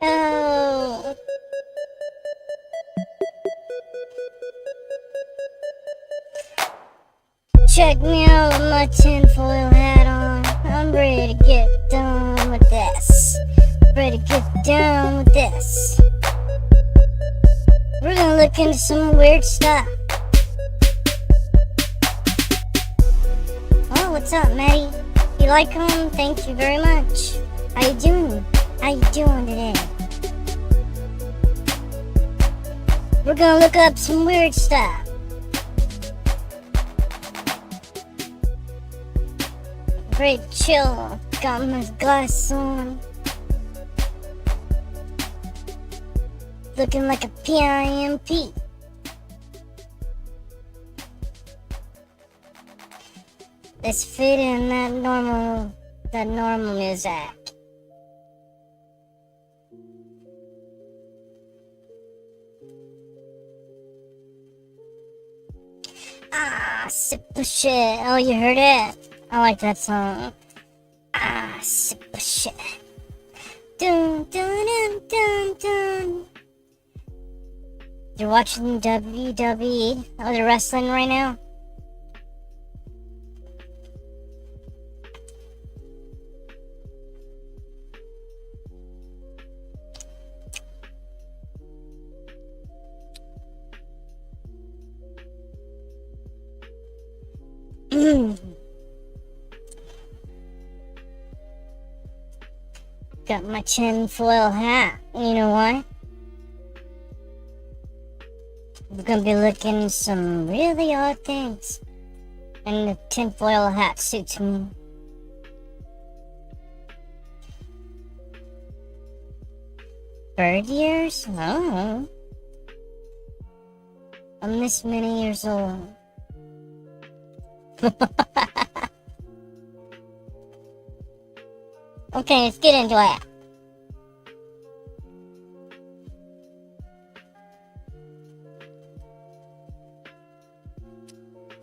Oh. Check me out with my tinfoil hat on. I'm ready to get done with this. Ready to get down with this. We're gonna look into some weird stuff. Oh, what's up, Maddie? You like them? Thank you very much. How you doing? How you doing today? We're gonna look up some weird stuff. Great chill. Got my glasses on. Looking like a PIMP. Let's fit in that normal music. Ah, sip of shit. Oh, you heard it? I like that song. Ah, sip of shit. Dun dun dun dun dun. You're watching WWE? Oh, they're wrestling right now? Got my tinfoil hat. You know why? We're gonna be looking at some really odd things. And the tinfoil hat suits me. Bird years? Oh. I'm this many years old. Okay, let's get into it.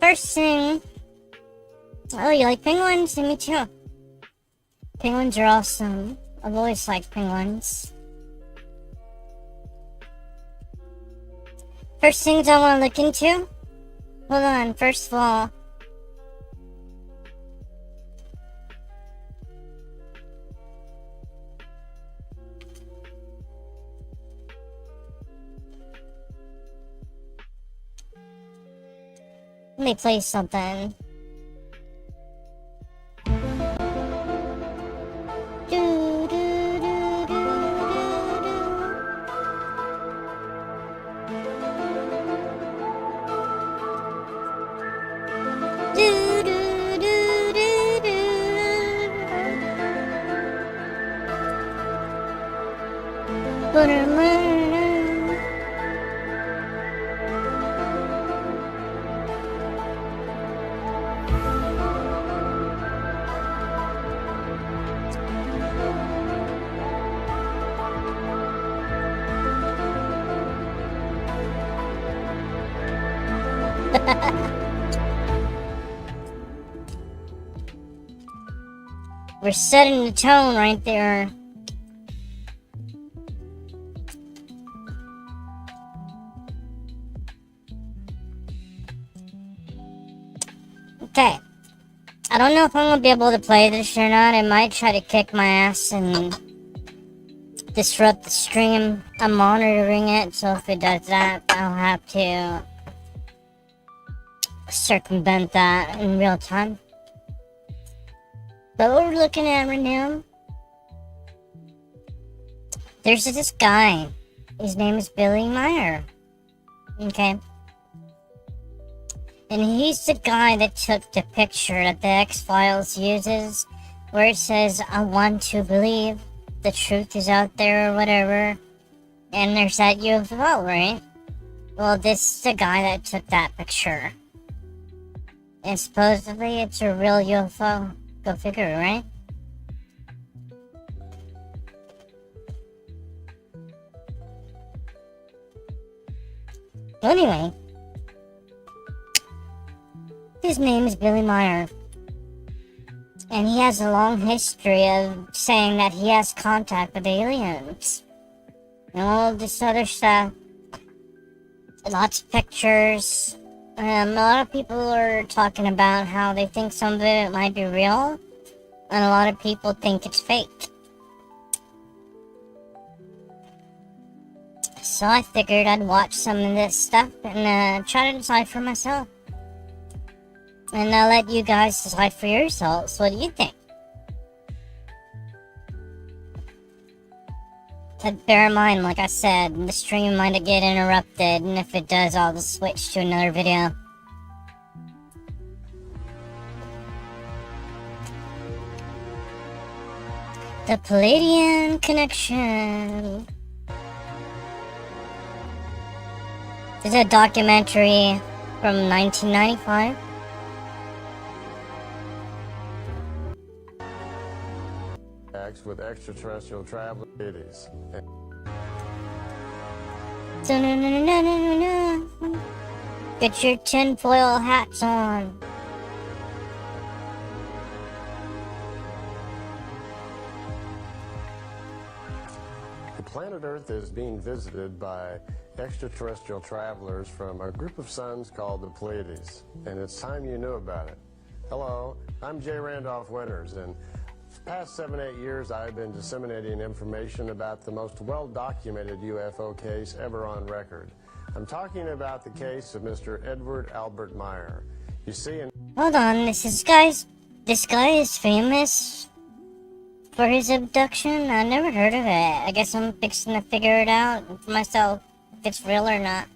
First thing. Oh, you like penguins? Me too. Penguins are awesome. I've always liked penguins. First things I want to look into. Hold on, first of all. Let me play something. Do, do, do, do, do, do, do, do, do, do. Butterman. We're setting the tone right there. Okay. I don't know if I'm gonna be able to play this or not. I might try to kick my ass and disrupt the stream. I'm monitoring it, so if it does that, I'll have to circumvent that in real time. But what we're looking at right now, there's this guy. His name is Billy Meyer. Okay. And he's the guy that took the picture that the X-Files uses, where it says, I want to believe the truth is out there or whatever. And there's that UFO, right? Well, this is the guy that took that picture. And supposedly it's a real UFO. Go figure, right? Anyway. His name is Billy Meyer. And he has a long history of saying that he has contact with aliens. And all this other stuff. Lots of pictures. A lot of people are talking about how they think some of it might be real. And a lot of people think it's fake. So I figured I'd watch some of this stuff and try to decide for myself. And I'll let you guys decide for yourselves. What do you think? But bear in mind, like I said, the stream might get interrupted, and if it does, I'll just switch to another video. The Palladian Connection. This is a documentary from 1995. With extraterrestrial travelers. Get your tinfoil hats on. The planet Earth is being visited by extraterrestrial travelers from a group of suns called the Pleiades, and it's time you knew about it. Hello, I'm J. Randolph Winters, and for the past 7-8 years, I've been disseminating information about the most well-documented UFO case ever on record. I'm talking about the case of Mr. Edward Albert Meyer. You see, Hold on, this guy is famous for his abduction? I never heard of it. I guess I'm fixing to figure it out for myself, if it's real or not.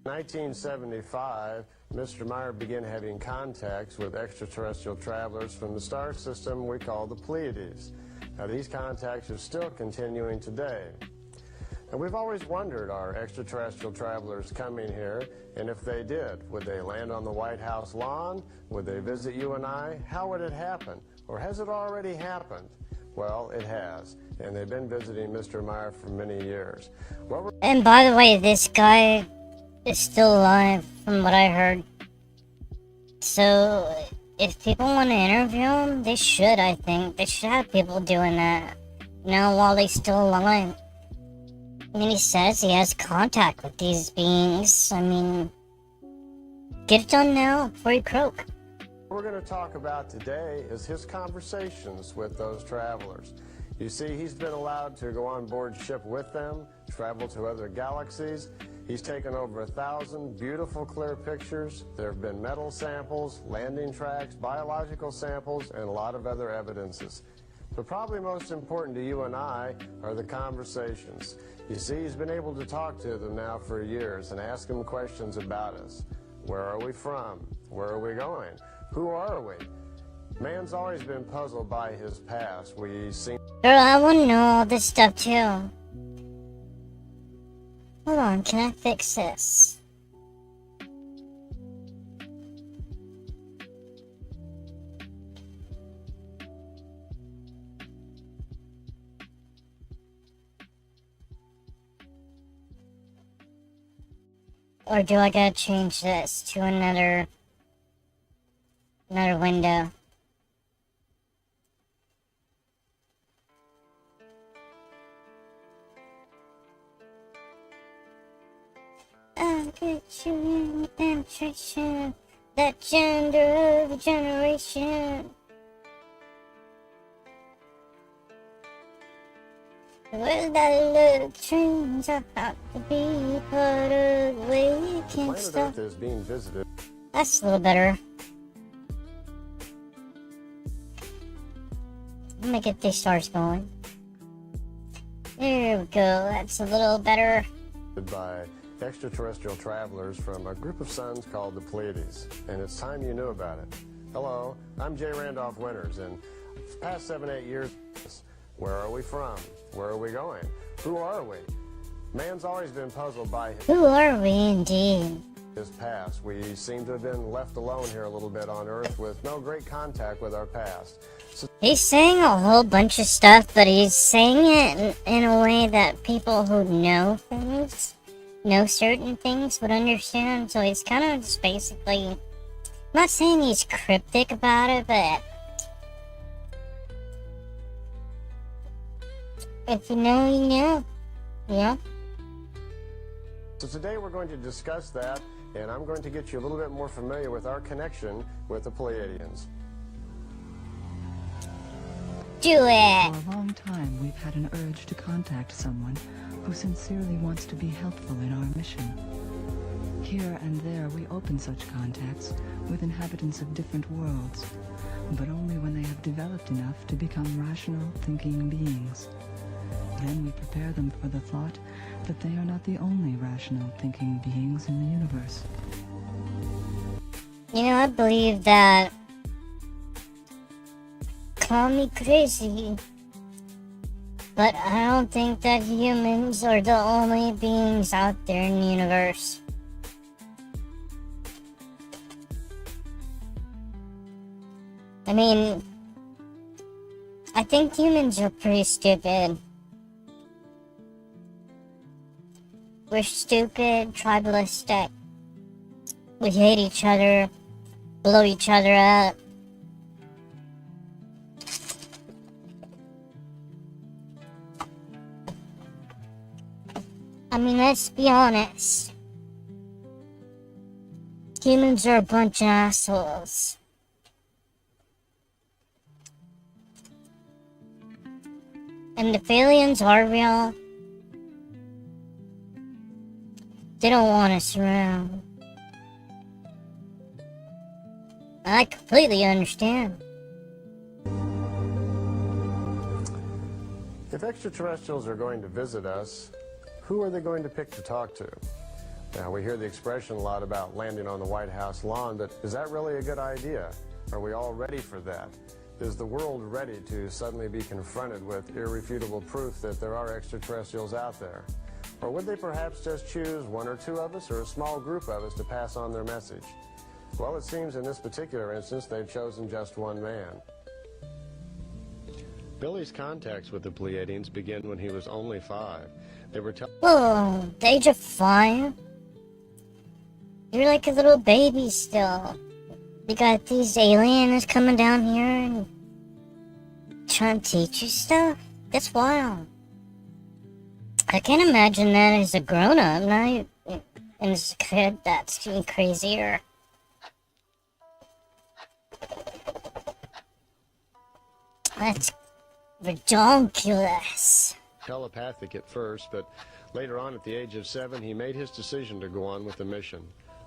In 1975, Mr. Meyer began having contacts with extraterrestrial travelers from the star system we call the Pleiades. Now, these contacts are still continuing today. And we've always wondered, are extraterrestrial travelers coming here? And if they did, would they land on the White House lawn? Would they visit you and I? How would it happen? Or has it already happened? Well, it has. And they've been visiting Mr. Meyer for many years. And by the way, this guy is still alive, from what I heard. So, if people want to interview him, they should, I think. They should have people doing that, you know, while he's still alive. I mean, he says he has contact with these beings. I mean, get it done now before you croak. What we're going to talk about today is his conversations with those travelers. You see, he's been allowed to go on board ship with them, travel to other galaxies. He's taken over 1,000 beautiful, clear pictures. There have been metal samples, landing tracks, biological samples, and a lot of other evidences. But probably most important to you and I are the conversations. You see, he's been able to talk to them now for years and ask them questions about us. Where are we from? Where are we going? Who are we? Man's always been puzzled by his past. We seem... Girl, I want to know all this stuff too. Hold on, can I fix this? Or do I gotta change this to another window? I'll get you in the penetration, that gender of a generation. Well, that little dreams are about to be part of the waking stuff. Planet Earth is being visited. That's a little better. Let me get these stars going. There we go, that's a little better. By extraterrestrial travelers from a group of suns called the Pleiades, and it's time you knew about it. Hello, I'm J. Randolph Winters, and for the past 7-8 years, where are we from? Where are we going? Who are we? Man's always been puzzled by Who are we indeed? his past. We seem to have been left alone here a little bit on Earth with no great contact with our past. So He's saying a whole bunch of stuff, but he's saying it in a way that people who know things, know certain things, would understand. So he's kind of just basically I'm not saying he's cryptic about it, but if you know, you know. Yeah. So today we're going to discuss that, and I'm going to get you a little bit more familiar with our connection with the Pleiadians. Do it! For a long time, we've had an urge to contact someone who sincerely wants to be helpful in our mission. Here and there, we open such contacts with inhabitants of different worlds, but only when they have developed enough to become rational, thinking beings. Then we prepare them for the thought that they are not the only rational, thinking beings in the universe. You know, I believe that. Call me crazy, but I don't think that humans are the only beings out there in the universe. I mean, I think humans are pretty stupid. We're stupid, tribalistic. We hate each other, blow each other up. I mean, let's be honest. Humans are a bunch of assholes. And if aliens are real, they don't want us around. I completely understand. If extraterrestrials are going to visit us, who are they going to pick to talk to? Now, we hear the expression a lot about landing on the White House lawn, but is that really a good idea? Are we all ready for that? Is the world ready to suddenly be confronted with irrefutable proof that there are extraterrestrials out there? Or would they perhaps just choose one or two of us or a small group of us to pass on their message? Well, it seems in this particular instance they've chosen just one man. Billy's contacts with the Pleiadians begin when he was only 5. They were Whoa, the age of 5? You're like a little baby still. You got these aliens coming down here and trying to teach you stuff? That's wild. I can't imagine that as a grown-up, not as a kid. That's even crazier. That's ridiculous. telepathic at first, but later on at the age of 7, he made his decision to go on with the mission.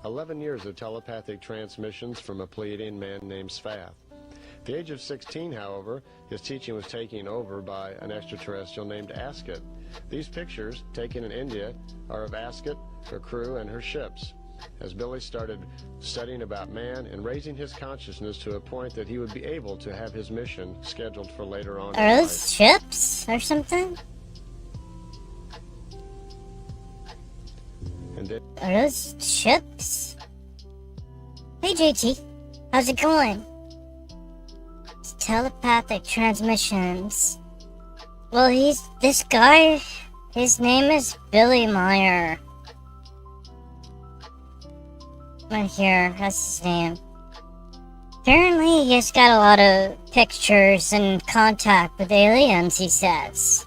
11 years of telepathic transmissions from a Pleiadian man named Svath. At the age of 16, however, his teaching was taken over by an extraterrestrial named Asket. These pictures, taken in India, are of Asket, her crew, and her ships. As Billy started studying about man and raising his consciousness to a point that he would be able to have his mission scheduled for later on in Are life. those ships or something? And then Are those ships? Hey JT, how's it going? It's telepathic transmissions. Well, this guy, his name is Billy Meyer. Right here, that's his name. Apparently, he's got a lot of pictures and contact with aliens, he says.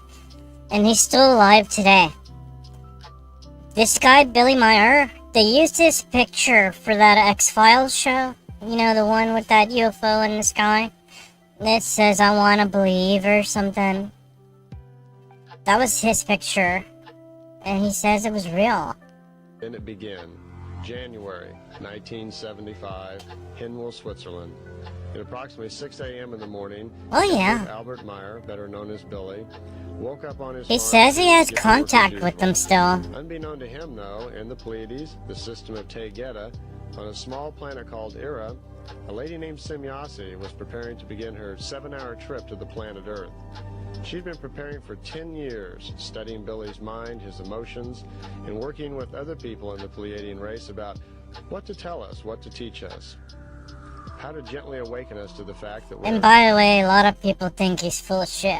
And he's still alive today. This guy, Billy Meyer, they used his picture for that X-Files show. You know, the one with that UFO in the sky? That says, I wanna believe, or something. That was his picture. And he says it was real. it began. January 1975, Hinwil, Switzerland. At approximately 6 a.m. in the morning, Oh yeah. Albert Meyer, better known as Billy, woke up on his He farm says he to has get to work as contact with usual. them still. Unbeknown to him, though, in the Pleiades, the system of Taygeta, on a small planet called Ira, a lady named Semyasi was preparing to begin her 7-hour trip to the planet Earth. She'd been preparing for 10 years, studying Billy's mind, his emotions, and working with other people in the Pleiadian race about what to tell us, what to teach us, how to gently awaken us to the fact that And we're by the way, a lot of people think he's full of shit.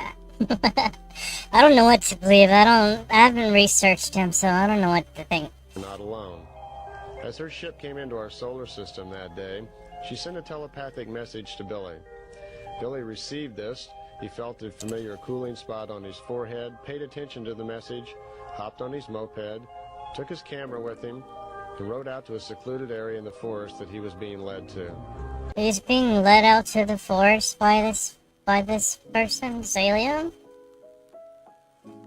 I don't know what to believe. I haven't researched him, so I don't know what to think. not alone. As her ship came into our solar system that day, She sent a telepathic message to Billy. Billy received this. He felt the familiar cooling spot on his forehead, paid attention to the message, hopped on his moped, took his camera with him, and rode out to a secluded area in the forest that he was being led to. He's being led out to the forest by this person, this alien?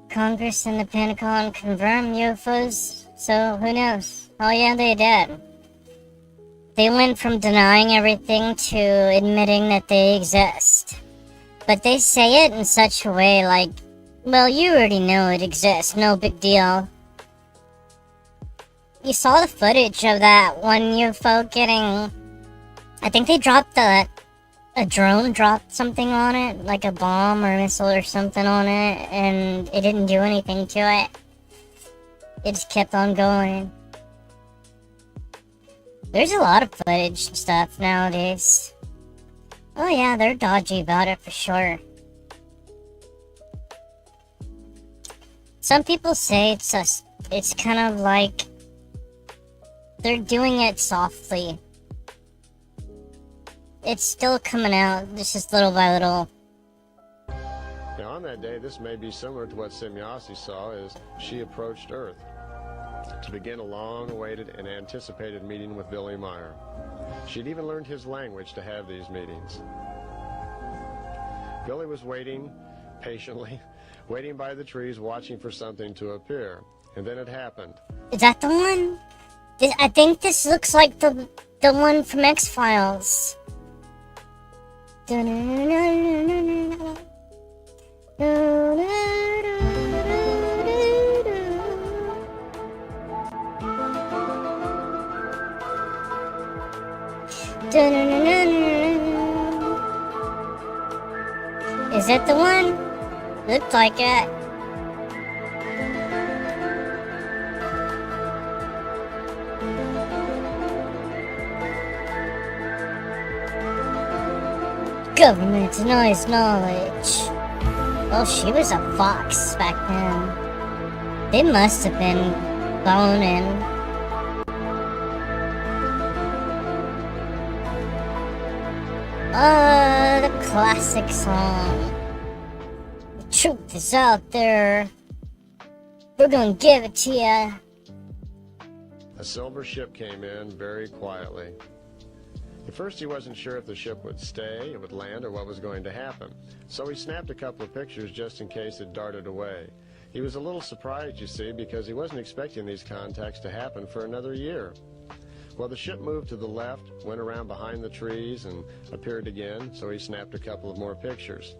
Congress and the Pentagon confirm UFOs, so who knows? Oh yeah, they did. They went from denying everything to admitting that they exist. But they say it in such a way like, well, you already know it exists, no big deal. You saw the footage of that one UFO getting... I think they dropped a drone dropped something on it, like a bomb or missile or something on it, and it didn't do anything to it. It just kept on going. There's a lot of footage and stuff nowadays. Oh yeah, they're dodgy about it for sure. Some people say it's kind of like they're doing it softly. It's still coming out, just little by little. Now on that day, this may be similar to what Semyasi saw as she approached Earth to begin a long-awaited and anticipated meeting with Billy Meyer. She'd even learned his language to have these meetings. Billy was waiting, patiently, waiting by the trees, watching for something to appear. And then it happened. Is that the one? I think this looks like the one from X-Files. Is it the one? Looked like it. Government denies knowledge. Well, she was a fox back then. They must have been boning. The classic song. The truth is out there. We're gonna give it to ya. A silver ship came in very quietly. At first he wasn't sure if the ship would stay, it would land, or what was going to happen. So he snapped a couple of pictures just in case it darted away. He was a little surprised, you see, because he wasn't expecting these contacts to happen for another year. Well, the ship moved to the left, went around behind the trees, and appeared again, so he snapped a couple of more pictures.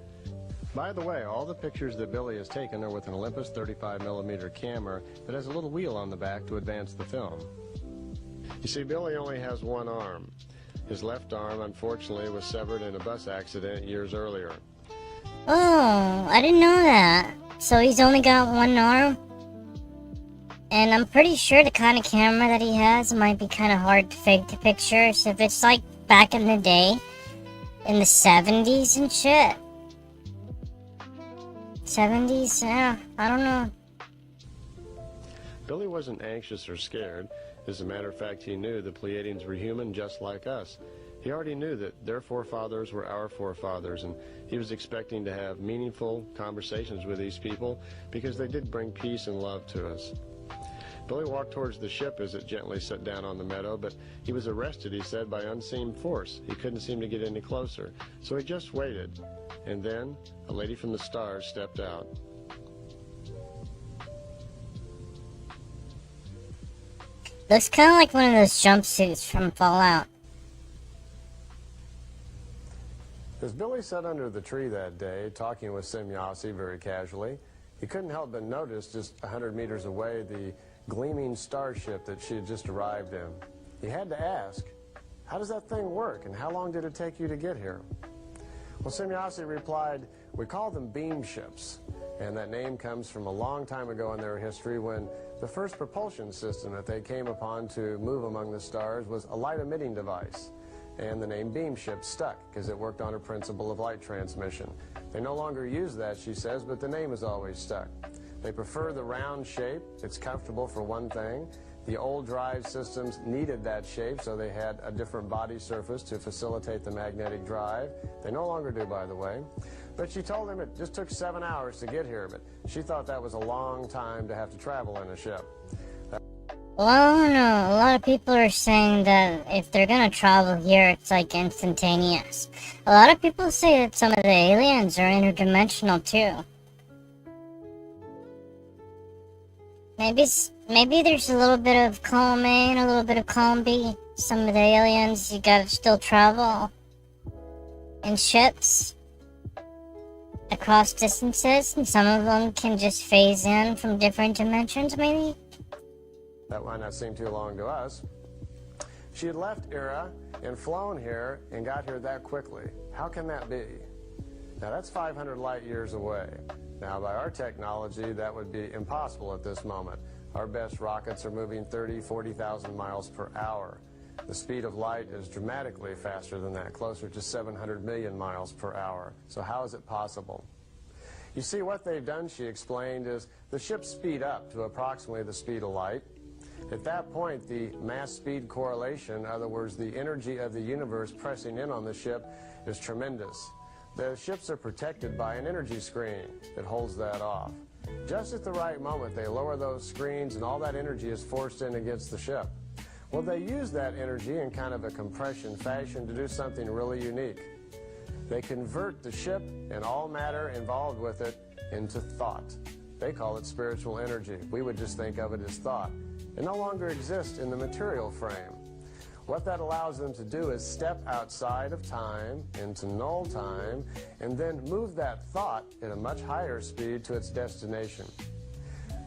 By the way, all the pictures that Billy has taken are with an Olympus 35mm camera that has a little wheel on the back to advance the film. You see, Billy only has one arm. His left arm, unfortunately, was severed in a bus accident years earlier. Oh, I didn't know that. So he's only got one arm? And I'm pretty sure the kind of camera that he has might be kind of hard to fake the pictures. If it's like back in the day, in the 70s and shit. 70s? Yeah, I don't know. Billy wasn't anxious or scared. As a matter of fact, he knew the Pleiadians were human just like us. He already knew that their forefathers were our forefathers, and he was expecting to have meaningful conversations with these people because they did bring peace and love to us. Billy walked towards the ship as it gently set down on the meadow, but he was arrested, he said, by unseen force. He couldn't seem to get any closer, so he just waited. And then a lady from the stars stepped out. Looks kind of like one of those jumpsuits from Fallout. As Billy sat under the tree that day, talking with Semyasi very casually, he couldn't help but notice just 100 meters away the gleaming starship that she had just arrived in. He had to ask, how does that thing work, and how long did it take you to get here? Well, Semyasi replied, we call them beam ships, and that name comes from a long time ago in their history when the first propulsion system that they came upon to move among the stars was a light-emitting device. And the name beam ship stuck because it worked on a principle of light transmission. They no longer use that, she says, but the name is always stuck. They prefer the round shape. It's comfortable for one thing. The old drive systems needed that shape, so they had a different body surface to facilitate the magnetic drive. They no longer do, by the way. But she told him it just took 7 hours to get here, but she thought that was a long time to have to travel in a ship. Well, no, a lot of people are saying that if they're gonna travel here, it's like instantaneous. A lot of people say that some of the aliens are interdimensional too. Maybe there's a little bit of column A and a little bit of column B. Some of the aliens, you gotta still travel in ships across distances, and some of them can just phase in from different dimensions, maybe? That might not seem too long to us. She had left Era and flown here and got here that quickly. How can that be? Now that's 500 light years away. Now by our technology, that would be impossible at this moment. Our best rockets are moving 30, 40,000 miles per hour. The speed of light is dramatically faster than that, closer to 700 million miles per hour. So how is it possible? You see, what they've done, she explained, is the ships speed up to approximately the speed of light. At that point, the mass-speed correlation, in other words, the energy of the universe pressing in on the ship, is tremendous. The ships are protected by an energy screen that holds that off. Just at the right moment, they lower those screens and all that energy is forced in against the ship. Well, they use that energy in kind of a compression fashion to do something really unique. They convert the ship and all matter involved with it into thought. They call it spiritual energy. We would just think of it as thought. It no longer exists in the material frame. What that allows them to do is step outside of time into null time and then move that thought at a much higher speed to its destination.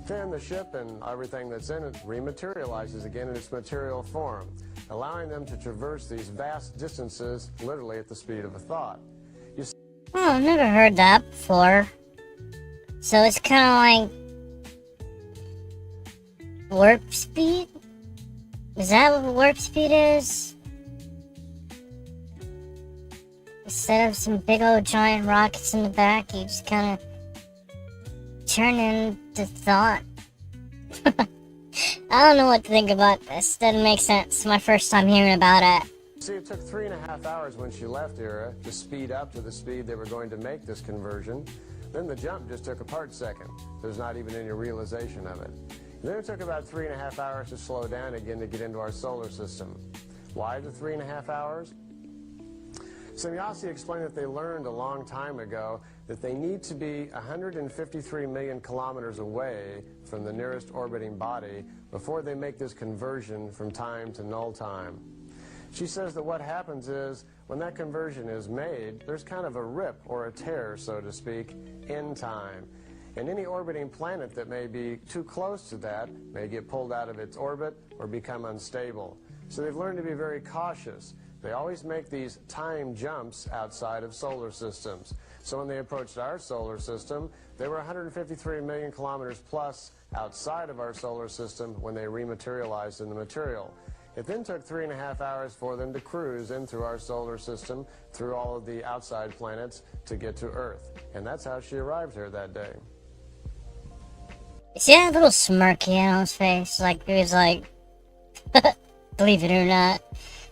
Then the ship and everything that's in it rematerializes again in its material form, allowing them to traverse these vast distances literally at the speed of a thought. Oh, I've never heard that before. So it's kind of like warp speed? Is that what warp speed is? Instead of some big old giant rockets in the back, you just kind of turn into thought. I don't know what to think about this. Doesn't make sense. It's my first time hearing about it. See, it took 3.5 hours when she left Era to speed up to the speed they were going to make this conversion. Then the jump just took a part second. There's not even any realization of it. Then it took about 3.5 hours to slow down again to get into our solar system. Why the 3.5 hours? Semyasi explained that they learned a long time ago that they need to be 153 million kilometers away from the nearest orbiting body before they make this conversion from time to null time. She says that what happens is when that conversion is made, there's kind of a rip or a tear, so to speak, in time. And any orbiting planet that may be too close to that may get pulled out of its orbit or become unstable. So they've learned to be very cautious. They always make these time jumps outside of solar systems. So when they approached our solar system, they were 153 million kilometers plus outside of our solar system when they rematerialized in the material. It then took 3.5 hours for them to cruise in through our solar system, through all of the outside planets, to get to Earth. And that's how she arrived here that day. See that little smirky on his face? Like, he was like, believe it or not.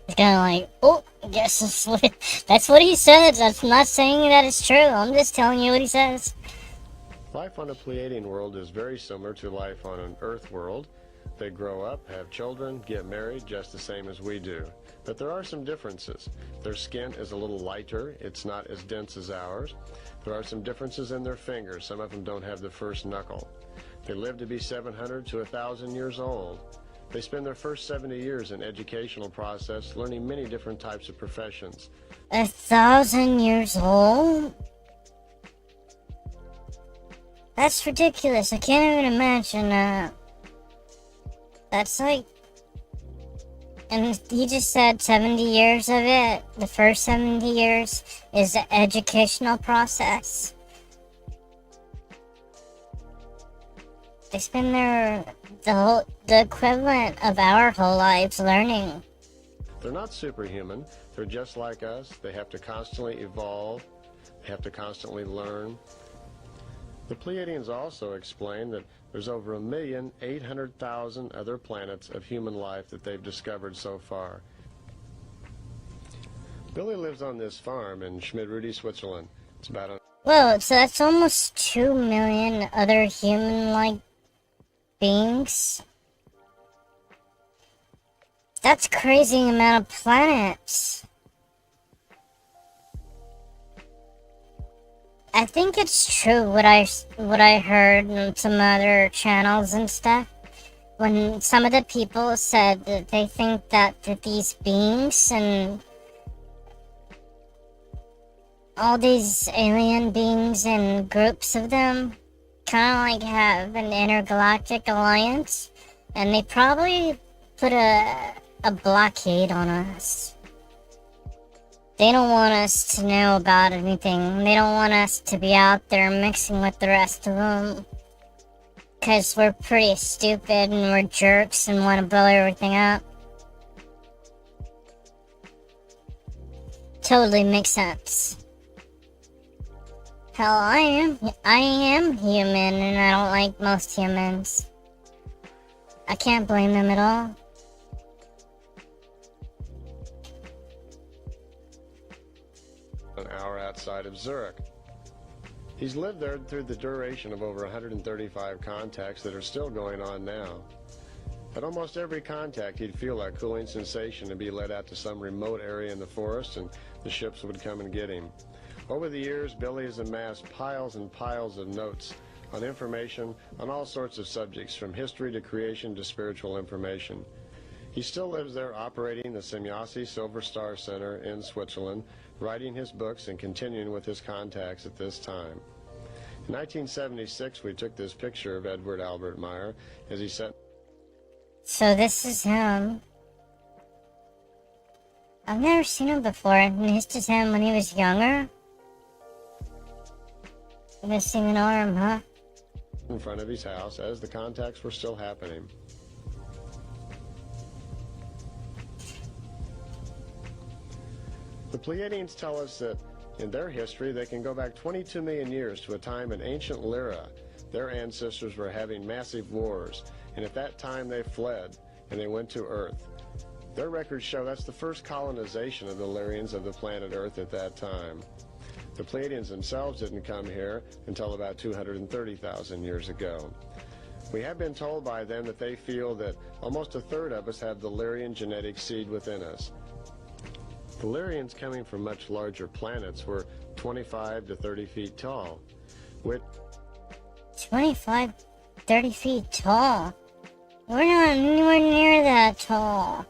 He's kind of like, oh, I guess that's what he says. I'm not saying that it's true. I'm just telling you what he says. Life on a Pleiadian world is very similar to life on an Earth world. They grow up, have children, get married just the same as we do. But there are some differences. Their skin is a little lighter. It's not as dense as ours. There are some differences in their fingers. Some of them don't have the first knuckle. They live to be 700 to 1,000 years old. They spend their first 70 years in educational process, learning many different types of professions. 1,000 years old? That's ridiculous. I can't even imagine that. That's like... And he just said 70 years of it. The first 70 years is the educational process. They spend the equivalent of our whole lives learning. They're not superhuman. They're just like us. They have to constantly evolve. They have to constantly learn. The Pleiadians also explain that there's over 1,800,000 other planets of human life that they've discovered so far. Billy lives on this farm in Schmidrudi, Switzerland. It's about a... Whoa, so that's almost 2 million other human-like beings? That's crazy amount of planets. I think it's true what I heard on some other channels and stuff. When some of the people said that they think that these beings and all these alien beings and groups of them kind of like have an intergalactic alliance, and they probably put a blockade on us. They don't want us to know about anything. They don't want us to be out there mixing with the rest of them. Because we're pretty stupid and we're jerks and want to blow everything up. Totally makes sense. Hell, I am human and I don't like most humans. I can't blame them at all. An hour outside of Zurich. He's lived there through the duration of over 135 contacts that are still going on now. At almost every contact, he'd feel that cooling sensation and be led out to some remote area in the forest, and the ships would come and get him. Over the years, Billy has amassed piles and piles of notes on information on all sorts of subjects, from history to creation to spiritual information. He still lives there, operating the Semjase Silver Star Center in Switzerland, writing his books and continuing with his contacts at this time. In 1976, we took this picture of Edward Albert Meyer as he sat... So this is him. I've never seen him before, and this is him when he was younger. Missing an arm, huh? in front of his house as the contacts were still happening. The Pleiadians tell us that in their history they can go back 22 million years to a time in ancient Lyra. Their ancestors were having massive wars, and at that time they fled and they went to Earth. Their records show that's the first colonization of the Lyrians of the planet Earth at that time. The Pleiadians themselves didn't come here until about 230,000 years ago. We have been told by them that they feel that almost a third of us have the Lyrian genetic seed within us. The Lyrians, coming from much larger planets, were 25 to 30 feet tall, which 25, 30 feet tall? We're not anywhere near that tall.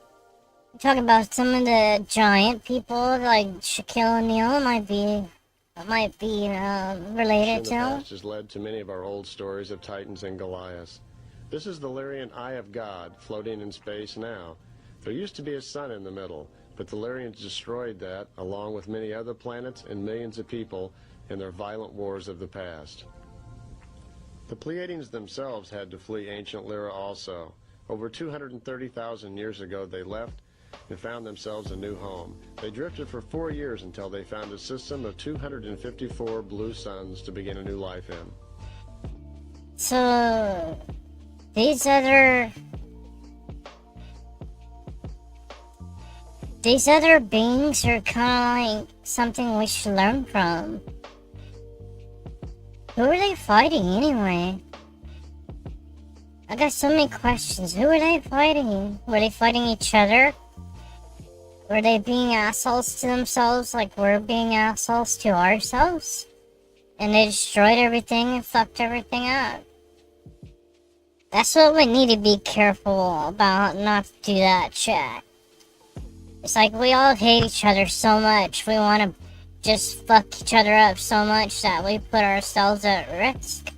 You're talking about some of the giant people like Shaquille O'Neal might be related in the to. past has led to many of our old stories of Titans and Goliaths. This is the Lyrian Eye of God floating in space now. There used to be a sun in the middle, but the Lyrians destroyed that, along with many other planets and millions of people in their violent wars of the past. The Pleiadians themselves had to flee ancient Lyra also. Over 230,000 years ago they left and found themselves a new home. They drifted for 4 years until they found a system of 254 blue suns to begin a new life in. So, these other beings are kind of like something we should learn from. Who are they fighting anyway? I got so many questions. Who are they fighting? Were they fighting each other? Were they being assholes to themselves like we're being assholes to ourselves? And they destroyed everything and fucked everything up. That's what we need to be careful about, not to do that shit. It's like we all hate each other so much. We want to just fuck each other up so much that we put ourselves at risk.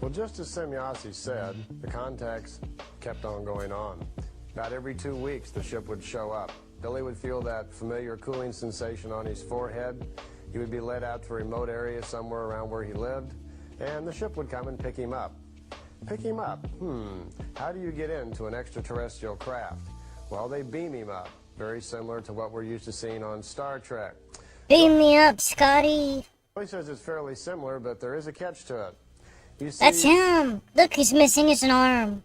Well, just as Semjase said, the contacts kept on going on. About every 2 weeks, the ship would show up. Billy would feel that familiar cooling sensation on his forehead. He would be led out to a remote area somewhere around where he lived, and the ship would come and pick him up. Pick him up? How do you get into an extraterrestrial craft? Well, they beam him up, very similar to what we're used to seeing on Star Trek. Beam me up, Scotty! Billy says it's fairly similar, but there is a catch to it. You see, That's him! Look, he's missing his arm.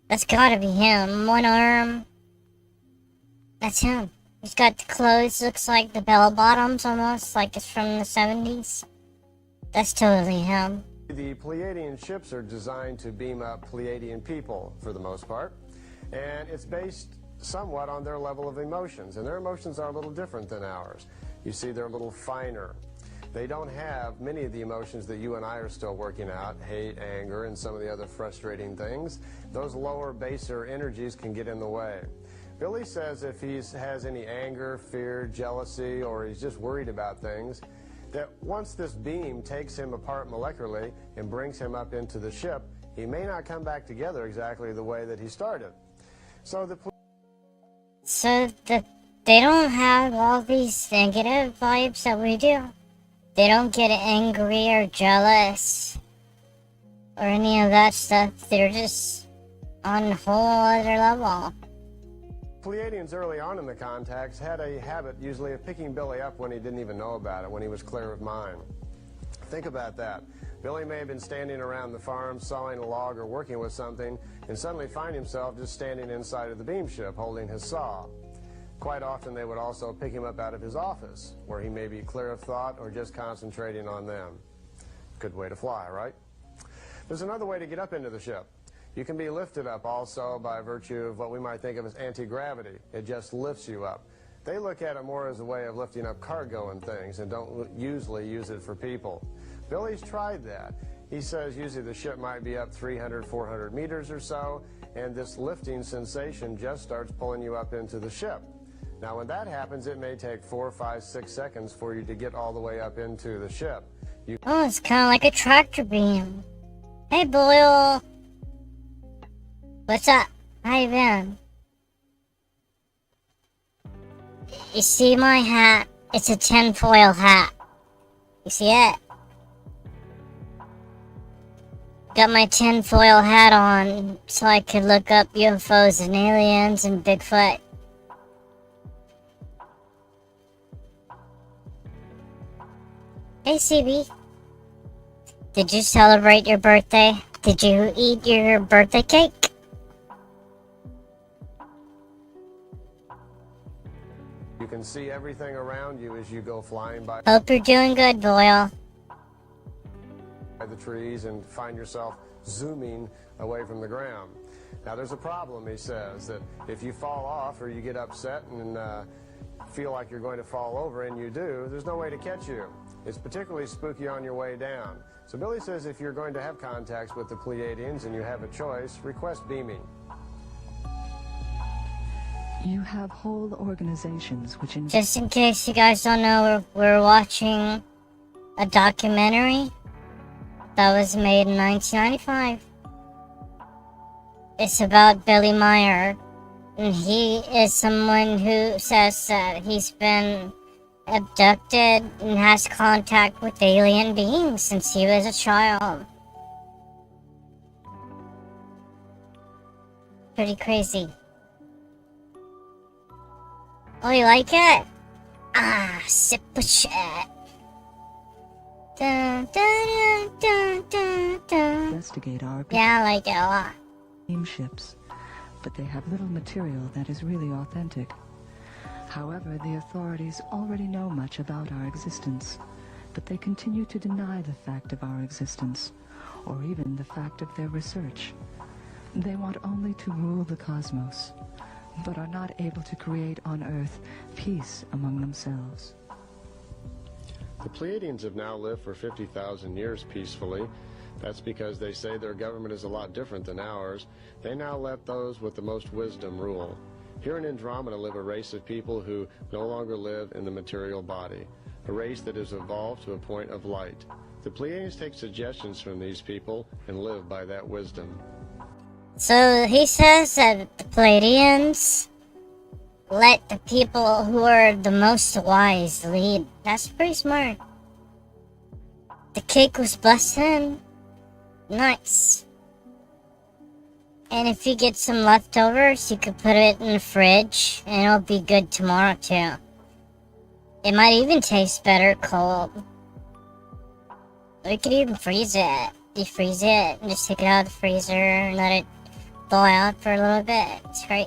That's gotta be him. One arm. That's him. He's got the clothes, looks like the bell bottoms almost, like it's from the 70s. That's totally him. the Pleiadian ships are designed to beam up Pleiadian people, for the most part, and it's based somewhat on their level of emotions, and their emotions are a little different than ours. You see, they're a little finer. They don't have many of the emotions that you and I are still working out, hate, anger, and some of the other frustrating things. Those lower, baser energies can get in the way. Billy says if he has any anger, fear, jealousy, or he's just worried about things, that once this beam takes him apart molecularly and brings him up into the ship, he may not come back together exactly the way that he started. So they don't have all these negative vibes that we do. They don't get angry or jealous or any of that stuff. They're just on a whole other level. Pleiadians early on in the contacts had a habit usually of picking Billy up when he didn't even know about it, when he was clear of mind. Think about that. Billy may have been standing around the farm, sawing a log or working with something, and suddenly find himself just standing inside of the beam ship holding his saw. Quite often they would also pick him up out of his office, where he may be clear of thought or just concentrating on them. Good way to fly, right? There's another way to get up into the ship. You can be lifted up also by virtue of what we might think of as anti-gravity. It just lifts you up. They look at it more as a way of lifting up cargo and things and don't usually use it for people. Billy's tried that. He says usually the ship might be up 300, 400 meters or so, and this lifting sensation just starts pulling you up into the ship. Now when that happens, it may take 4, 5, 6 seconds for you to get all the way up into the ship. Oh, it's kind of like a tractor beam. Hey, Boyle. What's up? How you been? You see my hat? It's a tinfoil hat. You see it? Got my tinfoil hat on so I could look up UFOs and aliens and Bigfoot. Hey, CB. Did you celebrate your birthday? Did you eat your birthday cake? You can see everything around you as you go flying by Hope you're doing good, Boyle. the trees and find yourself zooming away from the ground. Now there's a problem, he says, that if you fall off or you get upset and feel like you're going to fall over, and you do, there's no way to catch you. It's particularly spooky on your way down. So Billy says if you're going to have contacts with the Pleiadians and you have a choice, request beaming. You have whole organizations which Just in case you guys don't know, we're watching a documentary that was made in 1995. It's about Billy Meyer, and he is someone who says that he's been abducted and has contact with alien beings since he was a child. Pretty crazy. Oh, you like it? Ah, sip a shit. Dun, dun, dun, dun, dun. investigate our Yeah, I like it a lot. beam ships, but they have little material that is really authentic. However, the authorities already know much about our existence, but they continue to deny the fact of our existence, or even the fact of their research. They want only to rule the cosmos, but are not able to create on Earth peace among themselves. The Pleiadians have now lived for 50,000 years peacefully. That's because they say their government is a lot different than ours. They now let those with the most wisdom rule. Here in Andromeda live a race of people who no longer live in the material body, a race that has evolved to a point of light. The Pleiadians take suggestions from these people and live by that wisdom. So he says that the Pleiadians let the people who are the most wise lead. That's pretty smart. The cake was busting. Nice. And if you get some leftovers, you could put it in the fridge and it'll be good tomorrow too. It might even taste better cold. We could even freeze it. Defreeze it and just take it out of the freezer and let it thaw out for a little bit. It's great.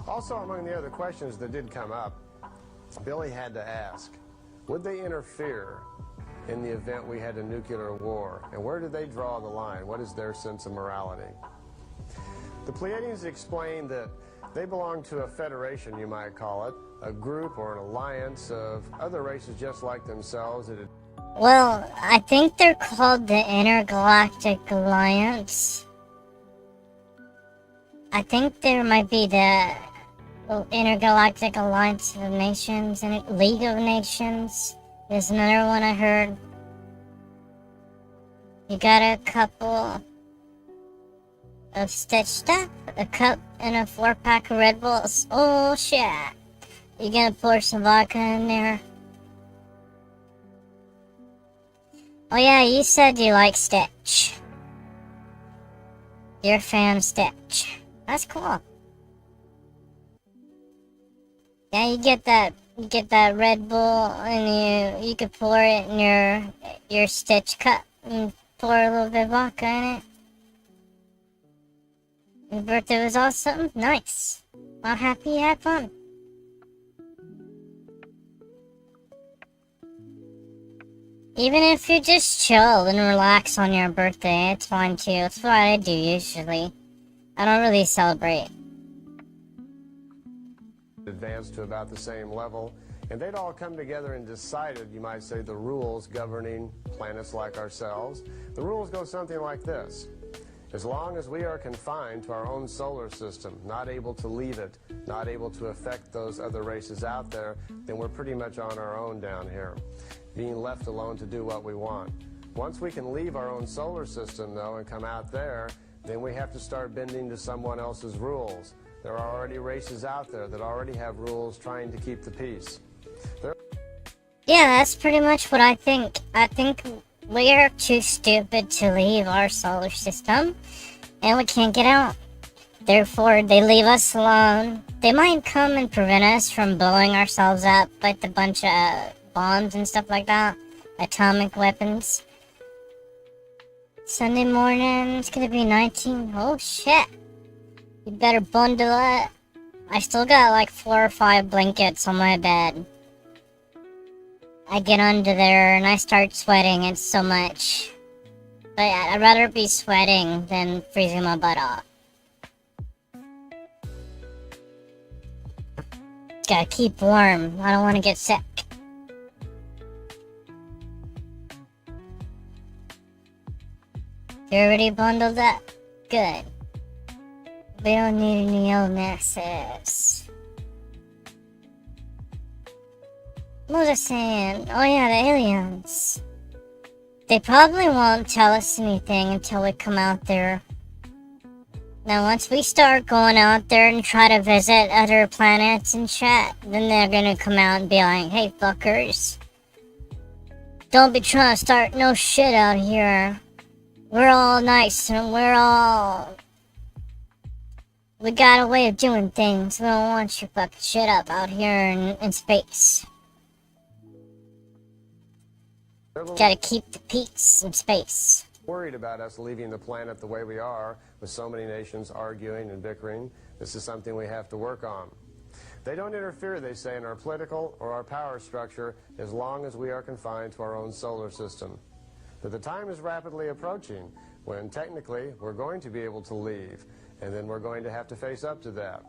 Also, among the other questions that did come up, Billy had to ask, would they interfere in the event we had a nuclear war? And where do they draw the line? What is their sense of morality? The Pleiadians explained that they belong to a federation, you might call it, a group or an alliance of other races just like themselves. Well, I think they're called the Intergalactic Alliance. I think there might be the Intergalactic Alliance of Nations and League of Nations. There's another one I heard. You got a couple of Stitch stuff, a cup, and a 4-pack of Red Bulls. Oh shit! You gonna pour some vodka in there? Oh yeah, you said you like Stitch. You're a fan of Stitch. That's cool. Yeah, you get that Red Bull, and you could pour it in your Stitch cup and pour a little bit of vodka in it. Your birthday was awesome. Nice. I'm happy you had fun. Even if you just chill and relax on your birthday, it's fine too. It's what I do usually. I don't really celebrate. Advanced to about the same level, and they'd all come together and decided, you might say, the rules governing planets like ourselves. The rules go something like this. As long as we are confined to our own solar system, not able to leave it, not able to affect those other races out there, then we're pretty much on our own down here, being left alone to do what we want. Once we can leave our own solar system, though, and come out there, then we have to start bending to someone else's rules. There are already races out there that already have rules trying to keep the peace. Yeah, that's pretty much what I think. I think we're too stupid to leave our solar system, and we can't get out. Therefore, they leave us alone. They might come and prevent us from blowing ourselves up with a bunch of bombs and stuff like that. Atomic weapons. Sunday morning, it's gonna be 19. Oh shit. You better bundle it. I still got like 4 or 5 blankets on my bed. I get under there and I start sweating. It's so much. But I'd rather be sweating than freezing my butt off. Gotta keep warm. I don't want to get sick. You already bundled up? Good. We don't need any illnesses. What was I saying? Oh yeah, the aliens. They probably won't tell us anything until we come out there. Now once we start going out there and try to visit other planets and shit, then they're gonna come out and be like, hey fuckers, don't be trying to start no shit out here. We're all nice and we got a way of doing things. We don't want your fucking shit up out here in space. Gotta keep the peace in space. Worried about us leaving the planet the way we are, with so many nations arguing and bickering. This is something we have to work on. They don't interfere, they say, in our political or our power structure as long as we are confined to our own solar system. But the time is rapidly approaching when technically we're going to be able to leave, and then we're going to have to face up to that.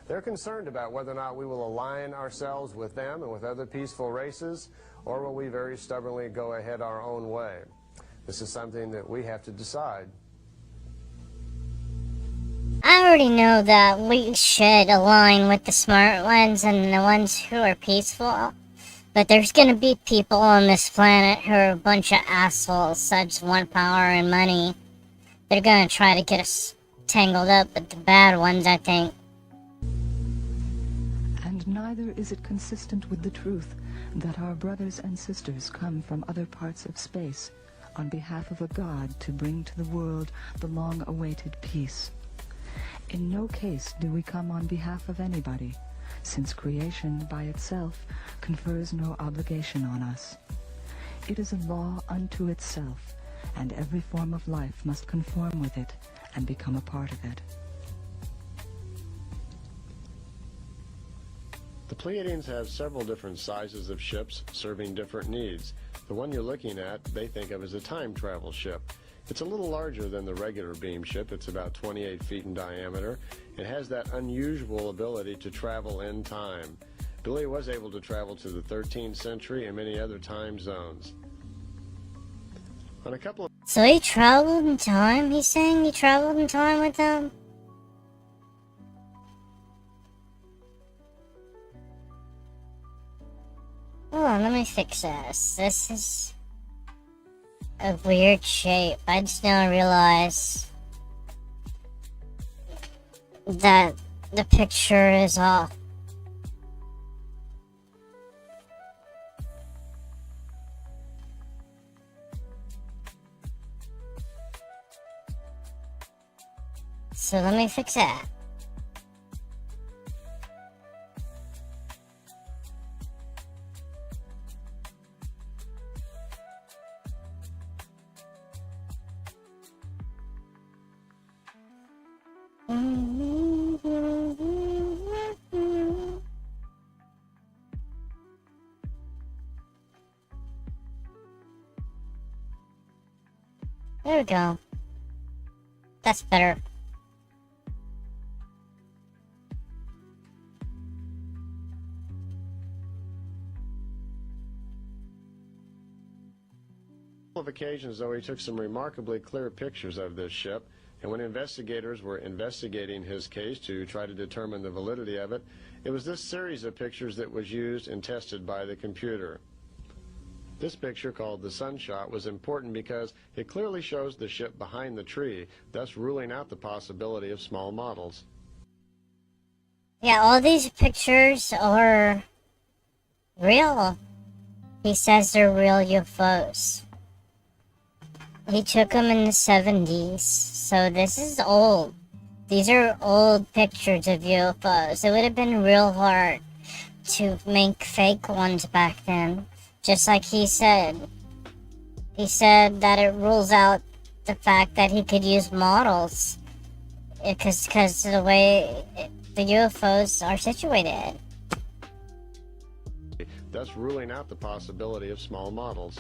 They're concerned about whether or not we will align ourselves with them and with other peaceful races, or will we very stubbornly go ahead our own way. This is something that we have to decide. I already know that we should align with the smart ones and the ones who are peaceful. But there's gonna be people on this planet who are a bunch of assholes, such want power and money. They're gonna try to get us tangled up with the bad ones, I think. And neither is it consistent with the truth that our brothers and sisters come from other parts of space on behalf of a god to bring to the world the long-awaited peace. In no case do we come on behalf of anybody, since creation by itself confers no obligation on us. It is a law unto itself, and every form of life must conform with it and become a part of it. The Pleiadians have several different sizes of ships serving different needs. The one you're looking at, they think of as a time travel ship. It's a little larger than the regular beam ship. It's about 28 feet in diameter. It has that unusual ability to travel in time. Billy was able to travel to the 13th century and many other time zones. On a couple of So he traveled in time? He's saying he traveled in time with them? Hold on, let me fix this. This is a weird shape. I just now realize that the picture is off. So let me fix that. There we go. That's better. of occasions, though, he took some remarkably clear pictures of this ship, and when investigators were investigating his case to try to determine the validity of it, it was this series of pictures that was used and tested by the computer. This picture, called the sunshot, was important because it clearly shows the ship behind the tree, thus ruling out the possibility of small models. Yeah, all these pictures are real. He says they're real UFOs. He took them in the 70s, so this is old. These are old pictures of UFOs. It would have been real hard to make fake ones back then, just like he said. He said that it rules out the fact that he could use models, because of the way the UFOs are situated. Thus ruling out the possibility of small models.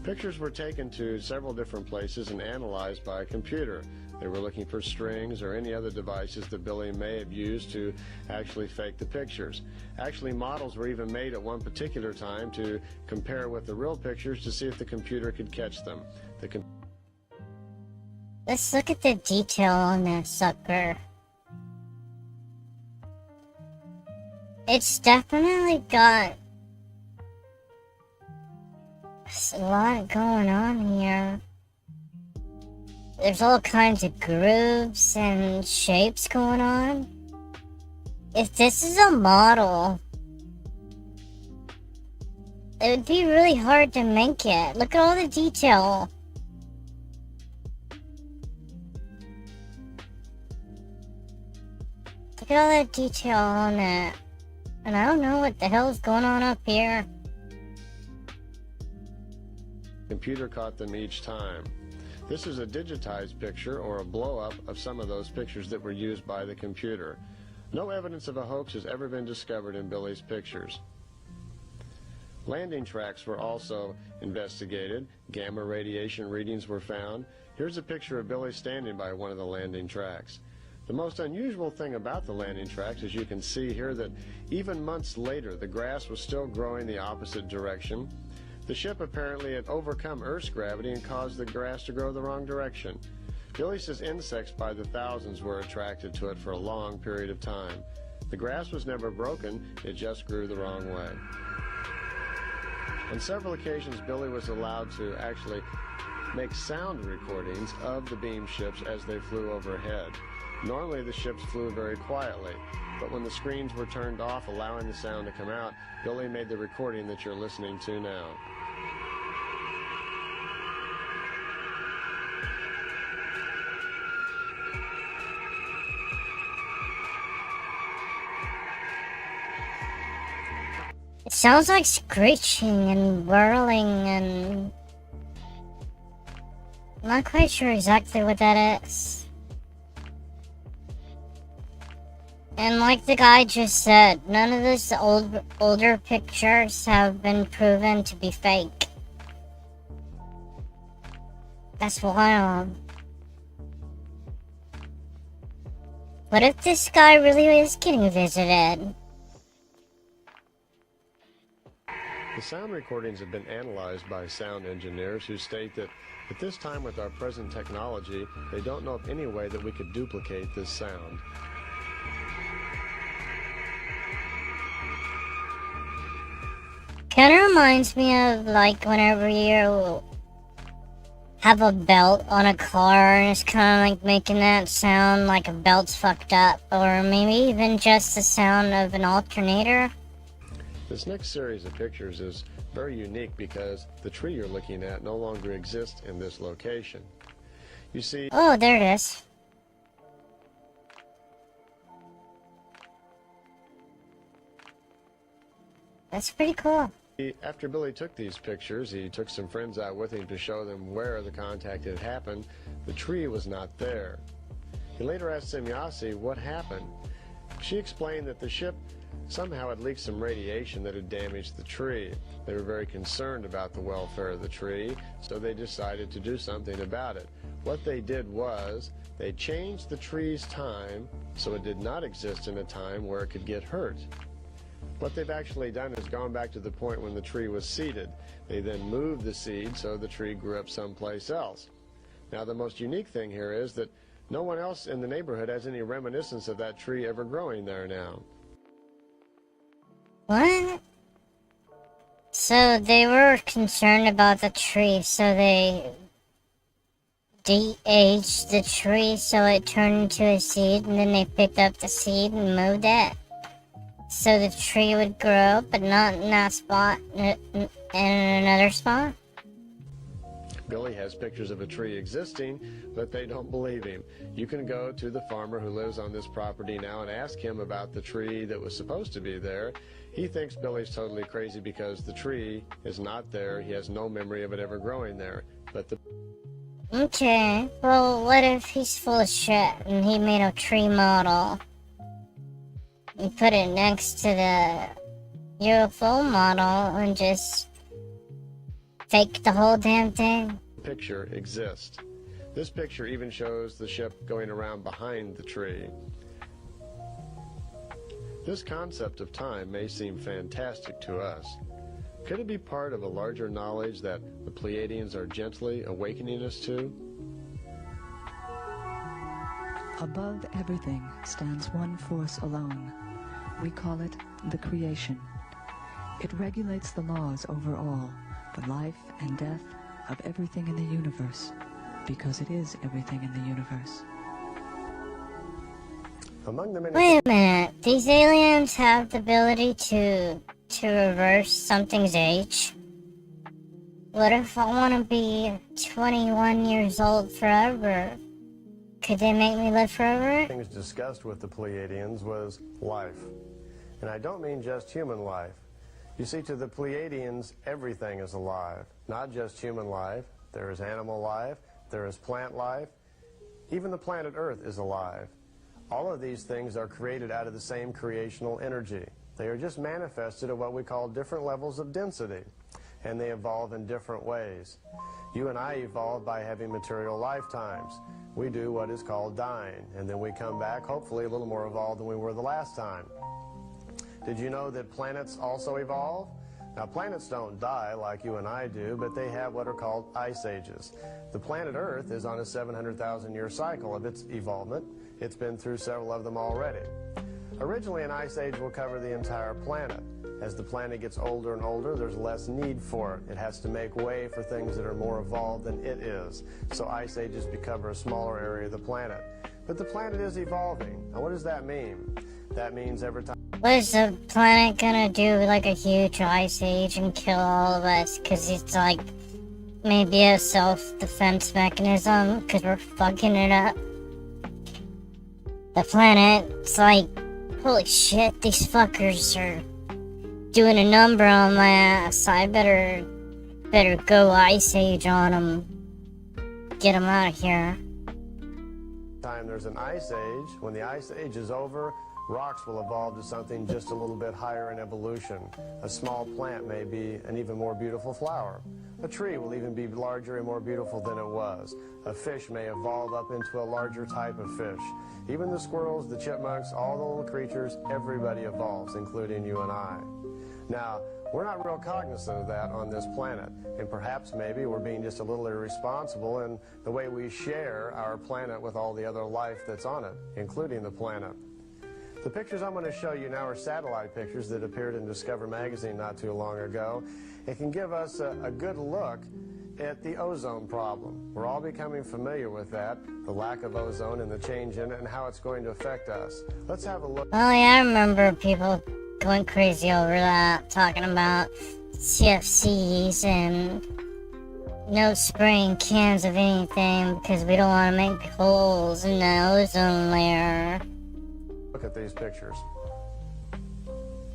Pictures were taken to several different places and analyzed by a computer. They were looking for strings or any other devices that Billy may have used to actually fake the pictures. Actually, models were even made at one particular time to compare with the real pictures to see if the computer could catch them. Let's look at the detail on that sucker. It's definitely got a lot going on here. There's all kinds of grooves and shapes going on. If this is a model, it would be really hard to make it. Look at all the detail. Look at all that detail on it. And I don't know what the hell is going on up here. Computer caught them each time. This is a digitized picture or a blow-up of some of those pictures that were used by the computer. No evidence of a hoax has ever been discovered in Billy's pictures. Landing tracks were also investigated. Gamma radiation readings were found. Here's a picture of Billy standing by one of the landing tracks. The most unusual thing about the landing tracks, as you can see here, that even months later the grass was still growing the opposite direction. The ship apparently had overcome Earth's gravity and caused the grass to grow the wrong direction. Billy says insects by the thousands were attracted to it for a long period of time. The grass was never broken, it just grew the wrong way. On several occasions, Billy was allowed to actually make sound recordings of the beam ships as they flew overhead. Normally the ships flew very quietly, but when the screens were turned off, allowing the sound to come out, Billy made the recording that you're listening to now. It's Sounds like screeching and whirling and... I'm not quite sure exactly what that is. And like the guy just said, none of these older pictures have been proven to be fake. That's wild. What if this guy really is getting visited? The sound recordings have been analyzed by sound engineers who state that at this time with our present technology, they don't know of any way that we could duplicate this sound. Kind of reminds me of like whenever you have a belt on a car and it's kind of like making that sound like a belt's fucked up, or maybe even just the sound of an alternator. This next series of pictures is very unique because the tree you're looking at no longer exists in this location. You see, Oh, there it is. That's pretty cool. after Billy took these pictures, he took some friends out with him to show them where the contact had happened. The tree was not there. He later asked Semyasi what happened. She explained that the ship somehow had leaked some radiation that had damaged the tree. They were very concerned about the welfare of the tree, so they decided to do something about it. What they did was they changed the tree's time so it did not exist in a time where it could get hurt. What they've actually done is gone back to the point when the tree was seeded. They then moved the seed so the tree grew up someplace else. Now the most unique thing here is that no one else in the neighborhood has any reminiscence of that tree ever growing there now. What? So they were concerned about the tree, so they de-aged the tree so it turned into a seed, and then they picked up the seed and moved it so the tree would grow, but not in that spot, in another spot? Billy has pictures of a tree existing, but they don't believe him. You can go to the farmer who lives on this property now and ask him about the tree that was supposed to be there. He thinks Billy's totally crazy because the tree is not there. He has no memory of it ever growing there. But the Okay, well, what if he's full of shit and he made a tree model and put it next to the UFO model and just fake the whole damn thing? picture exists. This picture even shows the ship going around behind the tree. This concept of time may seem fantastic to us. Could it be part of a larger knowledge that the Pleiadians are gently awakening us to? Above everything stands one force alone. We call it the creation. It regulates the laws over all, the life and death of everything in the universe, because it is everything in the universe. Among the many Wait a minute, these aliens have the ability to reverse something's age? What if I want to be 21 years old forever? Could they make me live forever? things discussed with the Pleiadians was life. And I don't mean just human life. You see, to the Pleiadians, everything is alive. Not just human life. There is animal life. There is plant life. Even the planet Earth is alive. All of these things are created out of the same creational energy. They are just manifested at what we call different levels of density. And they evolve in different ways. You and I evolve by having material lifetimes. We do what is called dying, and then we come back, hopefully a little more evolved than we were the last time. Did you know that planets also evolve? Now, planets don't die like you and I do, but they have what are called ice ages. The planet Earth is on a 700,000-year cycle of its evolvement. It's been through several of them already. Originally, an ice age will cover the entire planet. As the planet gets older and older, there's less need for it. It has to make way for things that are more evolved than it is. So ice ages cover a smaller area of the planet. But the planet is evolving. Now, what does that mean? That means every time... What is the planet gonna do, like a huge ice age and kill all of us? Cause it's like maybe a self-defense mechanism, cause we're fucking it up. The planet's like, holy shit, these fuckers are doing a number on my ass. I better go Ice Age on him. Get him out of here. Time there's an ice age. When the ice age is over, rocks will evolve to something just a little bit higher in evolution. A small plant may be an even more beautiful flower. A tree will even be larger and more beautiful than it was. A fish may evolve up into a larger type of fish. Even the squirrels, the chipmunks, all the little creatures, everybody evolves, including you and I. Now, we're not real cognizant of that on this planet, and perhaps maybe we're being just a little irresponsible in the way we share our planet with all the other life that's on it, including the planet. The pictures I'm going to show you now are satellite pictures that appeared in Discover magazine not too long ago. It can give us a good look at the ozone problem. We're all becoming familiar with that, the lack of ozone and the change in it and how it's going to affect us. Let's have a look. Oh yeah, I remember people going crazy over that, talking about CFCs and no spraying cans of anything because we don't want to make holes in the ozone layer. Look at these pictures.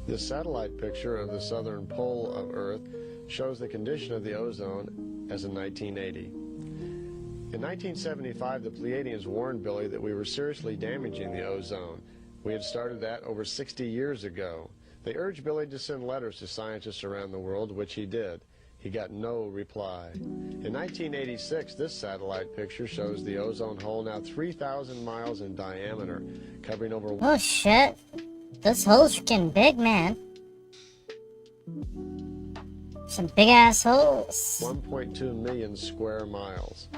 This satellite picture of the southern pole of Earth shows the condition of the ozone as in 1980. In 1975, the Pleiadians warned Billy that we were seriously damaging the ozone. We had started that over 60 years ago. They urged Billy to send letters to scientists around the world, which he did. He got no reply. In 1986, this satellite picture shows the ozone hole now 3,000 miles in diameter, covering over... Oh shit, those holes are getting big, man. Some big ass holes. 1.2 million square miles.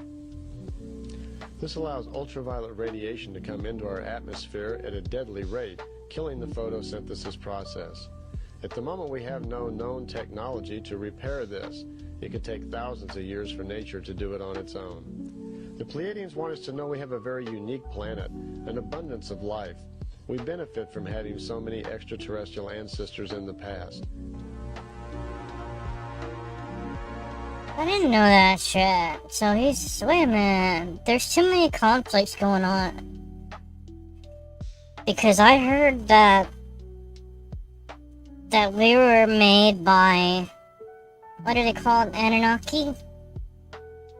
This allows ultraviolet radiation to come into our atmosphere at a deadly rate, killing the photosynthesis process. At the moment, we have no known technology to repair this. It could take thousands of years for nature to do it on its own. The Pleiadians want us to know we have a very unique planet, an abundance of life. We benefit from having so many extraterrestrial ancestors in the past. I didn't know that shit. So he's... wait a minute. There's too many conflicts going on. Because I heard that we were made by... what do they call it? Anunnaki?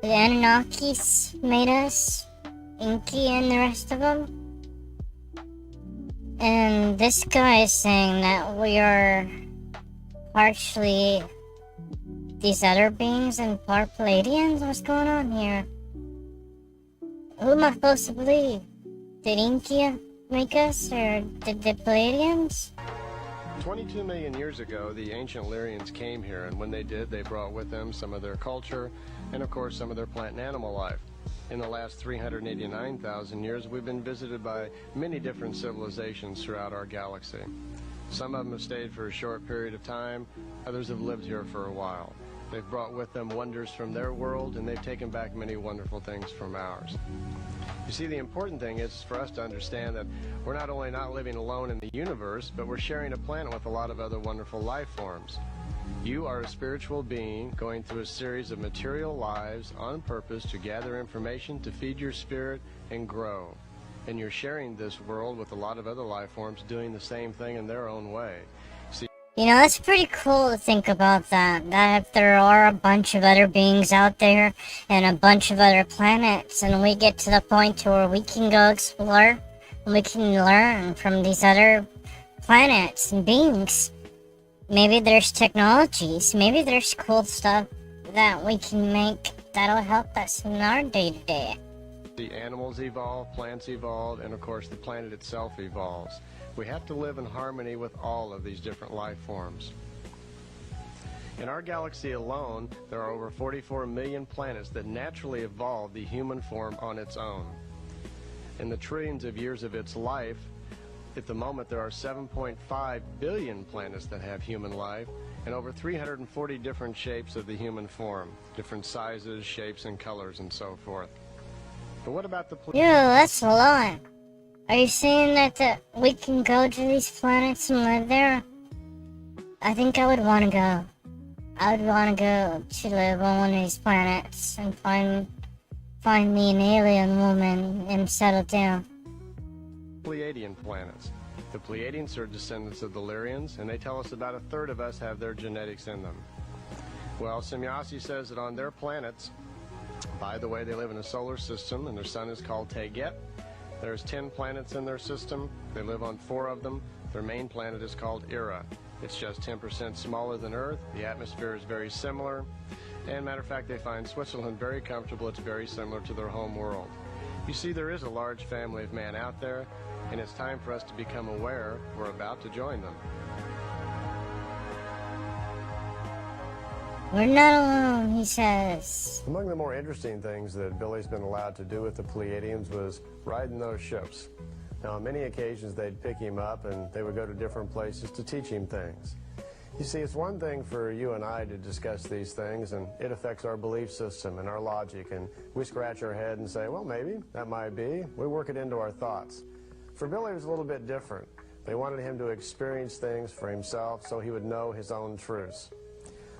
The Anunnakis made us. Inky and the rest of them. And this guy is saying that we are partially these other beings and part Pleiadians? What's going on here? Who am I supposed to believe? Did Inky make us, or did the Pleiadians? 22 million years ago, the ancient Lyrians came here, and when they did, they brought with them some of their culture and, of course, some of their plant and animal life. In the last 389,000 years, we've been visited by many different civilizations throughout our galaxy. Some of them have stayed for a short period of time, others have lived here for a while. They've brought with them wonders from their world, and they've taken back many wonderful things from ours. You see, the important thing is for us to understand that we're not only not living alone in the universe, but we're sharing a planet with a lot of other wonderful life forms. You are a spiritual being going through a series of material lives on purpose to gather information to feed your spirit and grow. And you're sharing this world with a lot of other life forms doing the same thing in their own way. You know, it's pretty cool to think about that. That if there are a bunch of other beings out there and a bunch of other planets, and we get to the point to where we can go explore and we can learn from these other planets and beings. Maybe there's technologies, maybe there's cool stuff that we can make that'll help us in our day-to-day. The animals evolve, plants evolve, and of course the planet itself evolves. We have to live in harmony with all of these different life forms. In our galaxy alone, there are over 44 million planets that naturally evolved the human form on its own. In the trillions of years of its life, at the moment there are 7.5 billion planets that have human life, and over 340 different shapes of the human form, different sizes, shapes, and colors, and so forth. But what about the... Yeah, that's a lot. Are you saying that we can go to these planets and live there? I think I would want to go. I would want to go to live on one of these planets and find me an alien woman and settle down. Pleiadian planets. The Pleiadians are descendants of the Lyrians, and they tell us about a third of us have their genetics in them. Well, Semjase says that on their planets, by the way, they live in a solar system, and their sun is called Teget. There's 10 planets in their system. They live on 4 of them. Their main planet is called Ira. It's just 10% smaller than Earth. The atmosphere is very similar. And matter of fact, they find Switzerland very comfortable. It's very similar to their home world. You see, there is a large family of man out there, and it's time for us to become aware we're about to join them. We're not alone, he says. Among the more interesting things that Billy's been allowed to do with the Pleiadians was riding those ships. Now, on many occasions, they'd pick him up and they would go to different places to teach him things. You see, it's one thing for you and I to discuss these things, and it affects our belief system and our logic, and we scratch our head and say, well, maybe, that might be. We work it into our thoughts. For Billy, it was a little bit different. They wanted him to experience things for himself so he would know his own truths.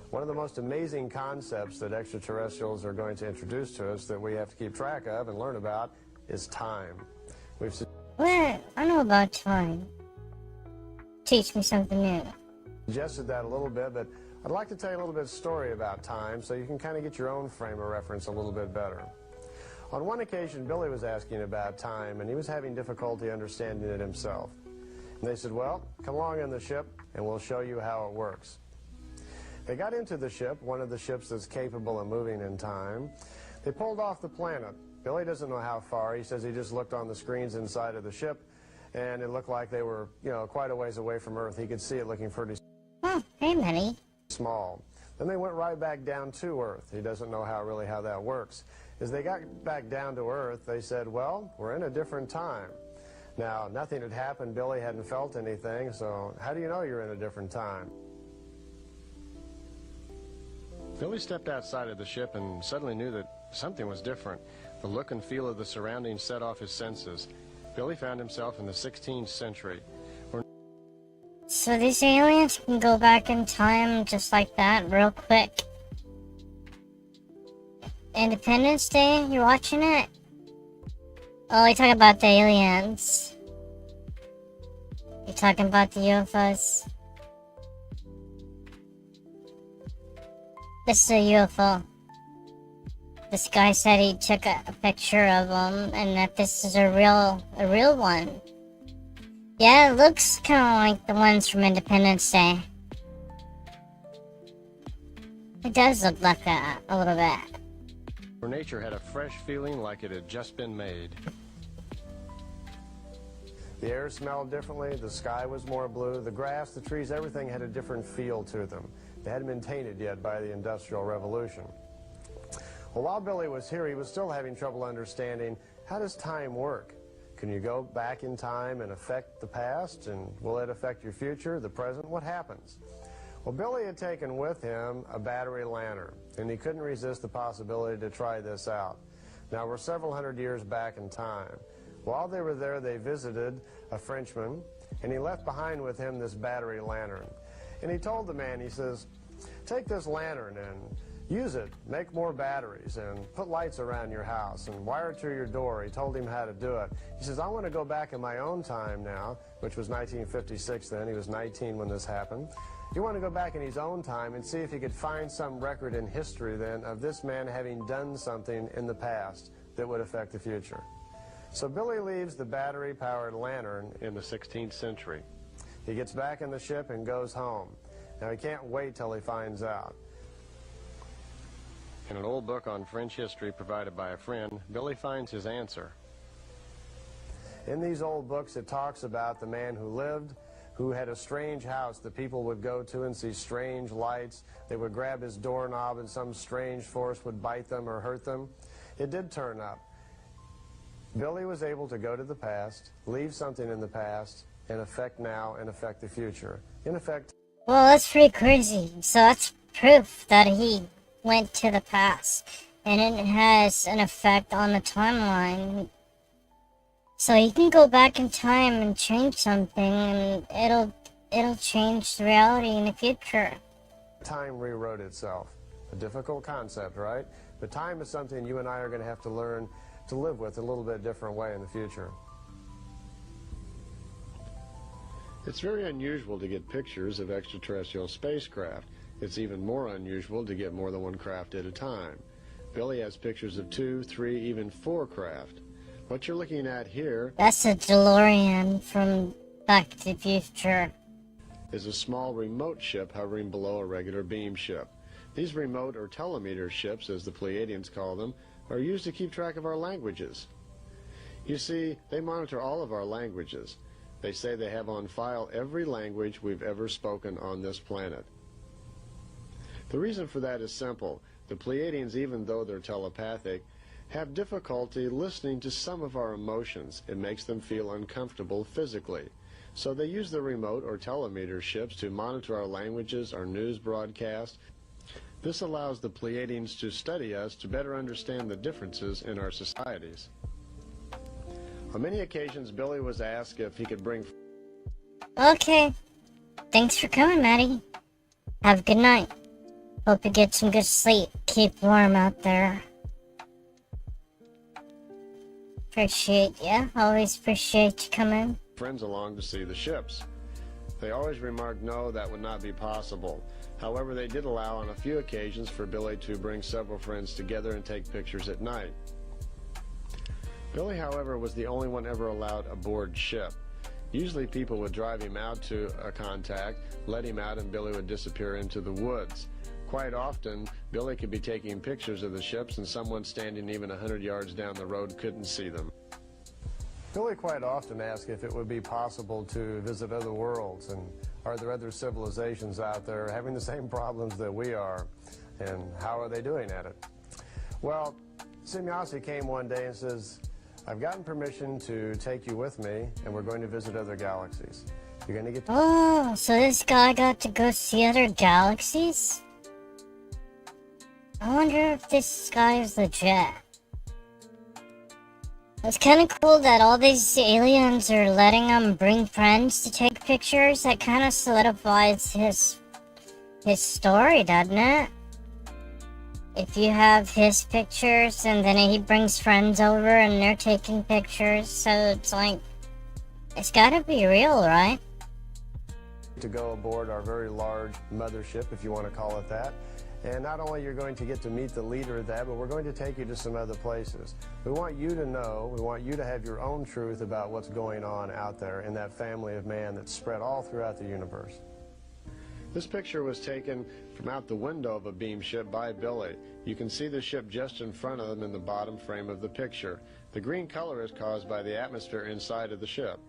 One of the most amazing concepts that extraterrestrials are going to introduce to us that we have to keep track of and learn about is time. Well, I know about time. Teach me something new. Suggested that a little bit, but I'd like to tell you a little bit of story about time so you can kind of get your own frame of reference a little bit better. On one occasion, Billy was asking about time, and he was having difficulty understanding it himself. And they said, well, come along in the ship, and we'll show you how it works. They got into the ship, one of the ships that's capable of moving in time. They pulled off the planet. Billy doesn't know how far. He says he just looked on the screens inside of the ship, and it looked like they were, quite a ways away from Earth. He could see it looking pretty Oh, hey, buddy. small. Then they went right back down to Earth. He doesn't know how that works. As they got back down to Earth, they said, well, we're in a different time. Now, nothing had happened. Billy hadn't felt anything, so how do you know you're in a different time? Billy stepped outside of the ship and suddenly knew that something was different. The look and feel of the surroundings set off his senses. Billy found himself in the 16th century. So these aliens can go back in time just like that, real quick. Independence Day, you watching it? Oh, you're talking about the aliens. You're talking about the UFOs. This is a UFO. This guy said he took a picture of them and that this is a real one. Yeah, it looks kind of like the ones from Independence Day. It does look like a little bit. Where nature had a fresh feeling like it had just been made. The air smelled differently, the sky was more blue, the grass, the trees, everything had a different feel to them. They hadn't been tainted yet by the Industrial Revolution. Well, while Billy was here, he was still having trouble understanding, how does time work? Can you go back in time and affect the past? And will it affect your future, the present? What happens? Well, Billy had taken with him a battery lantern, and he couldn't resist the possibility to try this out. Now, we're several hundred years back in time. While they were there, they visited a Frenchman, and he left behind with him this battery lantern. And he told the man, he says, take this lantern and use it, make more batteries, and put lights around your house, and wire it to your door. He told him how to do it. He says, I want to go back in my own time now, which was 1956 then. He was 19 when this happened. He wanted to go back in his own time and see if he could find some record in history then of this man having done something in the past that would affect the future. So Billy leaves the battery-powered lantern in the 16th century. He gets back in the ship and goes home. Now, he can't wait till he finds out. In an old book on French history provided by a friend, Billy finds his answer. In these old books, it talks about the man who lived, who had a strange house that people would go to and see strange lights. They would grab his doorknob and some strange force would bite them or hurt them. It did turn up. Billy was able to go to the past, leave something in the past, and affect now and affect the future. In effect... Well, that's pretty crazy. So that's proof that he went to the past, and it has an effect on the timeline. So he can go back in time and change something, and it'll change the reality in the future. Time rewrote itself. A difficult concept, right? But time is something you and I are going to have to learn to live with a little bit different way in the future. It's very unusual to get pictures of extraterrestrial spacecraft. It's even more unusual to get more than one craft at a time. Billy has pictures of 2, 3, even 4 craft. What you're looking at here That's a DeLorean from Back to the Future. is a small remote ship hovering below a regular beam ship. These remote or telemeter ships, as the Pleiadians call them, are used to keep track of our languages. You see, they monitor all of our languages. They say they have on file every language we've ever spoken on this planet. The reason for that is simple. The Pleiadians, even though they're telepathic, have difficulty listening to some of our emotions. It makes them feel uncomfortable physically. So they use the remote or telemeter ships to monitor our languages, our news broadcast. This allows the Pleiadians to study us to better understand the differences in our societies. On many occasions, Billy was asked if he could bring... Okay. Thanks for coming, Maddie. Have a good night. Hope you get some good sleep. Keep warm out there. Appreciate ya. Always appreciate you coming. friends along to see the ships. They always remarked no, that would not be possible. However, they did allow on a few occasions for Billy to bring several friends together and take pictures at night. Billy, however, was the only one ever allowed aboard ship. Usually people would drive him out to a contact, let him out, and Billy would disappear into the woods. Quite often, Billy could be taking pictures of the ships and someone standing even 100 yards down the road couldn't see them. Billy quite often asked if it would be possible to visit other worlds, and are there other civilizations out there having the same problems that we are, and how are they doing at it? Well, Semyasi came one day and says, I've gotten permission to take you with me, and we're going to visit other galaxies. You're going to get to... Oh, so this guy got to go see other galaxies? I wonder if this guy is legit. It's kind of cool that all these aliens are letting him bring friends to take pictures. That kind of solidifies his story, doesn't it? If you have his pictures and then he brings friends over and they're taking pictures, so it's like, it's gotta be real, right? to go aboard our very large mothership, if you want to call it that. And not only you're going to get to meet the leader of that, but we're going to take you to some other places. We want you to know, we want you to have your own truth about what's going on out there in that family of man that's spread all throughout the universe. This picture was taken from out the window of a beam ship by Billy. You can see the ship just in front of him in the bottom frame of the picture. The green color is caused by the atmosphere inside of the ship.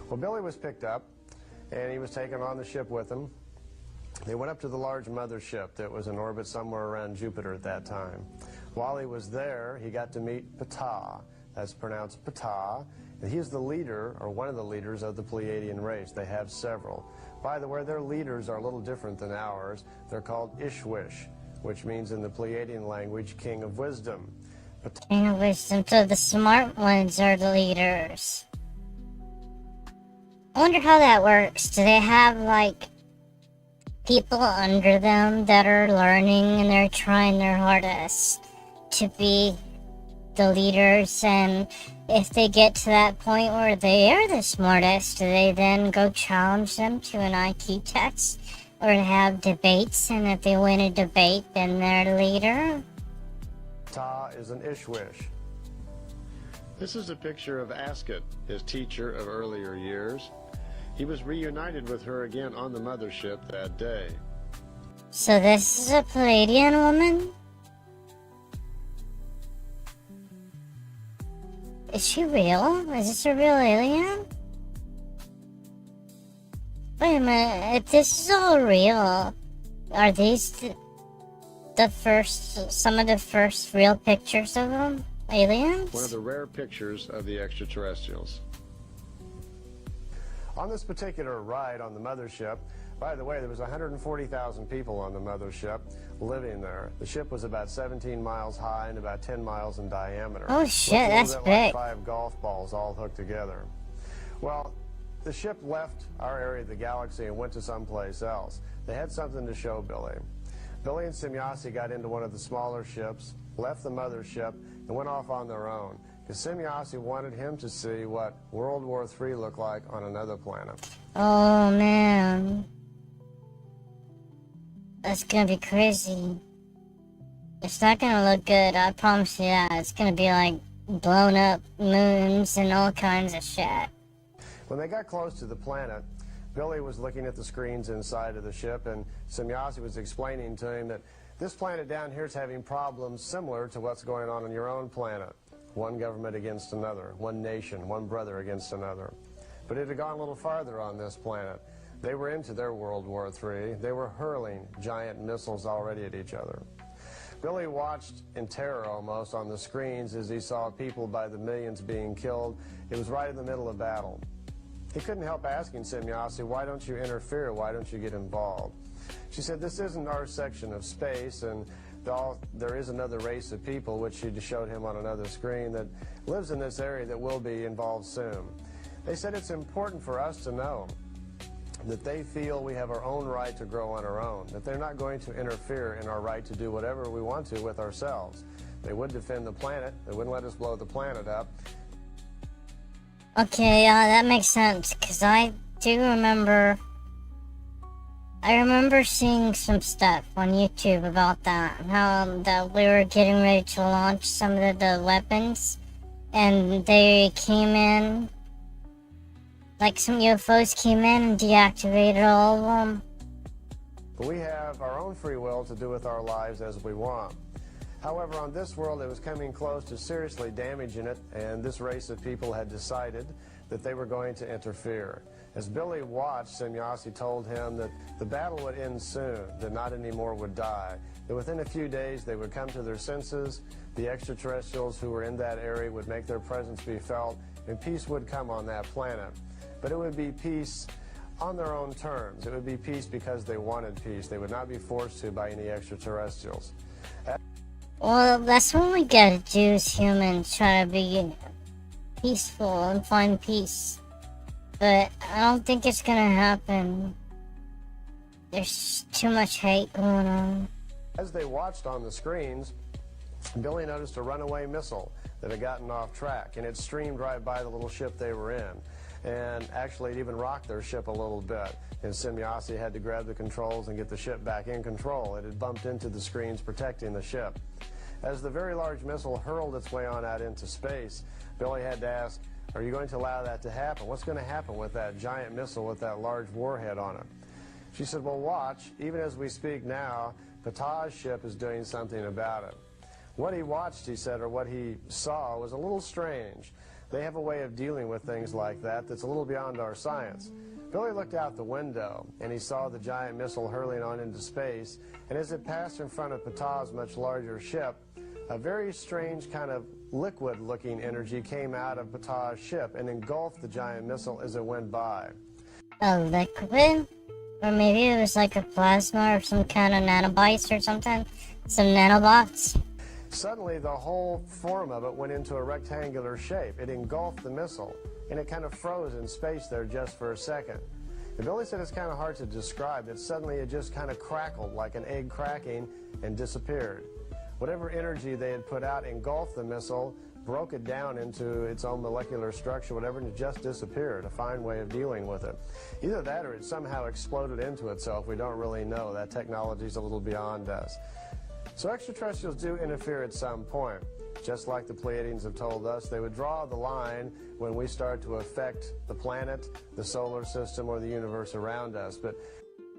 Well, Billy was picked up, and he was taken on the ship with him. They went up to the large mothership that was in orbit somewhere around Jupiter at that time. While he was there, he got to meet Ptah. That's pronounced Ptah. And he's the leader, or one of the leaders, of the Pleiadian race. They have several. By the way, their leaders are a little different than ours. They're called Ishwish, which means in the Pleiadian language, King of Wisdom. King of Wisdom, so the smart ones are the leaders. I wonder how that works. Do they have, like, people under them that are learning and they're trying their hardest to be the leaders, and if they get to that point where they are the smartest, do they then go challenge them to an IQ test or have debates, and if they win a debate then they're the leader? Ptah is an Ishwish. This is a picture of Ascot, his teacher of earlier years. He was reunited with her again on the mothership that day. So this is a Pleiadian woman? Is she real? Is this a real alien? Wait a minute, if this is all real, are these the first, some of the first real pictures of them? Aliens? One of the rare pictures of the extraterrestrials. On this particular ride on the mothership, by the way, there was 140,000 people on the mothership living there. The ship was about 17 miles high and about 10 miles in diameter. Oh shit, that's Like big. 5 golf balls all hooked together. Well, the ship left our area of the galaxy and went to someplace else. They had something to show Billy. Billy and Semyasi got into one of the smaller ships, left the mothership, and went off on their own. because Semyasi wanted him to see what World War III looked like on another planet. Oh man. That's gonna be crazy. It's not gonna look good, I promise you that. It's gonna be like blown up moons and all kinds of shit. When they got close to the planet, Billy was looking at the screens inside of the ship, and Semyasi was explaining to him that this planet down here is having problems similar to what's going on your own planet. One government against another, one nation, one brother against another. But it had gone a little farther on this planet. They were into their World War III. They were hurling giant missiles already at each other. Billy watched in terror almost on the screens as he saw people by the millions being killed. It was right in the middle of battle. He couldn't help asking Semyasi, why don't you interfere? Why don't you get involved? She said, this isn't our section of space, and there is another race of people, which she showed him on another screen, that lives in this area that will be involved soon. They said it's important for us to know that they feel we have our own right to grow on our own, that they're not going to interfere in our right to do whatever we want to with ourselves. They would defend the planet. They wouldn't let us blow the planet up. Okay, that makes sense, because I remember seeing some stuff on YouTube about that, how that we were getting ready to launch some of the weapons, and they came in, like some UFOs came in and deactivated all of them. But we have our own free will to do with our lives as we want. However, on this world, it was coming close to seriously damaging it, and this race of people had decided that they were going to interfere. As Billy watched, Semyasi told him that the battle would end soon, that not any more would die, that within a few days they would come to their senses, the extraterrestrials who were in that area would make their presence be felt, and peace would come on that planet. But it would be peace on their own terms. It would be peace because they wanted peace. They would not be forced to by any extraterrestrials. Well, that's what we gotta do as humans, try to be peaceful and find peace. But I don't think it's gonna happen. There's too much hate going on. As they watched on the screens, Billy noticed a runaway missile that had gotten off track, and it streamed right by the little ship they were in. And actually, it even rocked their ship a little bit. And Semyasi had to grab the controls and get the ship back in control. It had bumped into the screens protecting the ship. As the very large missile hurled its way on out into space, Billy had to ask, are you going to allow that to happen? What's going to happen with that giant missile with that large warhead on it? She said, well, watch. Even as we speak now, Patah's ship is doing something about it. What he watched, he said, or what he saw was a little strange. They have a way of dealing with things like that that's a little beyond our science. Billy looked out the window, and he saw the giant missile hurling on into space, and as it passed in front of Patah's much larger ship, a very strange kind of liquid-looking energy came out of Patah's ship and engulfed the giant missile as it went by. A liquid? Or maybe it was like a plasma or some kind of nanobites or something? Some nanobots? Suddenly, the whole form of it went into a rectangular shape. It engulfed the missile, and it kind of froze in space there just for a second. And Billy said it's kind of hard to describe, that suddenly it just kind of crackled like an egg cracking and disappeared. Whatever energy they had put out engulfed the missile, broke it down into its own molecular structure, whatever, and it just disappeared. A fine way of dealing with it. Either that or it somehow exploded into itself. We don't really know. That technology's a little beyond us. So extraterrestrials do interfere at some point. Just like the Pleiadians have told us, they would draw the line when we start to affect the planet, the solar system, or the universe around us. But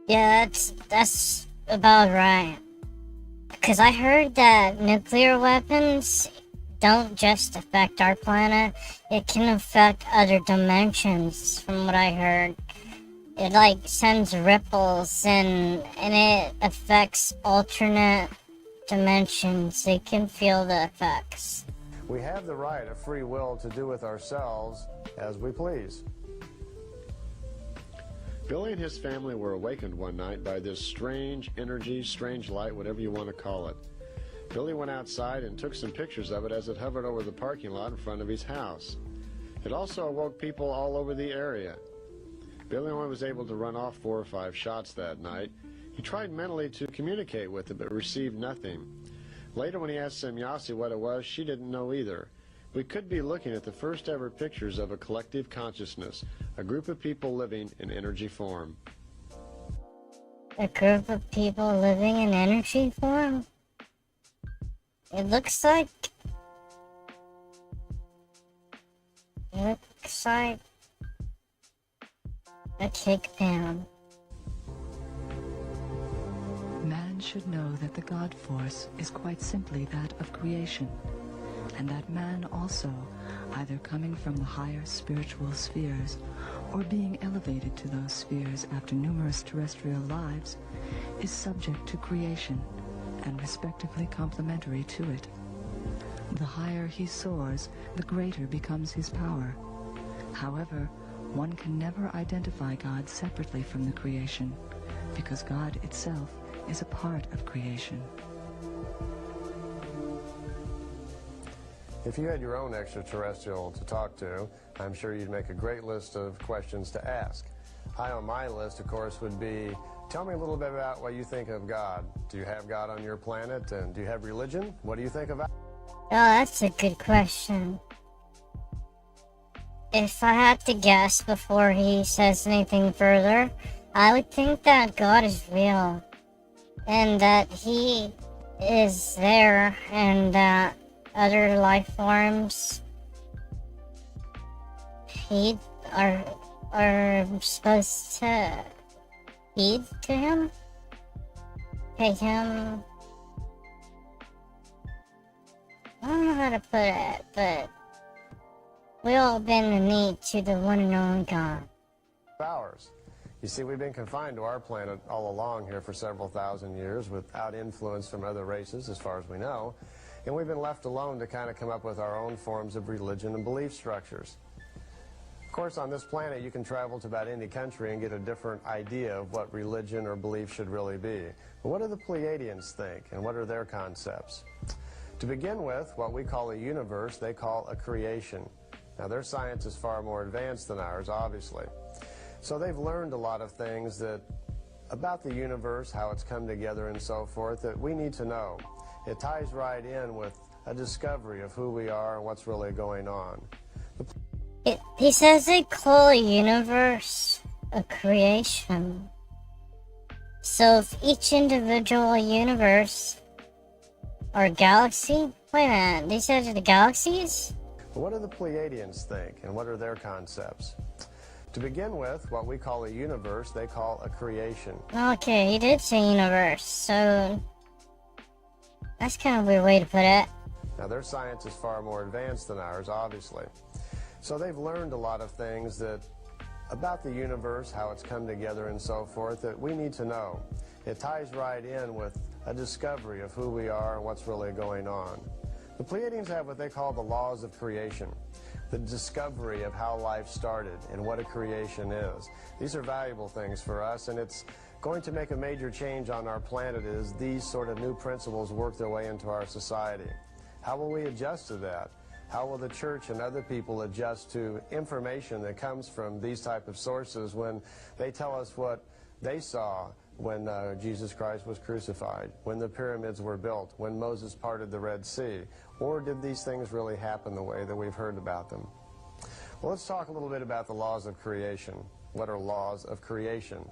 yeah, that's about right. Because I heard that nuclear weapons don't just affect our planet, it can affect other dimensions, from what I heard. It like sends ripples and it affects alternate dimensions. They can feel the effects. we have the right of free will to do with ourselves as we please. Billy and his family were awakened one night by this strange energy, strange light, whatever you want to call it. Billy went outside and took some pictures of it as it hovered over the parking lot in front of his house. It also awoke people all over the area. Billy only was able to run off 4 or 5 shots that night. He tried mentally to communicate with it, but received nothing. Later, when he asked Semyasi what it was, she didn't know either. We could be looking at the first ever pictures of a collective consciousness, a group of people living in energy form. A group of people living in energy form? It looks like a cake pan. Man should know that the God force is quite simply that of creation, and that man also, either coming from the higher spiritual spheres or being elevated to those spheres after numerous terrestrial lives, is subject to creation and respectively complementary to it. The higher he soars, the greater becomes his power. However, one can never identify God separately from the creation, because God itself is a part of creation. If you had your own extraterrestrial to talk to, I'm sure you'd make a great list of questions to ask. High on my list, of course, would be, tell me a little bit about what you think of God. Do you have God on your planet, and do you have religion? What do you think about? Oh, that's a good question. If I had to guess before he says anything further, I would think that God is real, and that he is there, and that other life forms are supposed to heed to him, pay him. I don't know how to put it, but we all bend the knee to the one and only God. Ours. You see, we've been confined to our planet all along here for several thousand years without influence from other races, as far as we know, and we've been left alone to kind of come up with our own forms of religion and belief structures. Of course, on this planet, you can travel to about any country and get a different idea of what religion or belief should really be. But what do the Pleiadians think, and what are their concepts? To begin with, what we call a universe, they call a creation. Now, their science is far more advanced than ours, obviously. So they've learned a lot of things about the universe, how it's come together and so forth, that we need to know. It ties right in with a discovery of who we are and what's really going on. He says they call a universe a creation. So if each individual universe or galaxy, wait a minute, they said the galaxies? What do the Pleiadians think, and what are their concepts? To begin with, what we call a universe, they call a creation. Okay, he did say universe, so that's kind of a weird way to put it. Now, their science is far more advanced than ours, obviously. So they've learned a lot of things about the universe, how it's come together and so forth, that we need to know. It ties right in with a discovery of who we are and what's really going on. The Pleiadians have what they call the laws of creation, the discovery of how life started and what a creation is. These are valuable things for us, and it's going to make a major change on our planet as these sort of new principles work their way into our society. How will we adjust to that? How will the church and other people adjust to information that comes from these type of sources when they tell us what they saw when Jesus Christ was crucified, when the pyramids were built, when Moses parted the Red Sea? Or did these things really happen the way that we've heard about them? Well, let's talk a little bit about the laws of creation. What are laws of creation?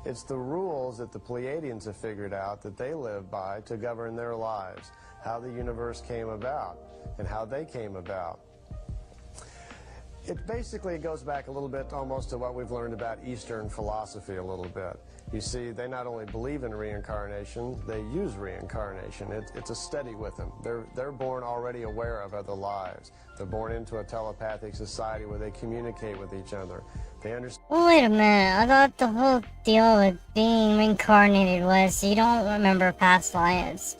It's the rules that the Pleiadians have figured out that they live by to govern their lives, how the universe came about, and how they came about. It basically goes back a little bit almost to what we've learned about Eastern philosophy a little bit. You see, they not only believe in reincarnation, they use reincarnation. It's a study with them. They're born already aware of other lives. They're born into a telepathic society where they communicate with each other. They understand. Well, wait a minute. I thought the whole deal with being reincarnated was you don't remember past lives.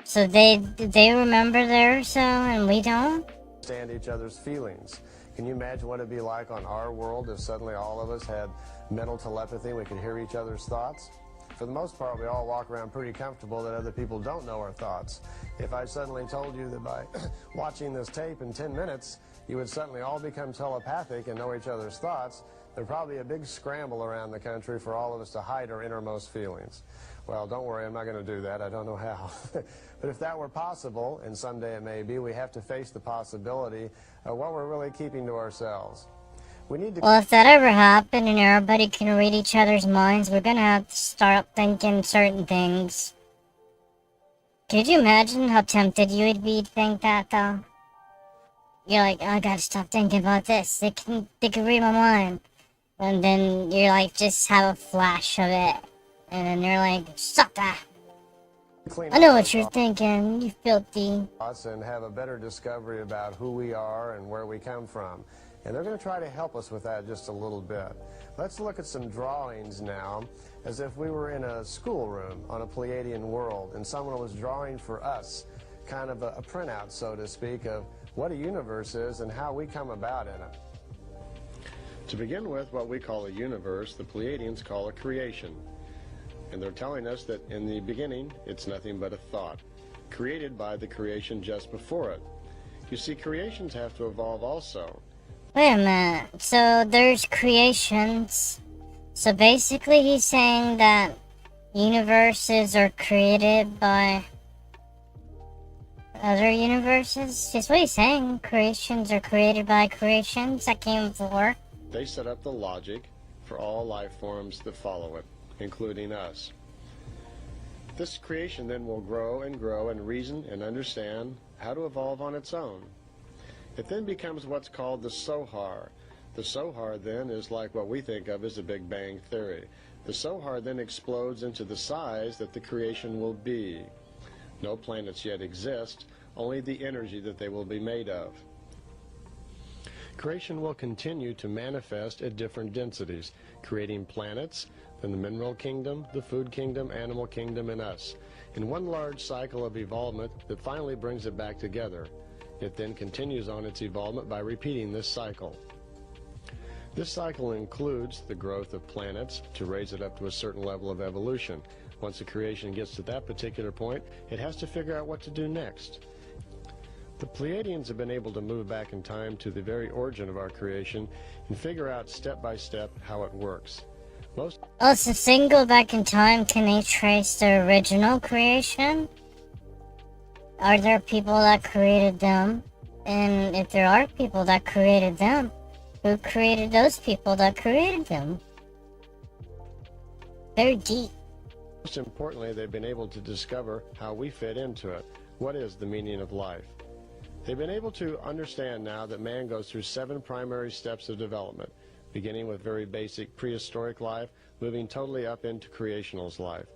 So they remember theirs, and we don't? Understand each other's feelings. Can you imagine what it'd be like on our world if suddenly all of us had mental telepathy and we could hear each other's thoughts? For the most part, we all walk around pretty comfortable that other people don't know our thoughts. If I suddenly told you that by watching this tape in 10 minutes, you would suddenly all become telepathic and know each other's thoughts, There'd probably be a big scramble around the country for all of us to hide our innermost feelings. Well, don't worry, I'm not going to do that. I don't know how. But if that were possible, and someday it may be, we have to face the possibility of what we're really keeping to ourselves. We need to... Well, if that ever happened and everybody can read each other's minds, we're gonna have to start thinking certain things. Could you imagine how tempted you would be to think that, though? You're like, oh, I gotta stop thinking about this. They can read my mind. And then you're like, just have a flash of it. And then you're like, stop that. I know what you're thinking, you filthy. And have a better discovery about who we are and where we come from. And they're going to try to help us with that just a little bit. Let's look at some drawings now, as if we were in a schoolroom on a Pleiadian world, and someone was drawing for us, kind of a printout, so to speak, of what a universe is and how we come about in it. To begin with, what we call a universe, the Pleiadians call a creation. And they're telling us that in the beginning, it's nothing but a thought, created by the creation just before it. You see, creations have to evolve also. Wait a minute, so there's creations. So basically he's saying that universes are created by other universes? That's what he's saying. Creations are created by creations that came before. They set up the logic for all life forms that follow it, including us. This creation then will grow and reason and understand how to evolve on its own. It then becomes what's called the Sohar. The Sohar then is like what we think of as the Big Bang Theory. The Sohar then explodes into the size that the creation will be. No planets yet exist, only the energy that they will be made of. Creation will continue to manifest at different densities, creating planets, then the mineral kingdom, the food kingdom, animal kingdom, and us, in one large cycle of evolvement that finally brings it back together. It then continues on its evolvement by repeating this cycle. This cycle includes the growth of planets to raise it up to a certain level of evolution. Once the creation gets to that particular point, it has to figure out what to do next. The Pleiadians have been able to move back in time to the very origin of our creation and figure out step by step how it works. Oh, so if they can go back in time, can they trace the original creation? Are there people that created them? And if there are people that created them, who created those people that created them? Very deep. Most importantly, they've been able to discover how we fit into it. What is the meaning of life? They've been able to understand now that man goes through 7 primary steps of development, beginning with very basic prehistoric life, moving totally up into creational's life.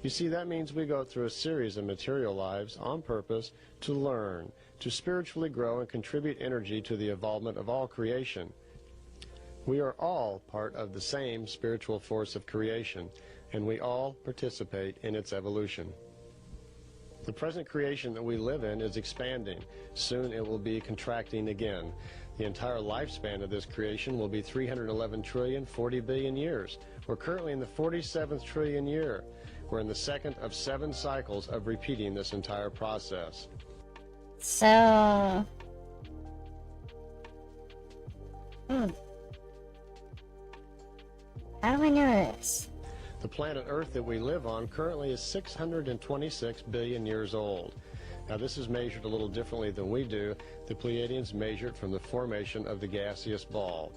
You see, that means we go through a series of material lives on purpose to learn, to spiritually grow and contribute energy to the evolvement of all creation. We are all part of the same spiritual force of creation, and we all participate in its evolution. The present creation that we live in is expanding. Soon it will be contracting again. The entire lifespan of this creation will be 311 trillion, 40 billion years. We're currently in the 47th trillion year. We're in the second of 7 cycles of repeating this entire process. So... How do I know this? The planet Earth that we live on currently is 626 billion years old. Now this is measured a little differently than we do. The Pleiadians measure it from the formation of the gaseous ball.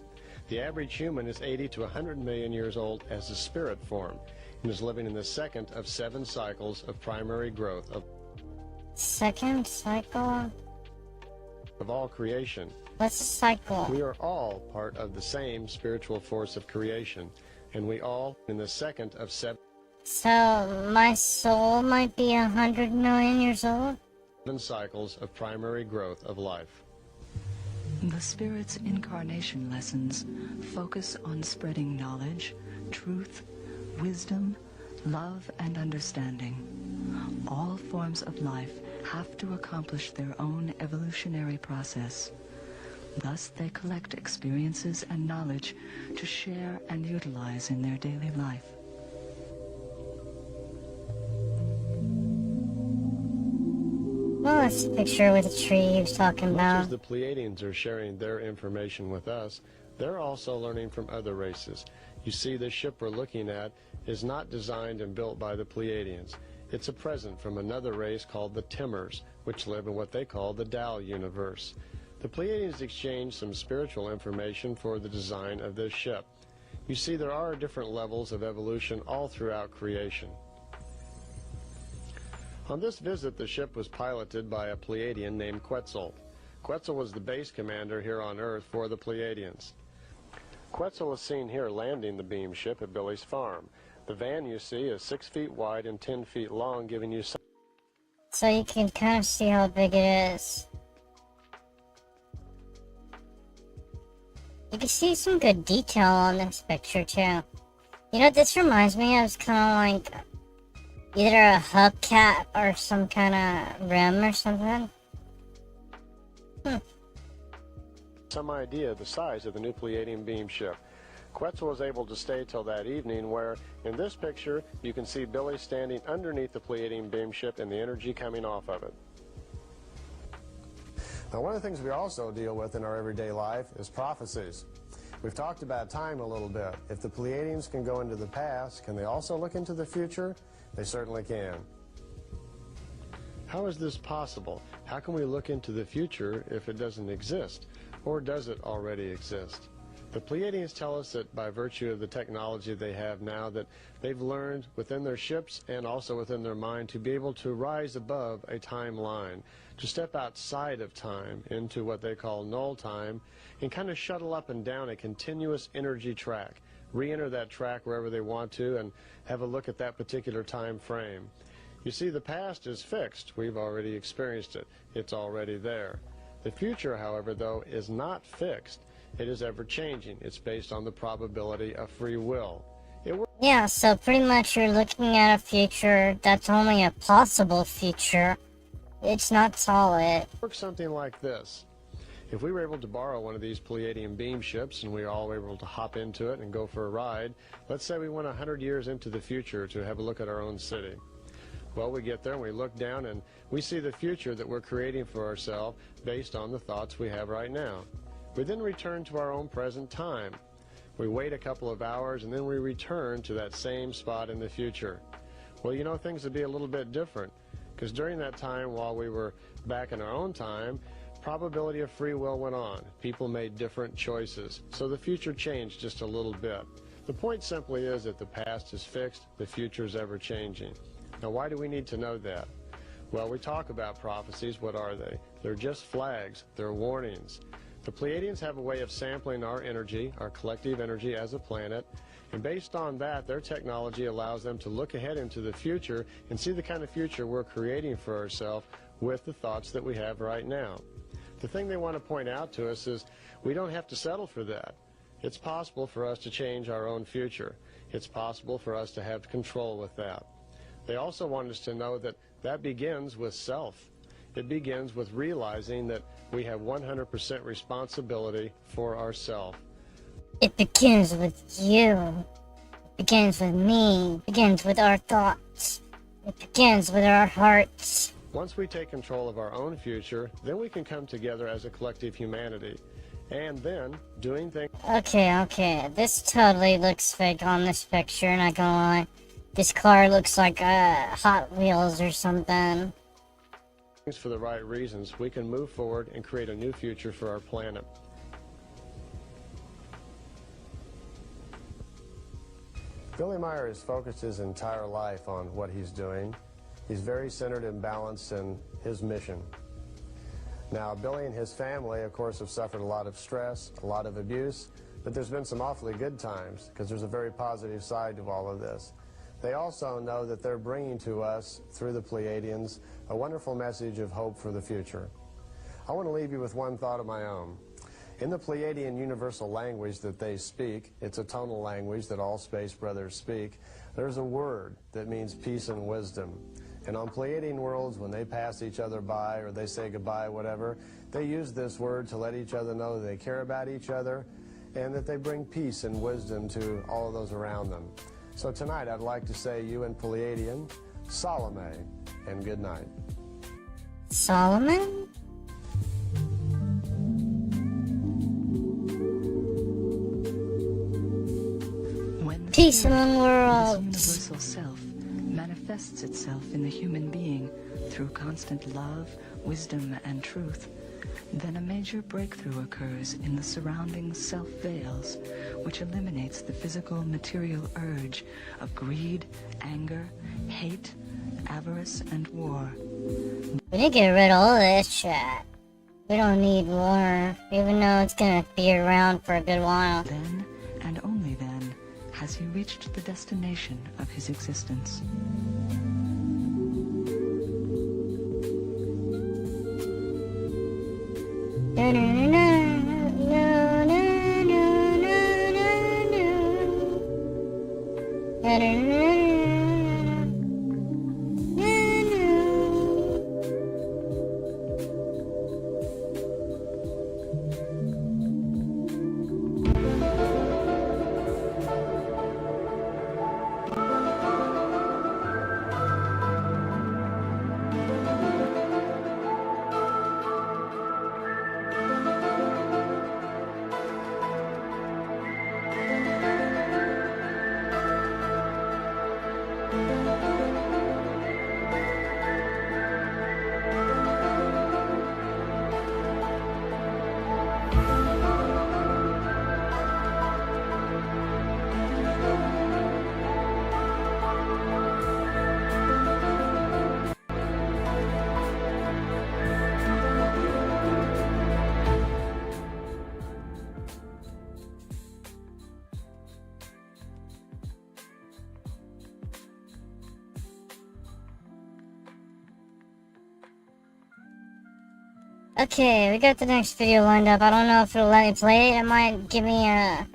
The average human is 80 to 100 million years old as a spirit form, and is living in the second of 7 cycles of primary growth of Second cycle? Of all creation. What's a cycle? We are all part of the same spiritual force of creation, and we all in the second of 7 my soul might be 100 million years old? cycles of primary growth of life. The Spirit's incarnation lessons focus on spreading knowledge, truth, wisdom, love, and understanding. All forms of life have to accomplish their own evolutionary process. Thus, they collect experiences and knowledge to share and utilize in their daily life. Well, that's the picture with the tree he was talking Much about. as the Pleiadians are sharing their information with us, They're also learning from other races. You see, the ship we're looking at is not designed and built by the Pleiadians. It's a present from another race called the Timmers, which live in what they call the Tao universe. The Pleiadians exchanged some spiritual information for the design of this ship. You see, there are different levels of evolution all throughout creation. On this visit, the ship was piloted by a Pleiadian named Quetzal. Quetzal was the base commander here on Earth for the Pleiadians. Quetzal is seen here landing the beam ship at Billy's farm. The van you see is 6 feet wide and 10 feet long, giving you some... So you can kind of see how big it is. You can see some good detail on this picture too. You know what this reminds me of? It's kind of like either a hubcap or some kind of rim or something. some idea of the size of the new Pleiadian beam ship. Quetzal was able to stay till that evening where, in this picture, you can see Billy standing underneath the Pleiadian beam ship and the energy coming off of it. Now, one of the things we also deal with in our everyday life is prophecies. We've talked about time a little bit. If the Pleiadians can go into the past, can they also look into the future? They certainly can. How is this possible? How can we look into the future if it doesn't exist? Or does it already exist? The Pleiadians tell us that by virtue of the technology they have now, that they've learned within their ships and also within their mind to be able to rise above a timeline, to step outside of time into what they call null time and kind of shuttle up and down a continuous energy track, re-enter that track wherever they want to and have a look at that particular time frame. You see, the past is fixed. We've already experienced it. It's already there. The future, however, though, is not fixed. It is ever-changing. It's based on the probability of free will. Yeah, so pretty much you're looking at a future that's only a possible future. It's not solid. It works something like this. If we were able to borrow one of these Pleiadian beam ships and we were all able to hop into it and go for a ride, let's say we went 100 years into the future to have a look at our own city. Well, we get there and we look down and we see the future that we're creating for ourselves based on the thoughts we have right now. We then return to our own present time. We wait a couple of hours and then we return to that same spot in the future. Well, you know, things would be a little bit different because during that time while we were back in our own time, probability of free will went on. People made different choices. So the future changed just a little bit. The point simply is that the past is fixed, the future is ever changing. Now, why do we need to know that? Well, we talk about prophecies. What are they? They're just flags. They're warnings. The Pleiadians have a way of sampling our energy, our collective energy as a planet, and based on that, their technology allows them to look ahead into the future and see the kind of future we're creating for ourselves with the thoughts that we have right now. The thing they want to point out to us is we don't have to settle for that. It's possible for us to change our own future. It's possible for us to have control with that. They also want us to know that that begins with self. It begins with realizing that we have 100% responsibility for ourselves. It begins with you. It begins with me. It begins with our thoughts. It begins with our hearts. Once we take control of our own future, then we can come together as a collective humanity. And then, doing things... Okay. This totally looks fake on this picture, not gonna lie. This car looks like Hot Wheels or something. For the right reasons, we can move forward and create a new future for our planet. Billy Meyer has focused his entire life on what he's doing. He's very centered and balanced in his mission. Now, Billy and his family, of course, have suffered a lot of stress, a lot of abuse, but there's been some awfully good times because there's a very positive side to all of this. They also know that they're bringing to us, through the Pleiadians, a wonderful message of hope for the future. I want to leave you with one thought of my own. In the Pleiadian universal language that they speak, it's a tonal language that all space brothers speak, there's a word that means peace and wisdom. And on Pleiadian worlds, when they pass each other by or they say goodbye, whatever, they use this word to let each other know that they care about each other and that they bring peace and wisdom to all of those around them. So tonight I'd like to say you in Pleiadian, Salome, and good night. Solomon? Peace among This worlds. universal self manifests itself in the human being through constant love, wisdom, and truth. Then a major breakthrough occurs in the surrounding self-veils, which eliminates the physical material urge of greed, anger, hate, avarice, and war. We need to get rid of all this shit. We don't need war, even though it's gonna be around for a good while. Then, and only then, has he reached the destination of his existence. No, no, no, no, no, no, no, no, no, no, no, no. Okay, we got the next video lined up. I don't know if it'll let me play it. It might give me a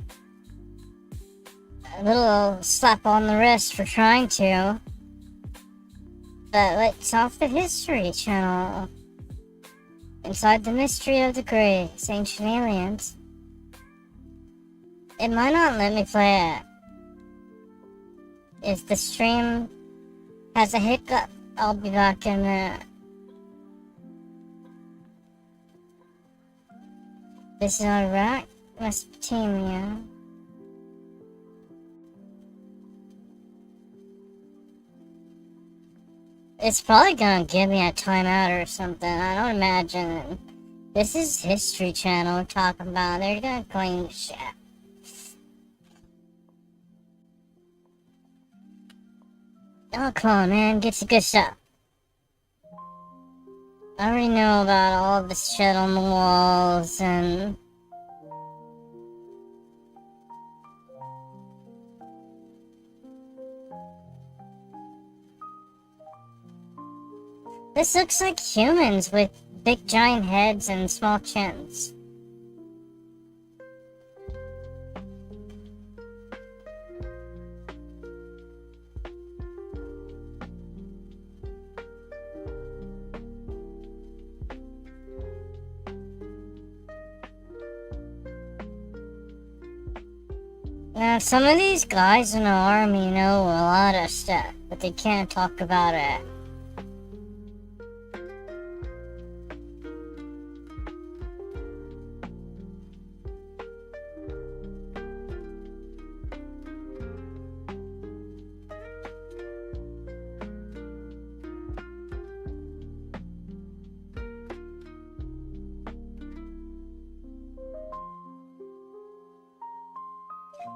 little slap on the wrist for trying to. But it's off the History Channel. Inside the Mystery of the Greys, Ancient Aliens. It might not let me play it. If the stream has a hiccup, I'll be back in a minute. This is Iraq, Mesopotamia. It's probably gonna give me a timeout or something. I don't imagine. This is History Channel we're talking about. They're gonna clean the shit. Oh, come on, man. Get some good stuff. I already know about all this shit on the walls and... This looks like humans with big giant heads and small chins. Now, some of these guys in the army know a lot of stuff, but they can't talk about it.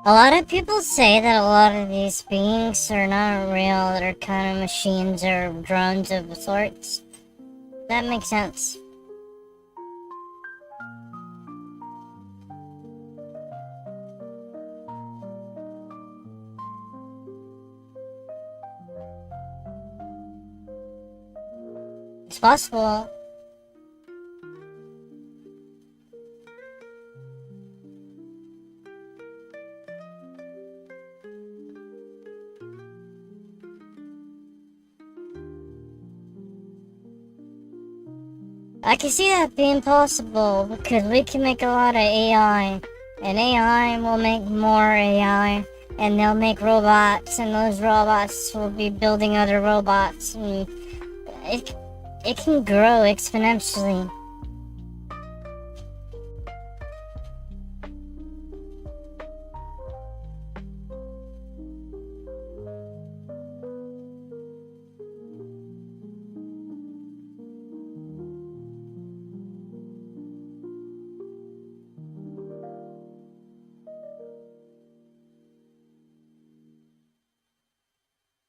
A lot of people say that a lot of these beings are not real, they're kind of machines or drones of sorts. That makes sense. It's possible. I can see that being possible because we can make a lot of AI, and AI will make more AI, and they'll make robots, and those robots will be building other robots, and it can grow exponentially.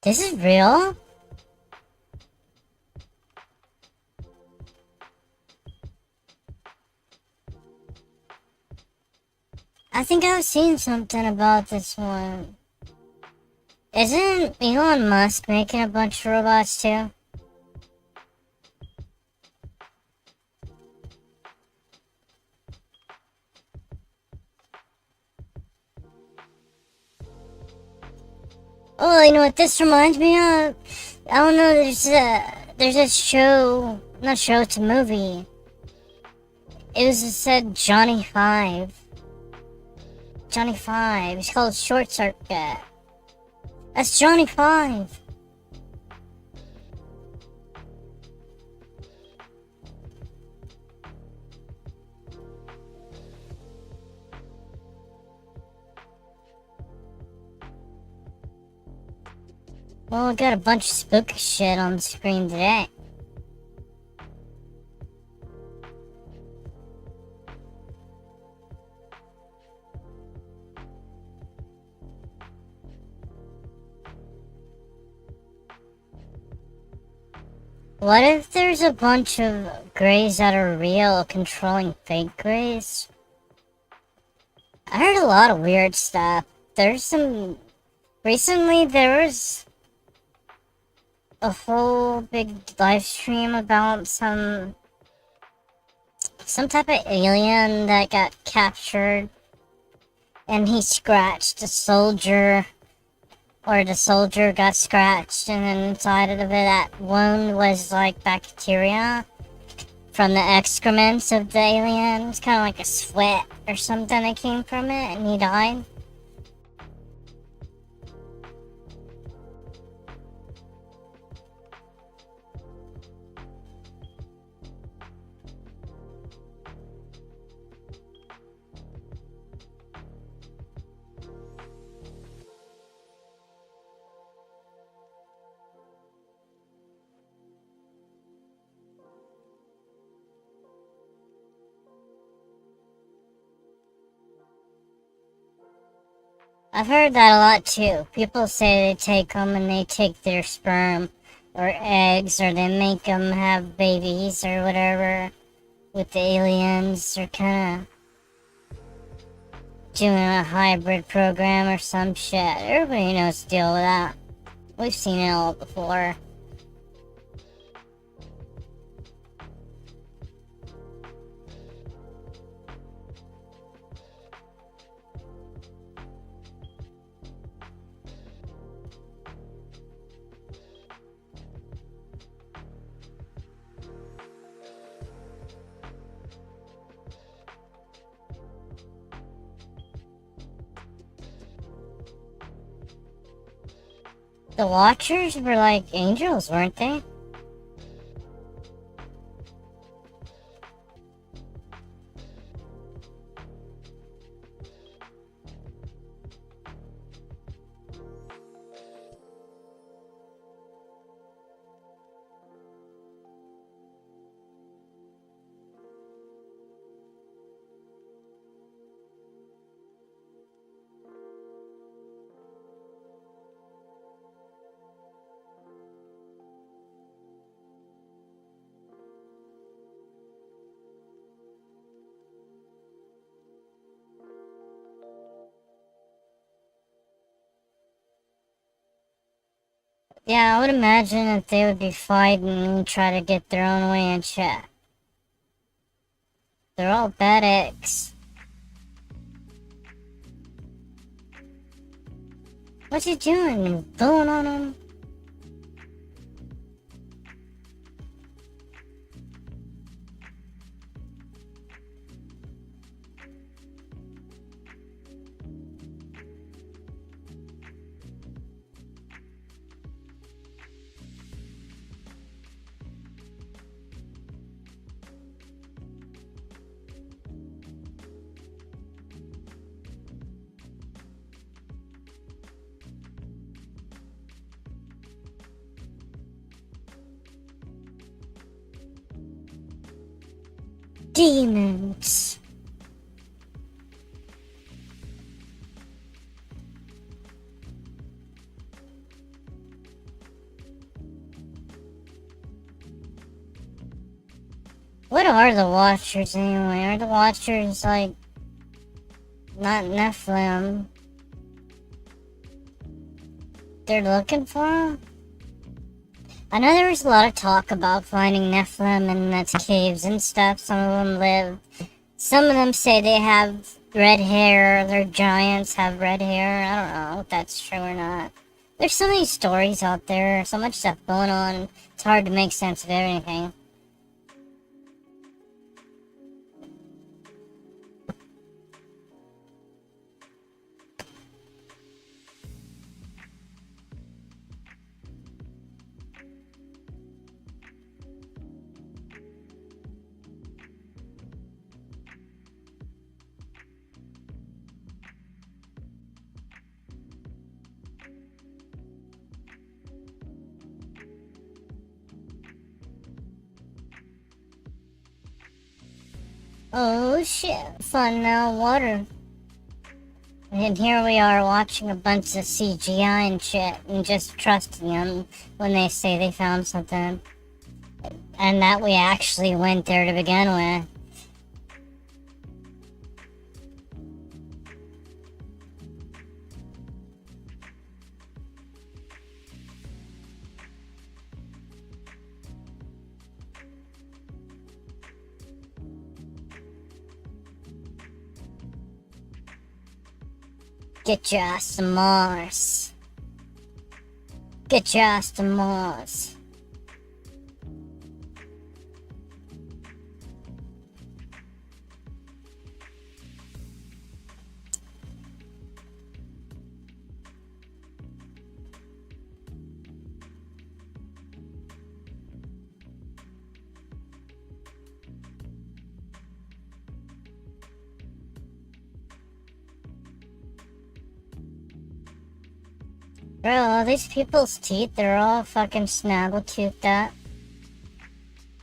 This is real? I think I've seen something about this one. Isn't Elon Musk making a bunch of robots too? Oh, you know what this reminds me of? I don't know, there's a show, not show, it's a movie. It said Johnny Five. Johnny Five, it's called Short Circuit. That's Johnny Five. Well, I got a bunch of spooky shit on the screen today. What if there's a bunch of greys that are real controlling fake greys? I heard a lot of weird stuff. Recently there was a whole big live stream about some type of alien that got captured, and he scratched a soldier, or the soldier got scratched, and then inside of it, that wound was like bacteria from the excrements of the alien. It's kind of like a sweat or something that came from it, and he died. I've heard that a lot too. People say they take them and they take their sperm or eggs, or they make them have babies or whatever with the aliens. They're kind of doing a hybrid program or some shit. Everybody knows the deal with that. We've seen it all before. The Watchers were like angels, weren't they? Yeah, I would imagine that they would be fighting and try to get their own way and shit. They're all bad eggs. What you doing? You blowing on them? Demons. What are the Watchers anyway? Are the Watchers like not Nephilim? They're looking for them? I know there was a lot of talk about finding Nephilim in the caves and stuff. Some of them live. Some of them say they have red hair. Their giants have red hair. I don't know if that's true or not. There's so many stories out there. So much stuff going on. It's hard to make sense of everything. Oh shit, fun now, water. And here we are watching a bunch of CGI and shit and just trusting them when they say they found something. And that we actually went there to begin with. Get your ass to Mars. Get your ass to Mars. Bro, all these people's teeth, they're all fucking snaggle-toothed up.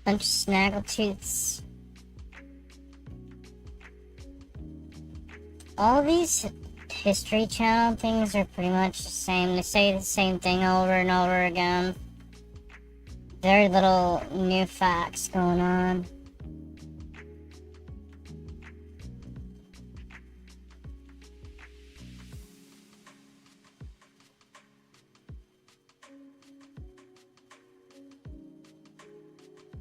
Bunch of snaggle-tooths. All these History Channel things are pretty much the same. They say the same thing over and over again. Very little new facts going on.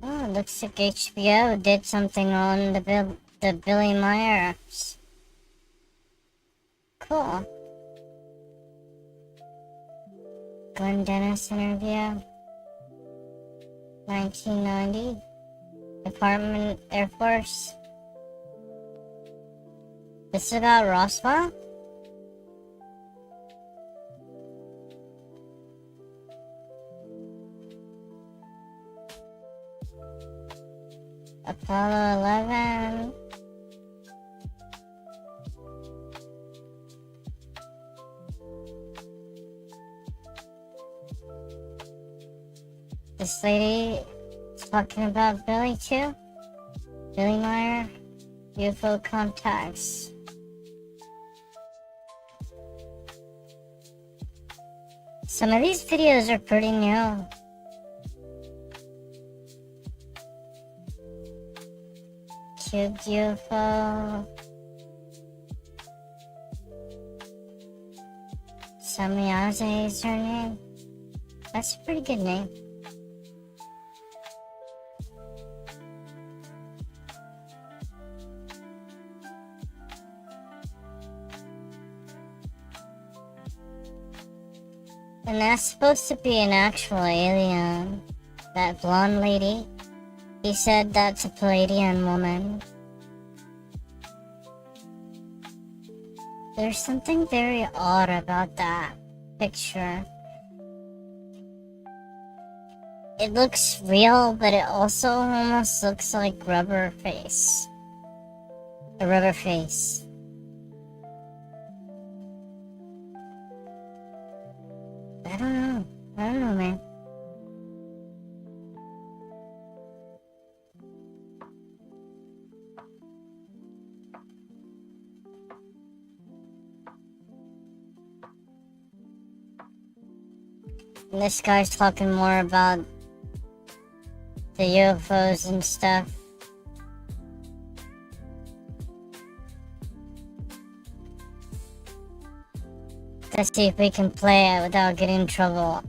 Oh, it looks like HBO did something on the Billy Myers. Cool. Glenn Dennis interview. 1990. Department Air Force. This is about Roswell? Apollo 11. This lady is talking about Billy too. Billy Meyer, UFO contacts. Some of these videos are pretty new. Cubed UFO. Samyaze is her name. That's a pretty good name. And that's supposed to be an actual alien. That blonde lady. He said that's a Palladian woman. There's something very odd about that picture. It looks real, but it also almost looks like rubber face. A rubber face. I don't know, man. And this guy's talking more about the UFOs and stuff. to see if we can play it without getting in trouble.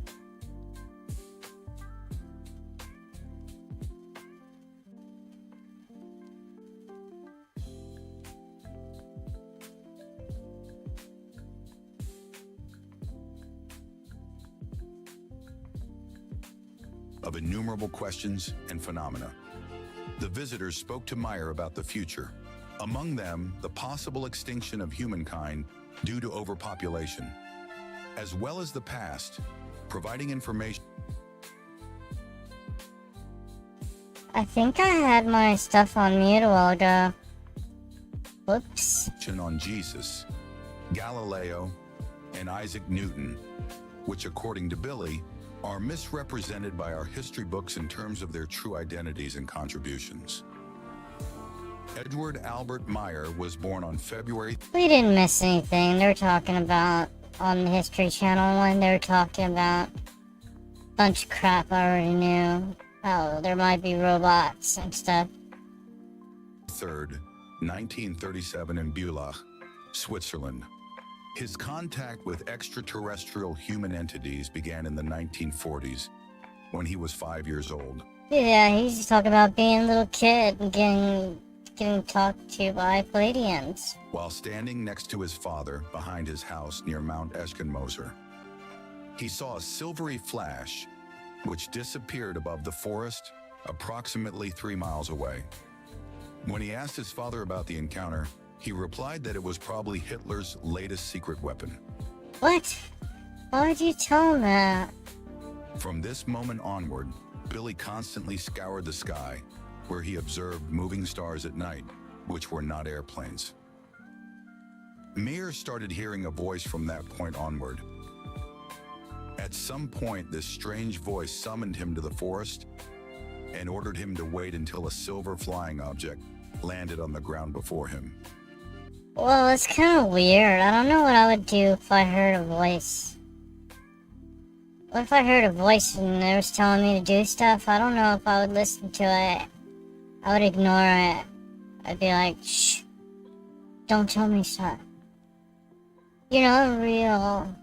Of innumerable questions and phenomena. The visitors spoke to Meyer about the future. Among them, the possible extinction of humankind due to overpopulation, as well as the past, providing information. I think I had my stuff on mute a while ago. Whoops. On Jesus, Galileo, and Isaac Newton, which according to Billy, are misrepresented by our history books in terms of their true identities and contributions. Edward Albert Meyer was born on February. We didn't miss anything. They were talking about on the History Channel one. They were talking about a bunch of crap I already knew. Oh, there might be robots and stuff. 3rd, 1937 in Bülach, Switzerland. His contact with extraterrestrial human entities began in the 1940s, when he was 5 years old. Yeah, he's talking about being a little kid and getting talked to by Palladians. While standing next to his father behind his house near Mount Eschenmoser, he saw a silvery flash, which disappeared above the forest approximately 3 miles away. When he asked his father about the encounter, he replied that it was probably Hitler's latest secret weapon. What? Why would you tell him that? From this moment onward, Billy constantly scoured the sky, where he observed moving stars at night, which were not airplanes. Meyer started hearing a voice from that point onward. At some point, this strange voice summoned him to the forest and ordered him to wait until a silver flying object landed on the ground before him. Well, it's kind of weird. I don't know what I would do if I heard a voice. What if I heard a voice and it was telling me to do stuff? I don't know if I would listen to it. I would ignore it. I'd be like, shh, don't tell me stuff. You know, real.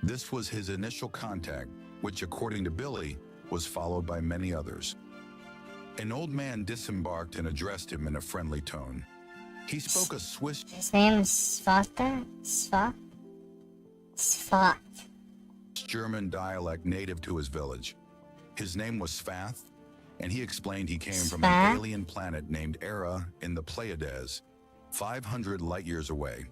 This was his initial contact, which according to Billy, was followed by many others. An old man disembarked and addressed him in a friendly tone. He spoke a Swiss... His name is Svata? Svat. German dialect native to his village. His name was Svath, and he explained he came from an alien planet named Era in the Pleiades, 500 light years away.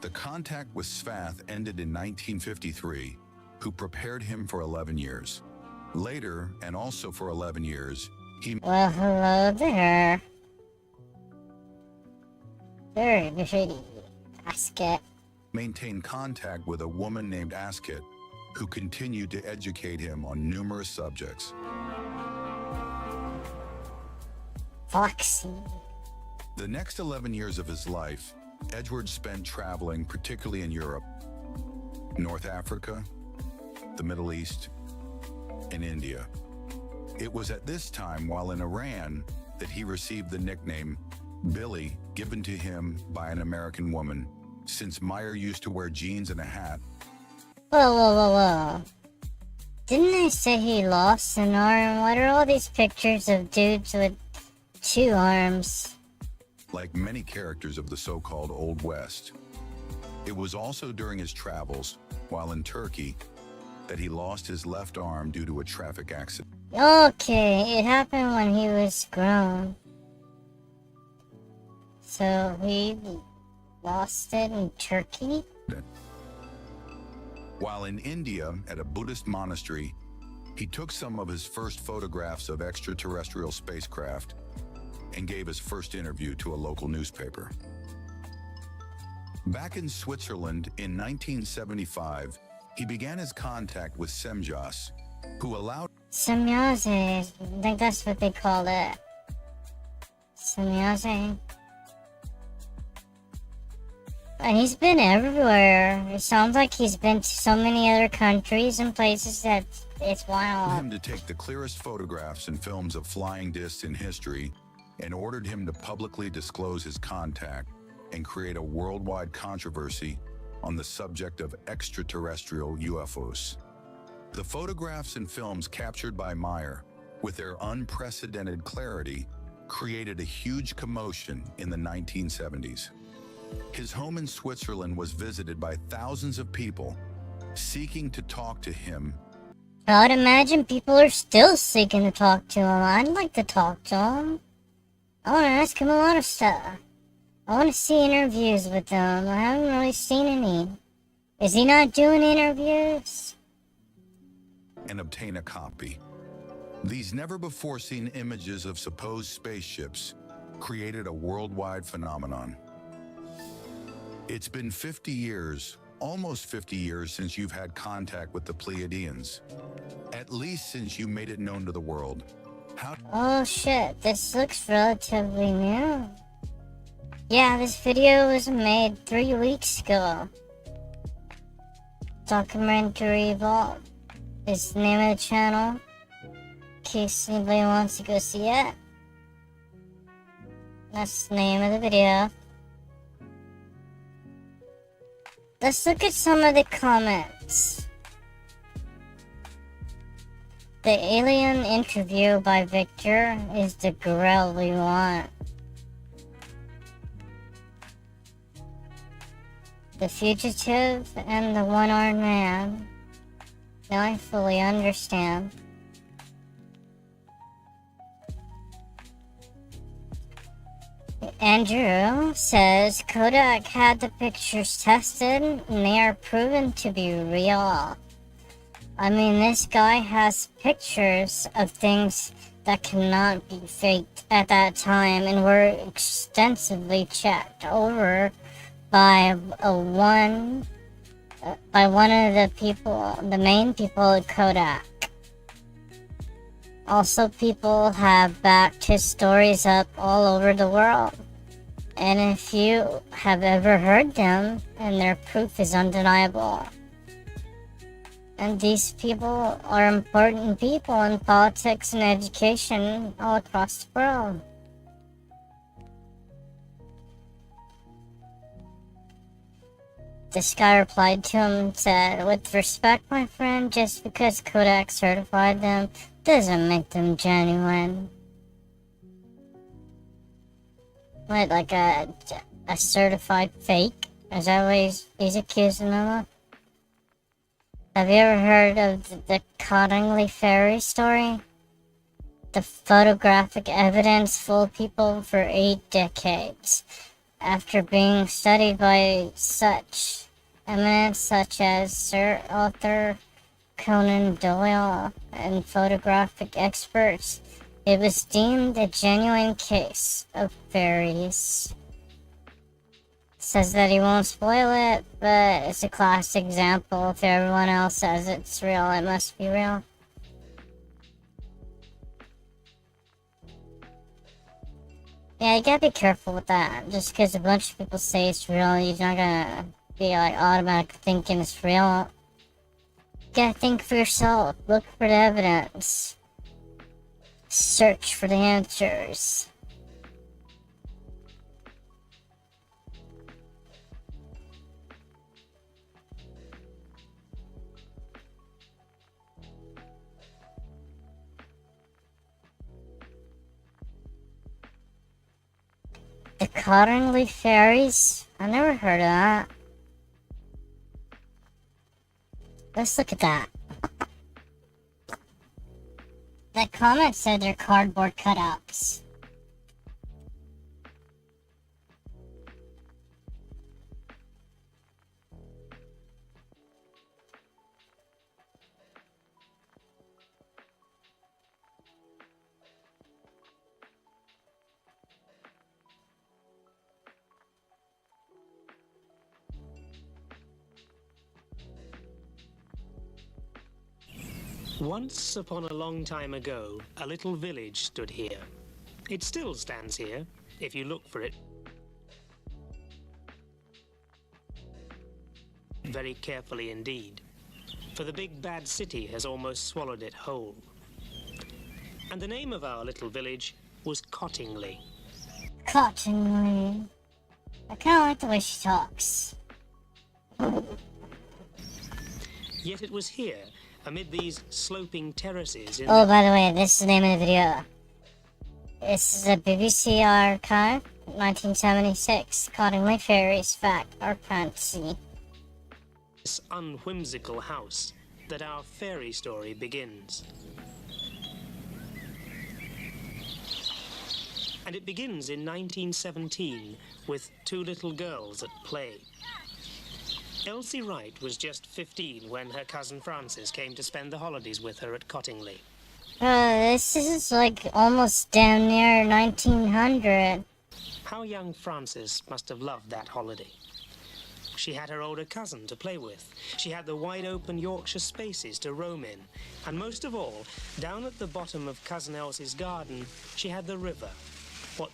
The contact with Svath ended in 1953, who prepared him for 11 years. Later, and also for 11 years, he... Well, hello there. Very pretty, Asket. maintained contact with a woman named Asket, who continued to educate him on numerous subjects. Foxy. The next 11 years of his life, Edward spent traveling particularly in Europe, North Africa, the Middle East, and India. It was at this time, while in Iran, that he received the nickname Billy, given to him by an American woman, since Meyer used to wear jeans and a hat. Whoa. Didn't they say he lost an arm? What are all these pictures of dudes with 2 arms? Like many characters of the so-called Old West. It was also during his travels, while in Turkey, that he lost his left arm due to a traffic accident. Okay, it happened when he was grown. So he lost it in Turkey? While in India at a Buddhist monastery, he took some of his first photographs of extraterrestrial spacecraft and gave his first interview to a local newspaper. Back in Switzerland in 1975, he began his contact with Semjas, who allowed... Semyaze, I think that's what they call it. Semyaze. And he's been everywhere. It sounds like he's been to so many other countries and places that it's wild. him to take the clearest photographs and films of flying discs in history and ordered him to publicly disclose his contact and create a worldwide controversy on the subject of extraterrestrial UFOs. The photographs and films captured by Meyer, with their unprecedented clarity, created a huge commotion in the 1970s. His home in Switzerland was visited by thousands of people seeking to talk to him. I would imagine people are still seeking to talk to him. I'd like to talk to him. I want to ask him a lot of stuff. I want to see interviews with him. I haven't really seen any. Is he not doing interviews? And obtain a copy. These never-before-seen images of supposed spaceships created a worldwide phenomenon. It's been 50 years, almost 50 years, since you've had contact with the Pleiadians. At least since you made it known to the world. Oh shit, this looks relatively new. Yeah, this video was made 3 weeks ago. Documentary Vault is the name of the channel. In case anybody wants to go see it. That's the name of the video. Let's look at some of the comments. The alien interview by Victor is the grill we want. The fugitive and the one-armed man. Now I fully understand. Andrew says Kodak had the pictures tested and they are proven to be real. I mean, this guy has pictures of things that cannot be faked at that time and were extensively checked over by one of the people, the main people at Kodak. Also, people have backed his stories up all over the world. And if you have ever heard them, and their proof is undeniable. And these people are important people in politics and education all across the world. This guy replied to him and said, "With respect, my friend, just because Kodak certified them doesn't make them genuine." What, like a certified fake? Is that what he's accusing them of? Have you ever heard of the Cottingley Ferry story? The photographic evidence fooled people for 8 decades. After being studied by such eminence such as Sir Arthur Conan Doyle and photographic experts, it was deemed a genuine case of fairies. Says that he won't spoil it, but it's a classic example. If everyone else says it's real, it must be real. Yeah, you gotta be careful with that. Just because a bunch of people say it's real, you're not gonna be like automatically thinking it's real. You gotta think for yourself. Look for the evidence. Search for the answers. The Cottingley Fairies? I never heard of that. Let's look at that. The comment said they're cardboard cutouts. Once upon a long time ago, a little village stood here. It still stands here, if you look for it very carefully indeed, for the big bad city has almost swallowed it whole. And the name of our little village was Cottingley. Cottingley. I kinda like the way she talks. Yet it was here, amid these sloping terraces in Oh, by the way, this is the name of the video. This is a BBC archive, 1976. Cottingley Fairies, fact or fantasy. this unwhimsical house that our fairy story begins. And it begins in 1917 with two little girls at play. Elsie Wright was just 15 when her cousin Frances came to spend the holidays with her at Cottingley. This is like almost damn near 1900. How young Frances must have loved that holiday. She had her older cousin to play with. She had the wide-open Yorkshire spaces to roam in. And most of all, down at the bottom of Cousin Elsie's garden, she had the river.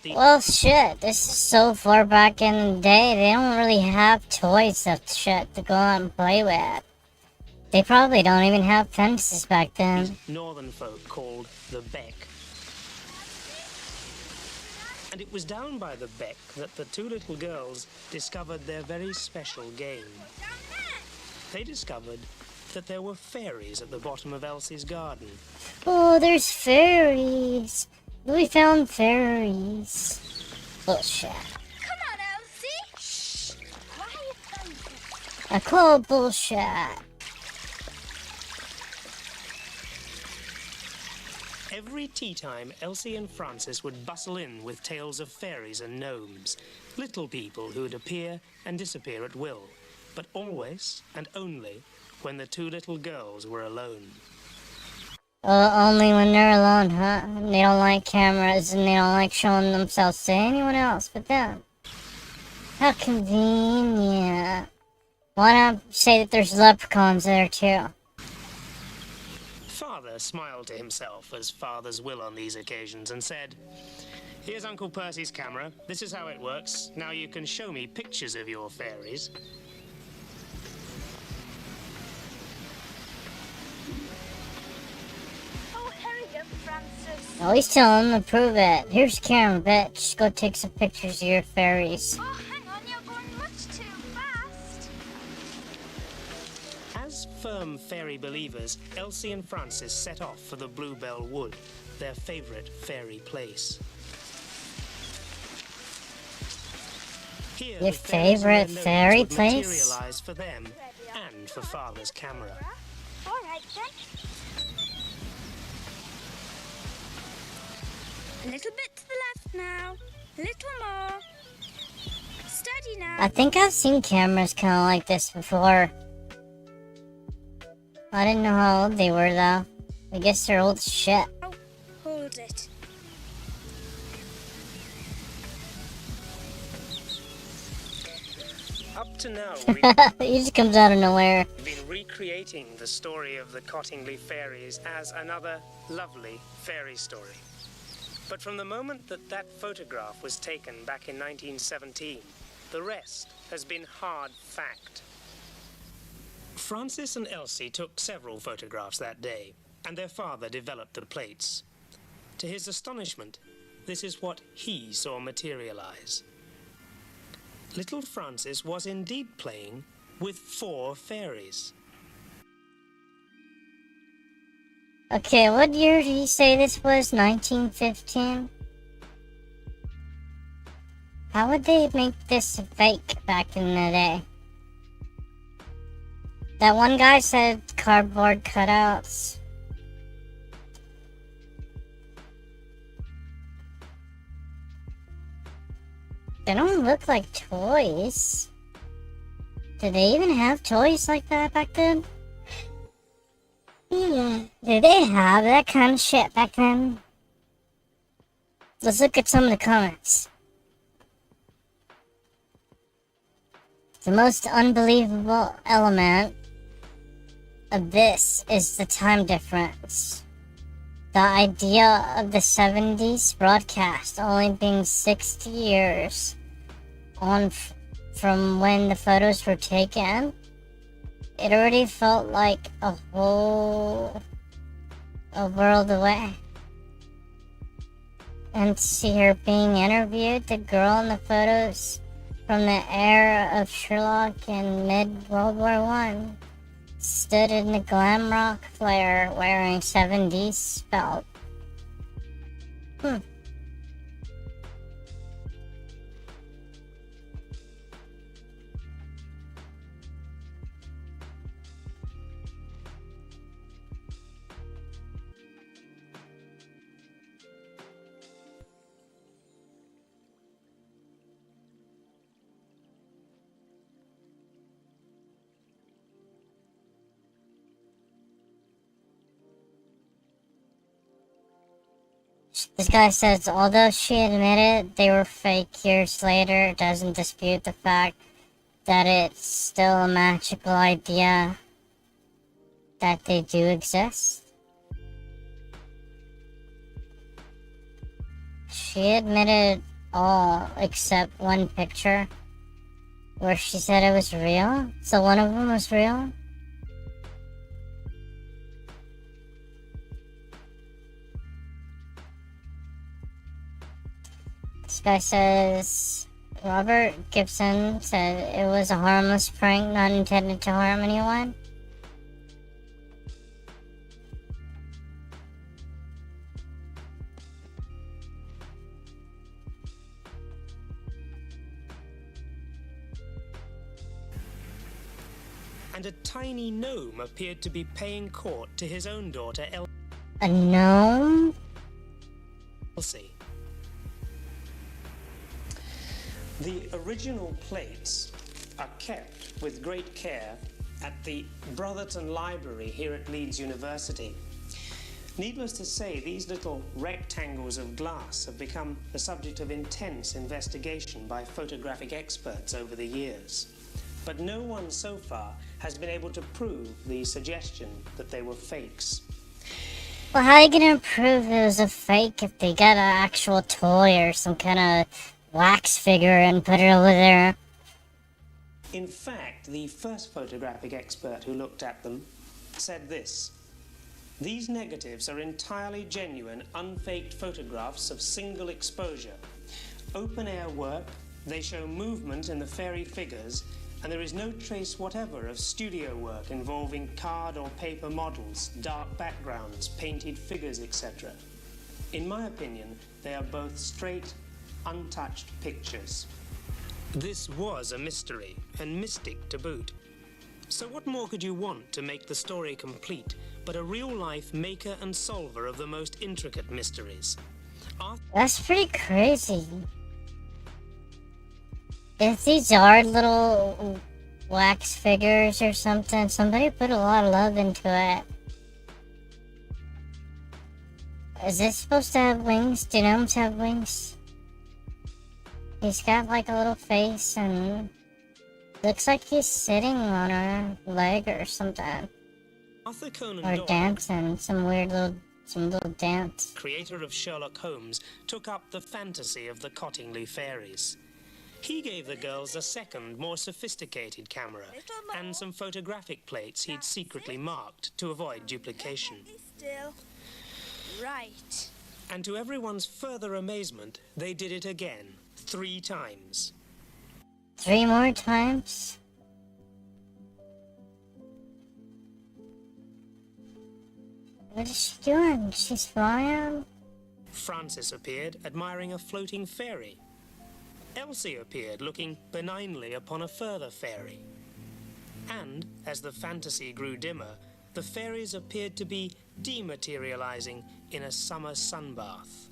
Well, shit, this is so far back in the day, they don't really have toys of shit to go out and play with. They probably don't even have fences back then. Northern folk called the beck. And it was down by the beck that the two little girls discovered their very special game. They discovered that there were fairies at the bottom of Elsie's garden. Oh, there's fairies. We found fairies. Bullshit. Come on, Elsie. Shh. Quiet, Elsie. I call bullshit. Every tea time, Elsie and Frances would bustle in with tales of fairies and gnomes, little people who would appear and disappear at will, but always and only when the two little girls were alone. Only when they're alone, huh? They don't like cameras and they don't like showing themselves to anyone else but them. How convenient. Why not say that there's leprechauns there too? Father smiled to himself, as fathers will on these occasions, and said, "Here's Uncle Percy's camera. This is how it works. Now you can show me pictures of your fairies." Oh, hurry up, Frances. Always tell them to prove it. Here's the camera, bitch. Go take some pictures of your fairies. Oh, hang on, you're going much too fast. As firm fairy believers, Elsie and Frances set off for the Bluebell Wood, their favourite fairy place. Here, Your the fairies and their favourite gnomes fairy would place? materialise for them and for Father's camera. All right, then. A little bit to the left now. A little more. Steady now. I think I've seen cameras kind of like this before. I didn't know how old they were though. I guess they're old as shit. Oh, hold it. Up to now, He just comes out of nowhere. we've been recreating the story of the Cottingley fairies as another lovely fairy story. But from the moment that that photograph was taken back in 1917, the rest has been hard fact. Frances and Elsie took several photographs that day, and their father developed the plates. To his astonishment, this is what he saw materialize. Little Frances was indeed playing with 4 fairies. Okay, what year did you say this was? 1915? How would they make this fake back in the day? That one guy said cardboard cutouts. They don't look like toys. Did they even have toys like that back then? Yeah. Did they have that kind of shit back then? Let's look at some of the comments. The most unbelievable element of this is the time difference. The idea of the 70s broadcast only being 60 years on from when the photos were taken, it already felt like a world away. And to see her being interviewed, the girl in the photos from the era of Sherlock in mid-World War One stood in the glam rock flare wearing 70s spelt. This guy says, although she admitted they were fake years later, it doesn't dispute the fact that it's still a magical idea that they do exist. She admitted all except one picture where she said it was real. So one of them was real? This guy says, Robert Gibson said it was a harmless prank not intended to harm anyone. And a tiny gnome appeared to be paying court to his own daughter A gnome? Elsie. The original plates are kept with great care at the Brotherton Library here at Leeds University. Needless to say, these little rectangles of glass have become the subject of intense investigation by photographic experts over the years. But no one so far has been able to prove the suggestion that they were fakes. Well, how are you gonna prove it was a fake if they got an actual toy or some kind of wax figure and put it over there? In fact, the first photographic expert who looked at them said this: "These negatives are entirely genuine, unfaked photographs of single exposure. Open-air work, they show movement in the fairy figures, and there is no trace whatever of studio work involving card or paper models, dark backgrounds, painted figures, etc. In my opinion, they are both straight, untouched pictures." This was a mystery, and mystic to boot. So what more could you want to make the story complete but a real-life maker and solver of the most intricate mysteries? That's pretty crazy. If these are little wax figures or something, somebody put a lot of love into it. Is this supposed to have wings? Do gnomes have wings? He's got like a little face and looks like he's sitting on a leg or something. Arthur Conan Or Doyle, dancing, some little dance. creator of Sherlock Holmes, took up the fantasy of the Cottingley fairies. He gave the girls a second, more sophisticated camera and some photographic plates he'd secretly marked to avoid duplication. Still. Right. And to everyone's further amazement, they did it again, 3 times. 3 more times? What is she doing? She's flying? Francis appeared, admiring a floating fairy. Elsie appeared, looking benignly upon a further fairy. And, as the fantasy grew dimmer, the fairies appeared to be dematerializing in a summer sunbath.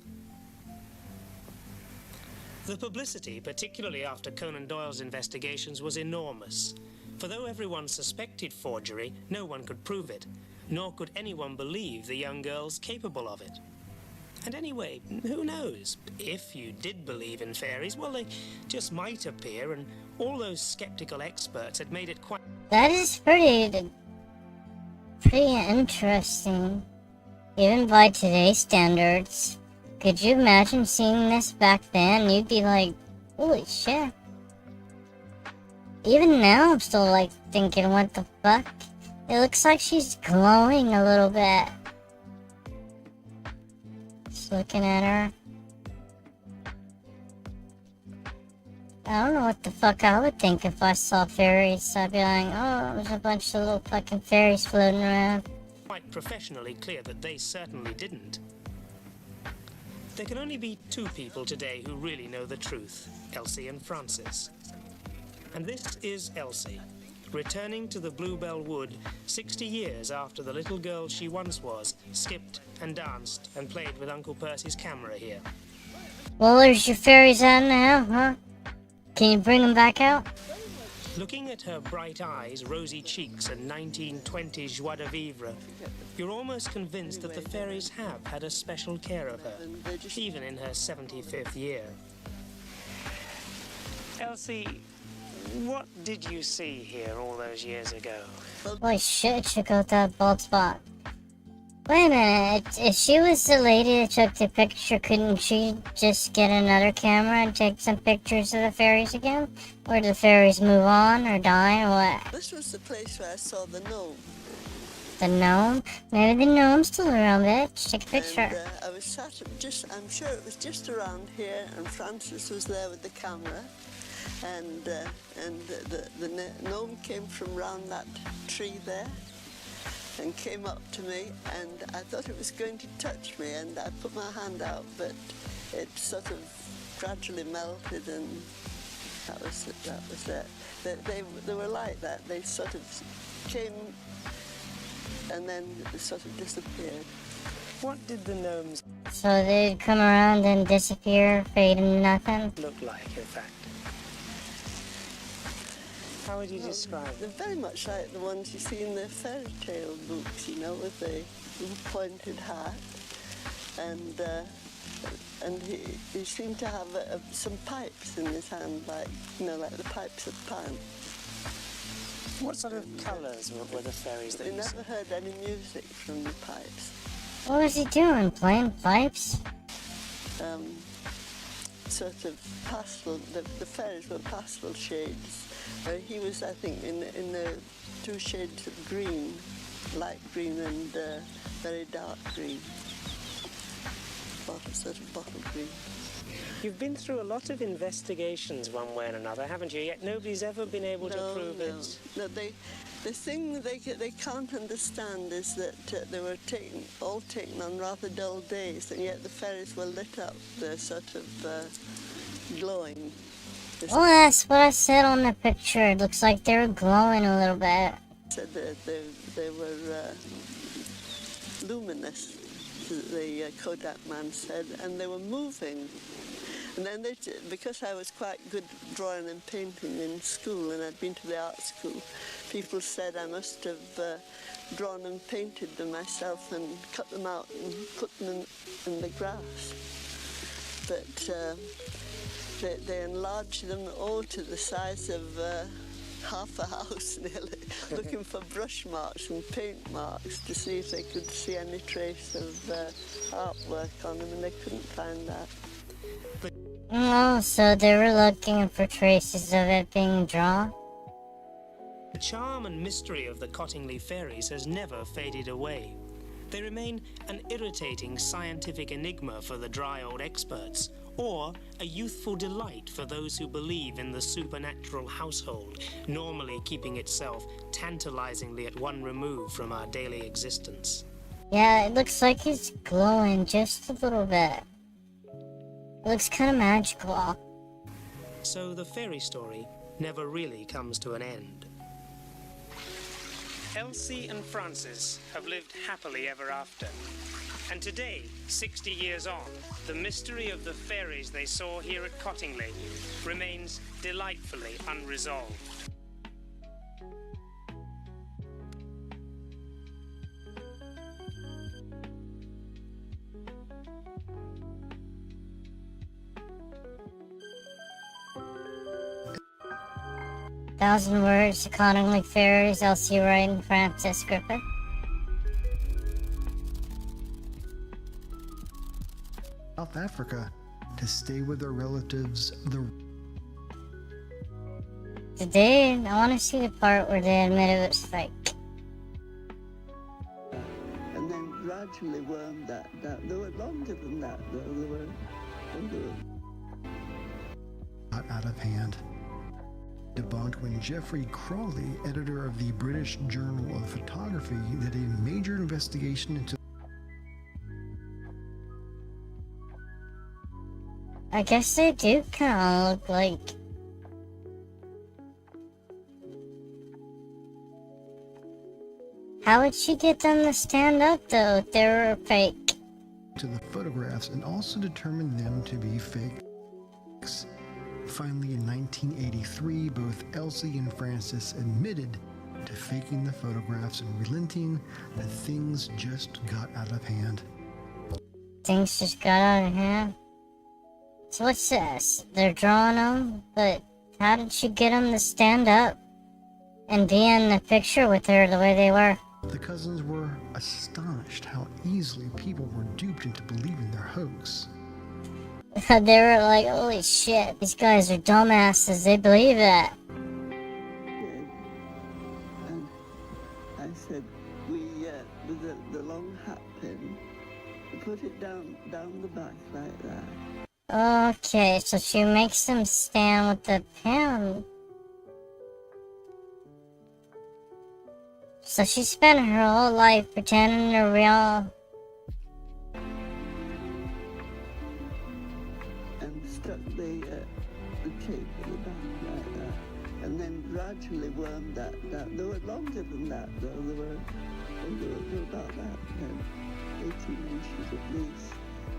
The publicity, particularly after Conan Doyle's investigations, was enormous. For though everyone suspected forgery, no one could prove it, nor could anyone believe the young girls capable of it. And anyway, who knows? If you did believe in fairies, well, they just might appear, and all those skeptical experts had made it quite... That is pretty interesting. Even by today's standards. Could you imagine seeing this back then? You'd be like, holy shit. Even now, I'm still like thinking, what the fuck? It looks like she's glowing a little bit. Just looking at her. I don't know what the fuck I would think if I saw fairies. I'd be like, oh, there's a bunch of little fucking fairies floating around. Quite professionally clear that they certainly didn't. There can only be two people today who really know the truth, Elsie and Francis. And this is Elsie, returning to the Bluebell Wood 60 years after the little girl she once was skipped and danced and played with Uncle Percy's camera here. Well, there's your fairies out now, huh? Can you bring them back out? Looking at her bright eyes, rosy cheeks, and 1920s joie de vivre, you're almost convinced that the fairies have had a special care of her, even in her 75th year. Elsie, what did you see here all those years ago? Holy shit, check out that bald spot. Wait a minute, if she was the lady that took the picture, couldn't she just get another camera and take some pictures of the fairies again? Or do the fairies move on or die or what? This was the place where I saw the gnome. The gnome? Maybe the gnome's still around, bitch. Take a picture. And I was sat I'm sure it was just around here, and Francis was there with the camera. And the gnome came from round that tree there and came up to me, and I thought it was going to touch me, and I put my hand out, but it sort of gradually melted, and that was it. They were like that. They sort of came and then sort of disappeared. What did the gnomes So they'd come around and disappear, fade into nothing? look like, in fact? How would you describe them? They're very much like the ones you see in the fairy tale books, you know, with the little pointed hat. And he seemed to have some pipes in his hand, like, you know, like the pipes of Pan. What sort of colours were the fairies that They you saw? never heard any music from the pipes. What was he doing? Playing pipes? Sort of pastel, the fairies were pastel shades. He was, I think, in the two shades of green, light green and very dark green. Sort of bottle green. You've been through a lot of investigations one way and another, haven't you? Yet nobody's ever been able to prove it. No, the thing they can't understand is that they were all taken on rather dull days, and yet the fairies were lit up. They're sort of glowing. Well, that's what I said on the picture. It looks like they were glowing a little bit. Said that they were luminous, the Kodak man said, and they were moving. And then because I was quite good drawing and painting in school, and I'd been to the art school, people said I must have drawn and painted them myself and cut them out and put them in the grass. But they enlarged them all to the size of half a house, nearly, looking for brush marks and paint marks to see if they could see any trace of artwork on them, and they couldn't find that. Oh, so they were looking for traces of it being drawn? The charm and mystery of the Cottingley fairies has never faded away. They remain an irritating scientific enigma for the dry old experts, or a youthful delight for those who believe in the supernatural household, normally keeping itself tantalizingly at one remove from our daily existence. Yeah, it looks like it's glowing just a little bit. It looks kind of magical. So the fairy story never really comes to an end. Elsie and Francis have lived happily ever after. And today, 60 years on, the mystery of the fairies they saw here at Cottingley remains delightfully unresolved. Thousand Words, Cottingley Fairies, Elsie Wright and Francis Griffith. South Africa to stay with their relatives. I want to see the part where they admit it was fake. And then gradually wormed that. They were longer than that, though. They were got out of hand. Debunked when Geoffrey Crawley, editor of the British Journal of Photography, did a major investigation into. I guess they do kind of look like. How would she get them to stand up though if they were fake? To the photographs and also determined them to be fakes. Finally, in 1983, both Elsie and Francis admitted to faking the photographs and relenting that things just got out of hand. Things just got out of hand. So what's this? They're drawing them, but how did she get them to stand up and be in the picture with her the way they were? The cousins were astonished how easily people were duped into believing their hoax. They were like, holy shit, these guys are dumbasses, they believe that. And I said, with the long hat pin, put it down the back like that. Okay, so she makes them stand with the pen. So she spent her whole life pretending they're real. And stuck the tape at the back like that. And then gradually wormed that down. They were longer than that though. They were about that, 18 inches at least.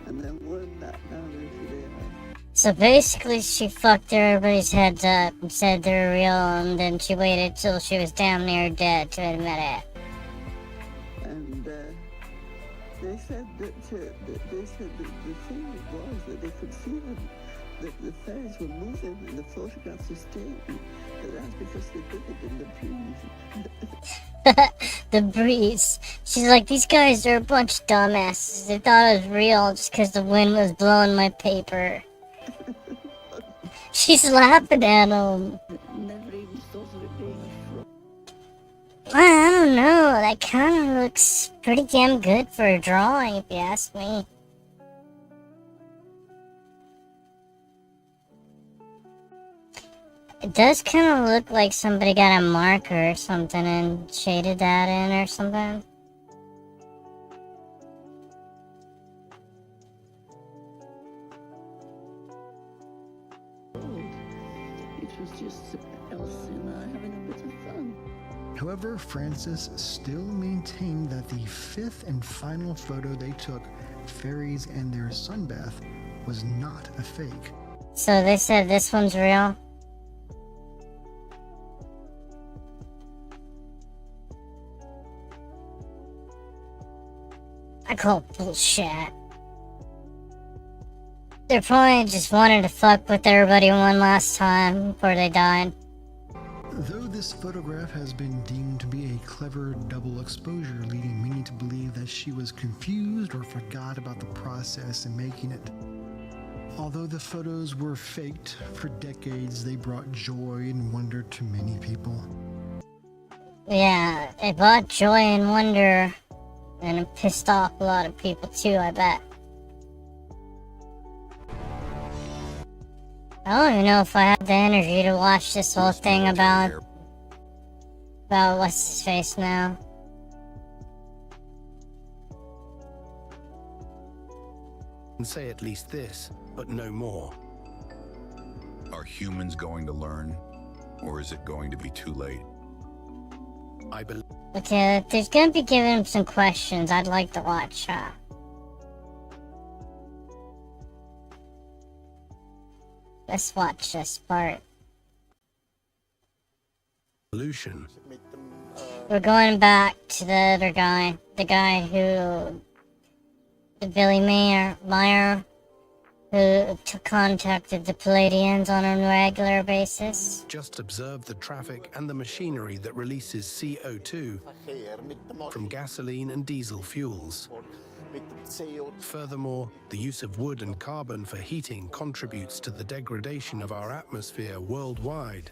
And then wormed that down into the eye. So basically she fucked everybody's heads up and said they're real, and then she waited till she was damn near dead to admit it. And they said that the thing was that they could see that the fairies were moving and the photographs were staying. But that's because they did it in the breeze. The breeze. She's like, these guys are a bunch of dumbasses. They thought it was real just because the wind was blowing my paper. She's laughing at them. Never even thought of it being a fraud. I don't know. That kind of looks pretty damn good for a drawing, if you ask me. It does kind of look like somebody got a marker or something and shaded that in or something. It was just Elsie and I having a bit of fun. However, Francis still maintained that the fifth and final photo they took, fairies and their sunbath, was not a fake. So they said this one's real? I call bullshit. They probably just wanted to fuck with everybody one last time before they died. Though this photograph has been deemed to be a clever double exposure, leading many to believe that she was confused or forgot about the process in making it. Although the photos were faked, for decades they brought joy and wonder to many people. Yeah, it brought joy and wonder, and it pissed off a lot of people too, I bet. I don't even know if I have the energy to watch this whole thing about what's his face now. And say at least this, but no more. Are humans going to learn, or is it going to be too late? I believe. Okay, if there's gonna be giving him some questions, I'd like to watch. Let's watch this part. Evolution. We're going back to the other guy. The guy who... The Billy Meyer, who contacted the Palladians on a regular basis. Just observe the traffic and the machinery that releases CO2 from gasoline and diesel fuels. Furthermore, the use of wood and carbon for heating contributes to the degradation of our atmosphere worldwide.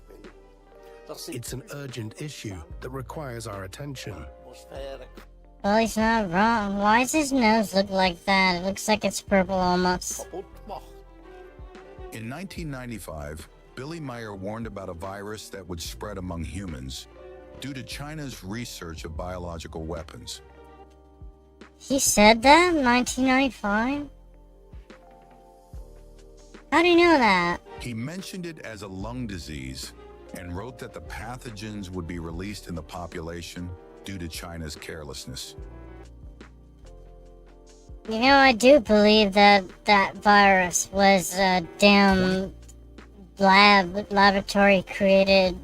It's an urgent issue that requires our attention. Well, he's not wrong. Why does his nose look like that? It looks like it's purple almost. In 1995, Billy Meyer warned about a virus that would spread among humans due to China's research of biological weapons. He said that in 1995? How do you know that? He mentioned it as a lung disease and wrote that the pathogens would be released in the population due to China's carelessness. You know, I do believe that that virus was a damn laboratory created.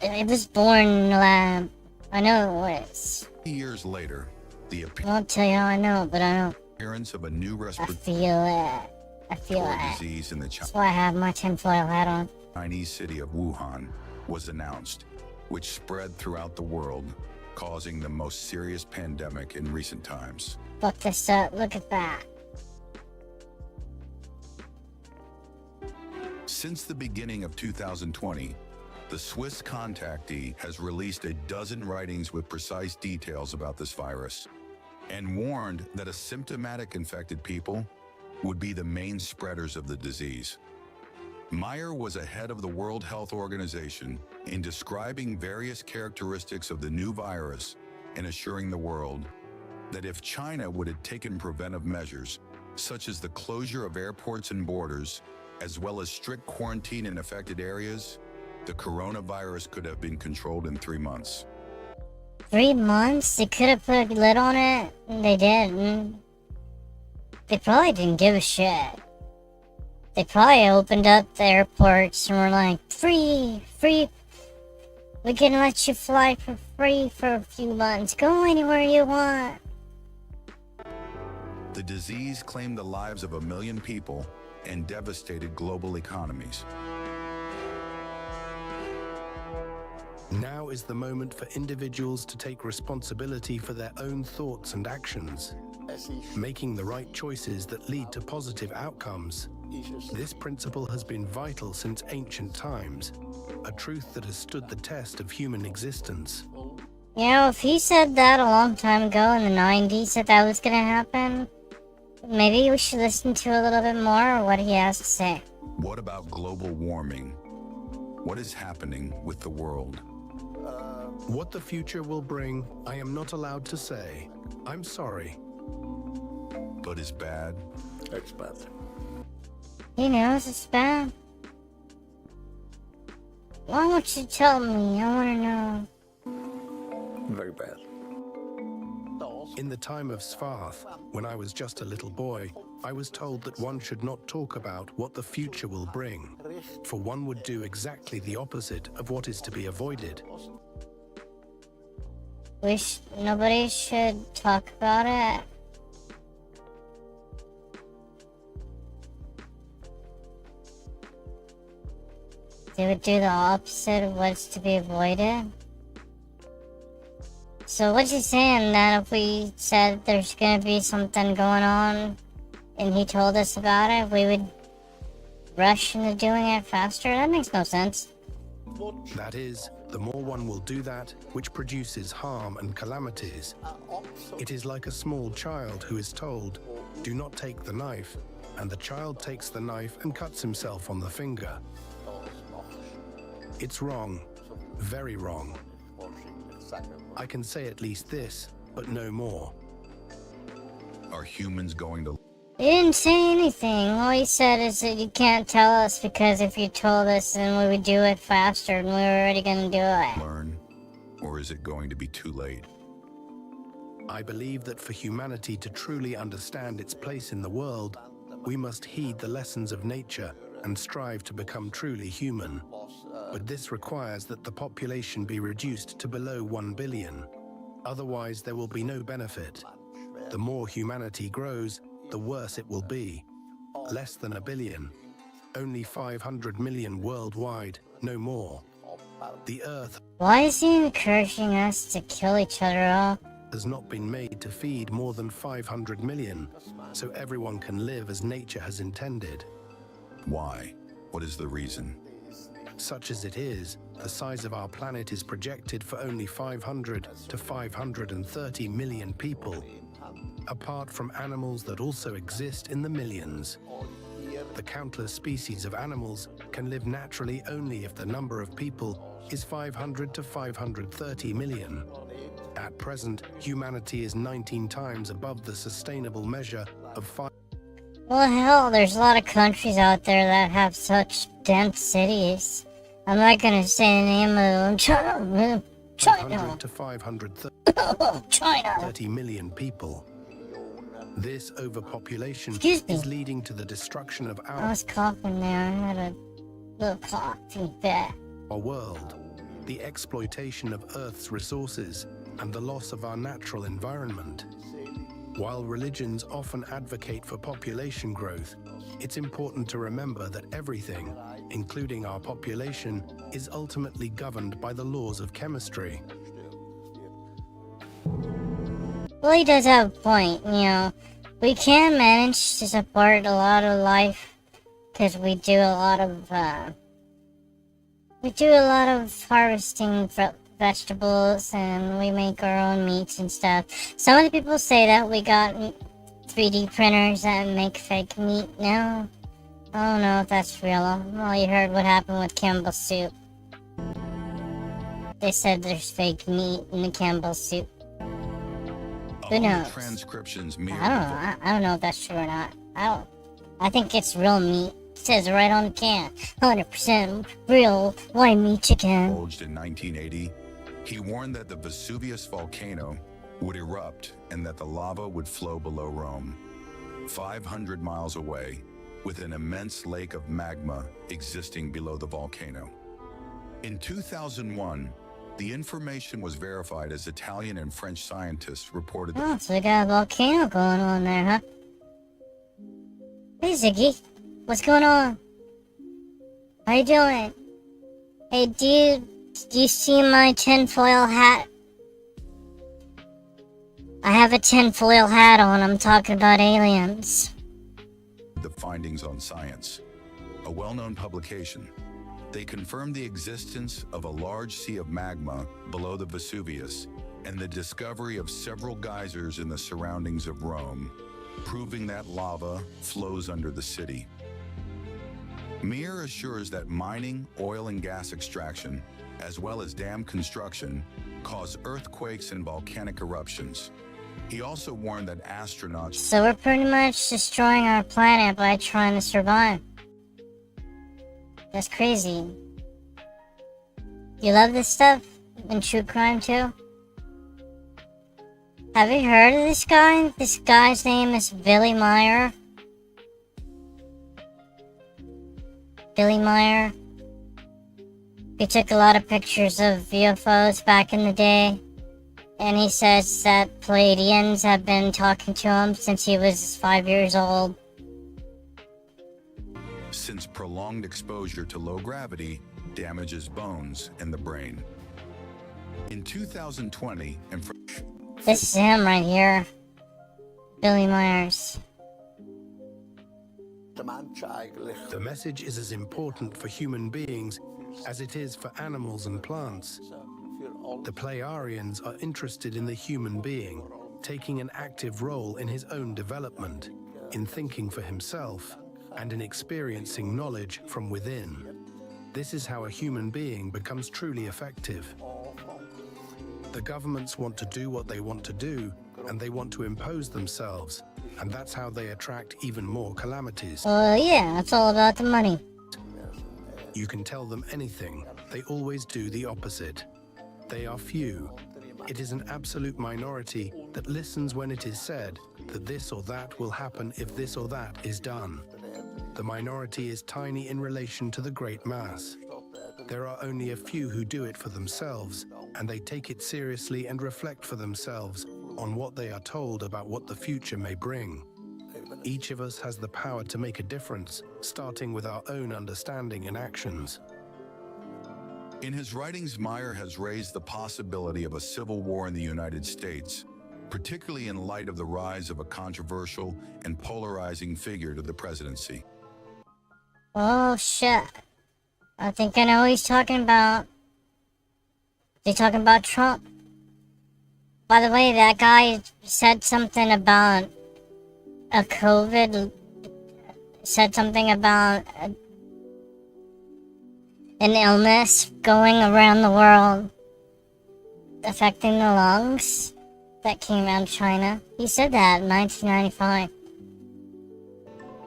It was born in a lab. I know it was. Years later, the I won't tell you how I know, but I know. appearance of a new I respiratory feel it. I feel it. disease in the That's why I have my tinfoil hat on. Chinese city of Wuhan was announced, which spread throughout the world, causing the most serious pandemic in recent times. Fuck this up. Look at that. Since the beginning of 2020, the Swiss contactee has released a dozen writings with precise details about this virus and warned that asymptomatic infected people would be the main spreaders of the disease. Meyer was ahead of the World Health Organization in describing various characteristics of the new virus and assuring the world that if China would have taken preventive measures, such as the closure of airports and borders, as well as strict quarantine in affected areas, the coronavirus could have been controlled in 3 months. 3 months? They could have put a lid on it. They didn't. They probably didn't give a shit. They probably opened up the airports and were like, free. We can let you fly for free for a few months. Go anywhere you want. The disease claimed the lives of 1 million people and devastated global economies. Now is the moment for individuals to take responsibility for their own thoughts and actions, making the right choices that lead to positive outcomes. This principle has been vital since ancient times, a truth that has stood the test of human existence. You know, if he said that a long time ago in the 90s that was gonna happen, maybe we should listen to a little bit more of what he has to say. What about global warming? What is happening with the world? What the future will bring, I am not allowed to say. I'm sorry. But is bad? It's bad. He knows it's bad. Why won't you tell me? I wanna know. Very bad. In the time of Svarth, when I was just a little boy, I was told that one should not talk about what the future will bring, for one would do exactly the opposite of what is to be avoided. Nobody should talk about it. They would do the opposite of what's to be avoided. So what's he saying, that if we said there's gonna be something going on and he told us about it, we would rush into doing it faster? That makes no sense. That is, the more one will do that, which produces harm and calamities. It is like a small child who is told, do not take the knife, and the child takes the knife and cuts himself on the finger. It's wrong, very wrong. I can say at least this, but no more. Are humans going to He didn't say anything. All he said is that you can't tell us because if you told us, then we would do it faster and we were already gonna do it. learn, or is it going to be too late? I believe that for humanity to truly understand its place in the world, we must heed the lessons of nature and strive to become truly human. But this requires that the population be reduced to below 1 billion. Otherwise, there will be no benefit. The more humanity grows, the worse it will be. Less than 1 billion. Only 500 million worldwide, no more. The Earth Why is he encouraging us to kill each other off? has not been made to feed more than 500 million, so everyone can live as nature has intended. Why? What is the reason? Such as it is, the size of our planet is projected for only 500 to 530 million people, apart from animals that also exist in the millions. The countless species of animals can live naturally only if the number of people is 500 to 530 million. At present, humanity is 19 times above the sustainable measure of 5. Well, hell, there's a lot of countries out there that have such dense cities. I'm not gonna say the name of them. China. 500 to 530 China. million people. This overpopulation Excuse me. is leading to the destruction of I was coughing there. I had a little coughing fit. our world, the exploitation of Earth's resources, and the loss of our natural environment. While religions often advocate for population growth, it's important to remember that everything, including our population, is ultimately governed by the laws of chemistry. Well, he does have a point, you know. We can manage to support a lot of life because we do a lot of harvesting for vegetables, and we make our own meats and stuff. Some of the people say that we got 3D printers that make fake meat now. I don't know if that's real. Well, you heard what happened with Campbell's soup. They said there's fake meat in the Campbell's soup. Who knows? Transcriptions I don't know if that's true or not. I think it's real meat. It says right on the can. 100% real white meat chicken. Divulged in 1980, he warned that the Vesuvius volcano would erupt and that the lava would flow below Rome, 500 miles away, with an immense lake of magma existing below the volcano. In 2001, the information was verified as Italian and French scientists reported that. Oh, so we got a volcano going on there, huh? Hey, Ziggy. What's going on? How you doing? Hey, dude. Do you see my tinfoil hat? I have a tinfoil hat on. I'm talking about aliens. The findings on Science, a well-known publication. They confirmed the existence of a large sea of magma below the Vesuvius and the discovery of several geysers in the surroundings of Rome, proving that lava flows under the city. Mir assures that mining, oil and gas extraction, as well as dam construction, cause earthquakes and volcanic eruptions. He also warned that astronauts... So we're pretty much destroying our planet by trying to survive. That's crazy. You love this stuff? And true crime too? Have you heard of this guy? This guy's name is Billy Meyer. Billy Meyer. He took a lot of pictures of UFOs back in the day. And he says that Pleiadians have been talking to him since he was 5 years old. Since prolonged exposure to low gravity damages bones and the brain. In 2020, This is him right here. Billy Myers. The message is as important for human beings as it is for animals and plants. The Pleiadians are interested in the human being, taking an active role in his own development, in thinking for himself, and in experiencing knowledge from within. This is how a human being becomes truly effective. The governments want to do what they want to do, and they want to impose themselves, and that's how they attract even more calamities. Yeah, it's all about the money. You can tell them anything, they always do the opposite. They are few. It is an absolute minority that listens when it is said that this or that will happen if this or that is done. The minority is tiny in relation to the great mass. There are only a few who do it for themselves, and they take it seriously and reflect for themselves on what they are told about what the future may bring. Each of us has the power to make a difference, starting with our own understanding and actions. in his writings, Meyer has raised the possibility of a civil war in the United States, particularly in light of the rise of a controversial and polarizing figure to the presidency. Oh shit. I think I know what he's talking about. Is he talking about Trump? By the way, that guy said something about a COVID said something about an illness going around the world affecting the lungs that came out of China. He said that in 1995.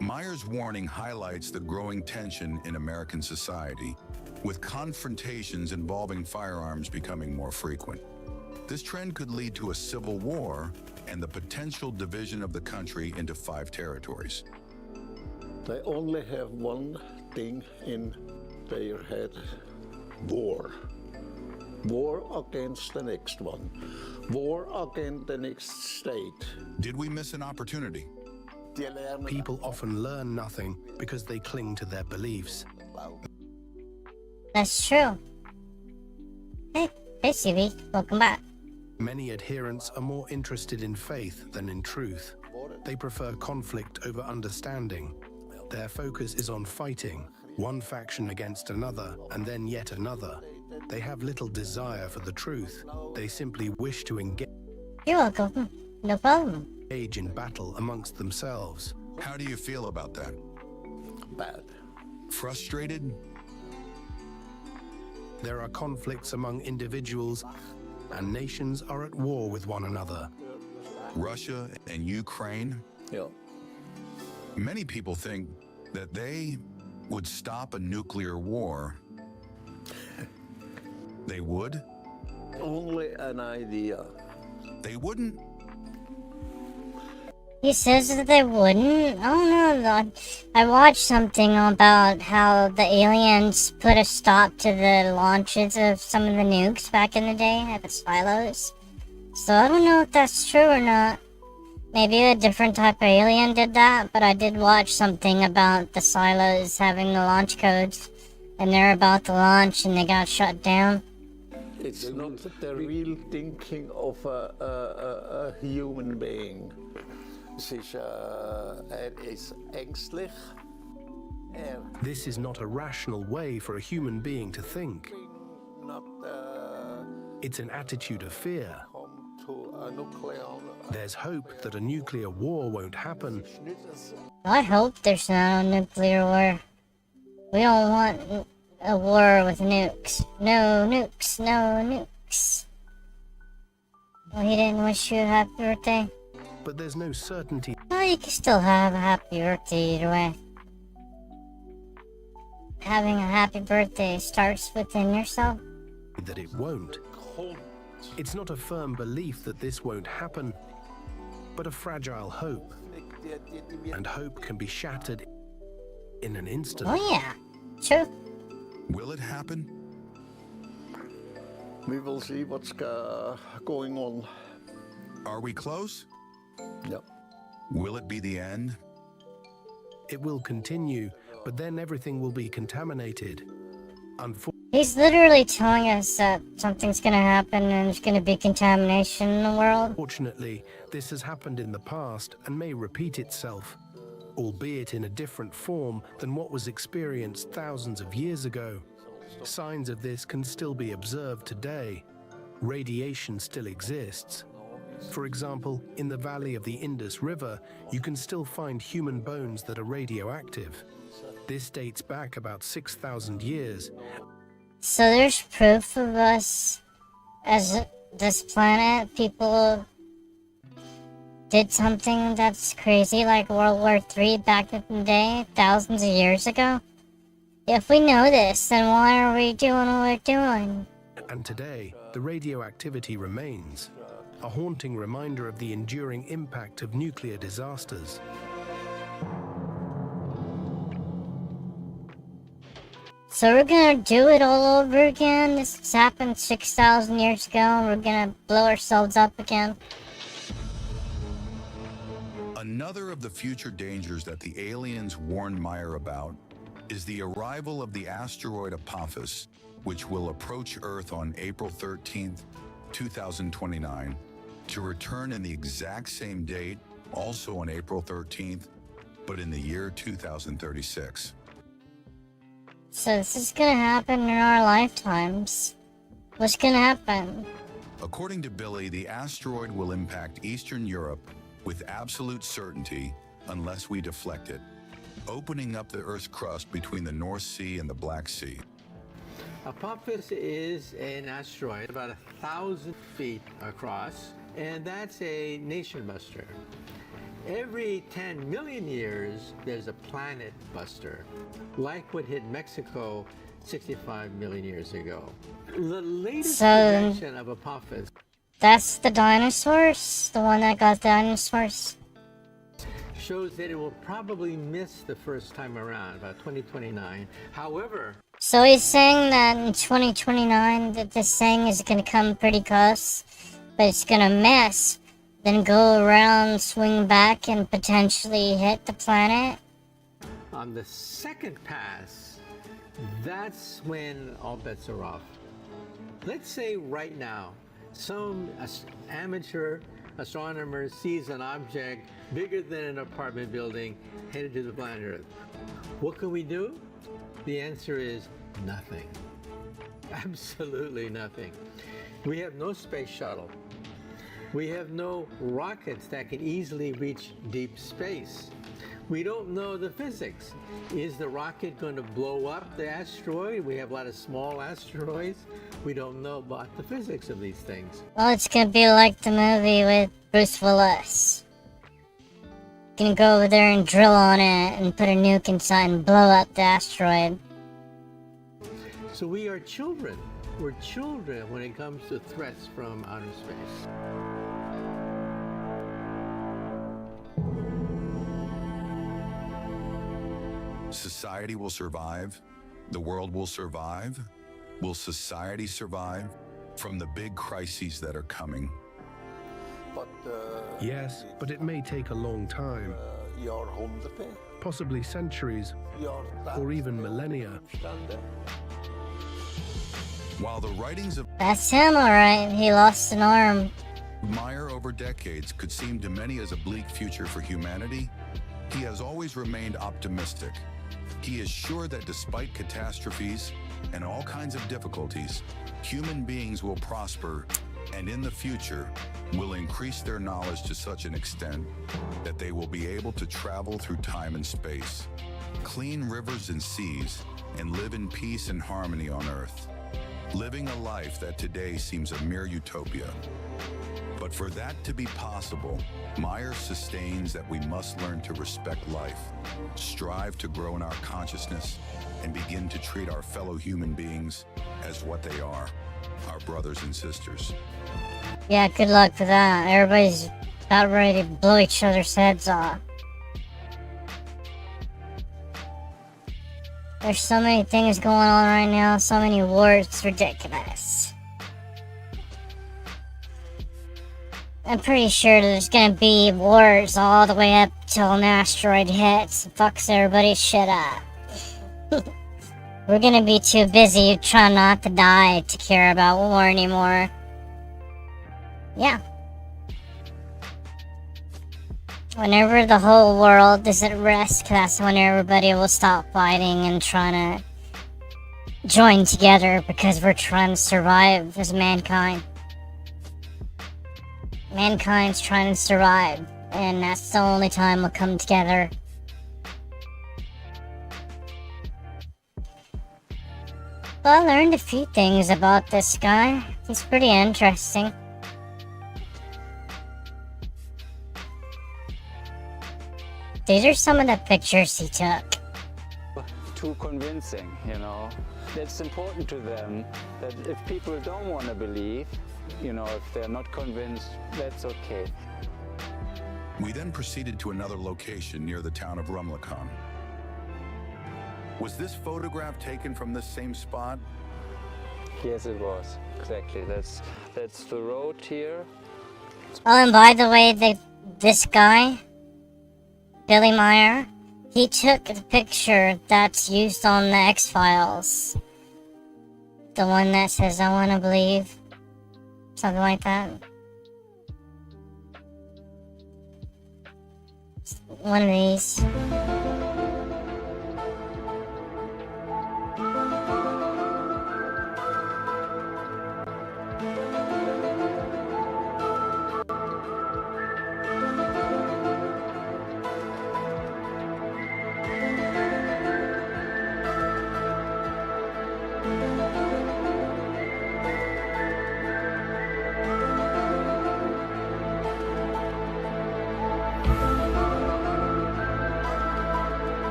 Meyer's warning highlights the growing tension in American society, with confrontations involving firearms becoming more frequent. This trend could lead to a civil war and the potential division of the country into 5 territories. They only have one thing in their head: war. War against the next one. War against the next state. Did we miss an opportunity? People often learn nothing because they cling to their beliefs. That's true. Hey, CV, welcome back. Many adherents are more interested in faith than in truth. They prefer conflict over understanding. Their focus is on fighting, one faction against another, and then yet another. They have little desire for the truth. They simply wish to You're welcome. No problem. engage in battle amongst themselves. How do you feel about that? Bad. Frustrated? There are conflicts among individuals, and nations are at war with one another. Russia and Ukraine? Yeah. Many people think that they would stop a nuclear war. They would? Only an idea. They wouldn't? He says that they wouldn't. I don't know, though. I watched something about how the aliens put a stop to the launches of some of the nukes back in the day at the silos. So I don't know if that's true or not. Maybe a different type of alien did that, but I did watch something about the silos having the launch codes, and they're about to launch and they got shut down. It's not the real thinking of a human being. Er is ängstlich. This is not a rational way for a human being to think. Not It's an attitude of fear. come to a nuclear. There's hope that a nuclear war won't happen. I hope there's not a nuclear war. We don't want a war with nukes. No nukes, no nukes. Well, he didn't wish you a happy birthday? But there's no certainty Well, you can still have a happy birthday either way. Having a happy birthday starts within yourself. that it won't. It's not a firm belief that this won't happen, but a fragile hope. And hope can be shattered in an instant. Oh yeah, true. Will it happen? We will see what's going on. Are we close? Yep. Will it be the end? It will continue, but then everything will be contaminated. He's literally telling us that something's gonna happen and there's gonna be contamination in the world. Unfortunately, this has happened in the past and may repeat itself, albeit in a different form than what was experienced thousands of years ago. Signs of this can still be observed today. Radiation still exists. For example, in the valley of the Indus River, you can still find human bones that are radioactive. This dates back about 6,000 years. So there's proof of us as this planet, people did something that's crazy like World War III back in the day, thousands of years ago. If we know this, then why are we doing what we're doing? And today, the radioactivity remains, a haunting reminder of the enduring impact of nuclear disasters. So we're gonna do it all over again? This has happened 6,000 years ago and we're gonna blow ourselves up again? Another of the future dangers that the aliens warned Meyer about is the arrival of the asteroid Apophis, which will approach Earth on April 13th, 2029, to return in the exact same date, also on April 13th, but in the year 2036. So this is gonna happen in our lifetimes. What's gonna happen? According to Billy, the asteroid will impact Eastern Europe with absolute certainty unless we deflect it. opening up the Earth's crust between the North Sea and the Black Sea. Apophis is an asteroid about 1,000 feet across, and that's a nation buster. Every 10 million years, there's a planet buster, like what hit Mexico 65 million years ago. The latest projection of Apophis. That's the dinosaurs? The one that got dinosaurs? Shows that it will probably miss the first time around, about 2029. However... So he's saying that in 2029 that this thing is going to come pretty close, but it's going to miss, then go around, swing back, and potentially hit the planet? On the second pass, that's when all bets are off. Let's say right now, some amateur astronomer sees an object bigger than an apartment building headed to the planet Earth. What can we do? The answer is nothing. Absolutely nothing. We have no space shuttle. We have no rockets that can easily reach deep space. We don't know the physics. Is the rocket going to blow up the asteroid? We have a lot of small asteroids. We don't know about the physics of these things. Well, it's going to be like the movie with Bruce Willis. Gonna go over there and drill on it and put a nuke inside and blow up the asteroid. So we are children. We're children when it comes to threats from outer space. Society will survive. The world will survive. Will society survive from the big crises that are coming? Yes, but it may take a long time. Possibly centuries, or even millennia. While the writings of That's him, alright. He lost an arm. Meyer over decades could seem to many as a bleak future for humanity, he has always remained optimistic. He is sure that despite catastrophes and all kinds of difficulties, human beings will prosper and in the future will increase their knowledge to such an extent that they will be able to travel through time and space, clean rivers and seas, and live in peace and harmony on Earth, living a life that today seems a mere utopia. But for that to be possible, Meyer sustains that we must learn to respect life, strive to grow in our consciousness, and begin to treat our fellow human beings as what they are, our brothers and sisters. Yeah, good luck with that. Everybody's about ready to blow each other's heads off. There's so many things going on right now, so many wars, it's ridiculous. I'm pretty sure there's gonna be wars all the way up till an asteroid hits and fucks everybody's shit up. We're gonna be too busy trying not to die to care about war anymore. Yeah. Whenever the whole world is at risk, that's when everybody will stop fighting and trying to join together because we're trying to survive as mankind. Mankind's trying to survive, and that's the only time we'll come together. Well, I learned a few things about this guy. He's pretty interesting. These are some of the pictures he took. Too convincing, you know. It's important to them that if people don't want to believe, you know, if they're not convinced, that's okay. We then proceeded to another location near the town of Rumlicon. Was this photograph taken from this same spot? Yes, it was. Exactly. That's the road here. Oh, and by the way, this guy, Billy Meyer, he took the picture that's used on the X-Files. The one that says, "I want to believe." Something like that. One of these.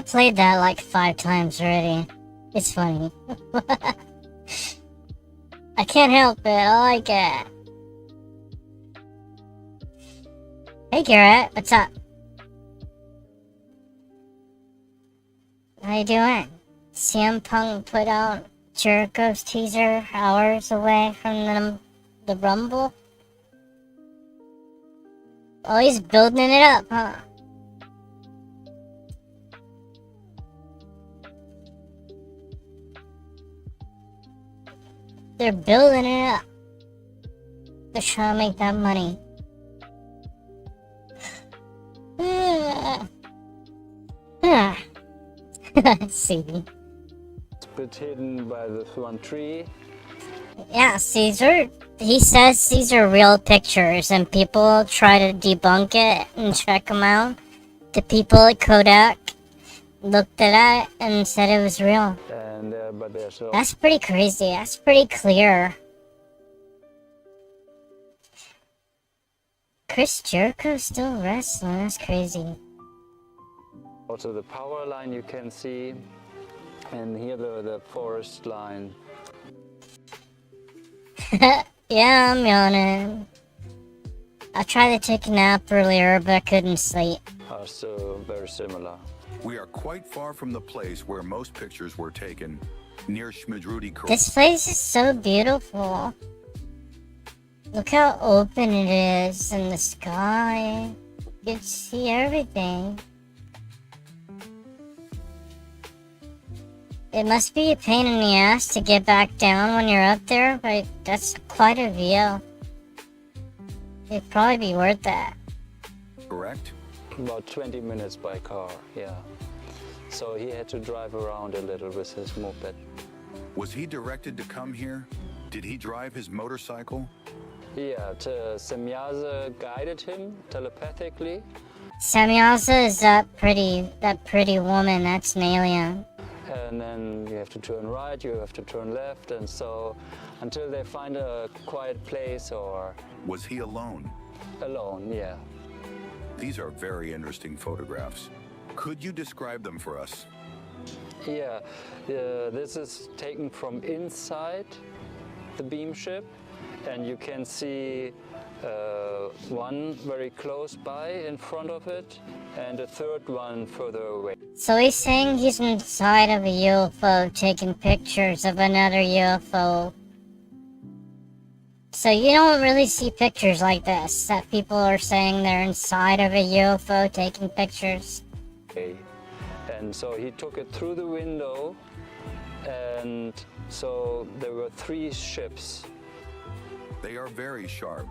played that like 5 times already. It's funny. I can't help it. I like it. Hey Garrett, what's up? How you doing? CM Punk put out Jericho's teaser hours away from the Rumble. Oh, he's building it up, huh? They're building it up. They're trying to make that money. See. It's a bit hidden by this one tree. Yeah, Caesar. He says these are real pictures, and people try to debunk it and check them out. The people at Kodak looked at it and said it was real. And but there's That's pretty crazy. That's pretty clear. Chris Jericho's still wrestling. That's crazy. also the power line you can see, and here the forest line. Yeah, I'm yawning. I tried to take a nap earlier, but I couldn't sleep. Are so very similar. We are quite far from the place where most pictures were taken, near Schmidrudi. This place is so beautiful. Look how open it is in the sky. You can see everything. It must be a pain in the ass to get back down when you're up there, but that's quite a view. It'd probably be worth that. Correct? About 20 minutes by car, yeah. So he had to drive around a little with his moped. Was he directed to come here? Did he drive his motorcycle? Yeah, Semyaza guided him telepathically. Semyaza is that pretty woman. That's an alien. And then you have to turn right, you have to turn left, and so until they find a quiet place or... Was he alone? Alone, yeah. These are very interesting photographs. Could you describe them for us? Yeah, this is taken from inside the beam ship, and you can see one very close by in front of it, and a third one further away. So he's saying he's inside of a UFO taking pictures of another UFO. So you don't really see pictures like this, that people are saying they're inside of a UFO taking pictures. And so he took it through the window, and so there were 3 ships. They are very sharp.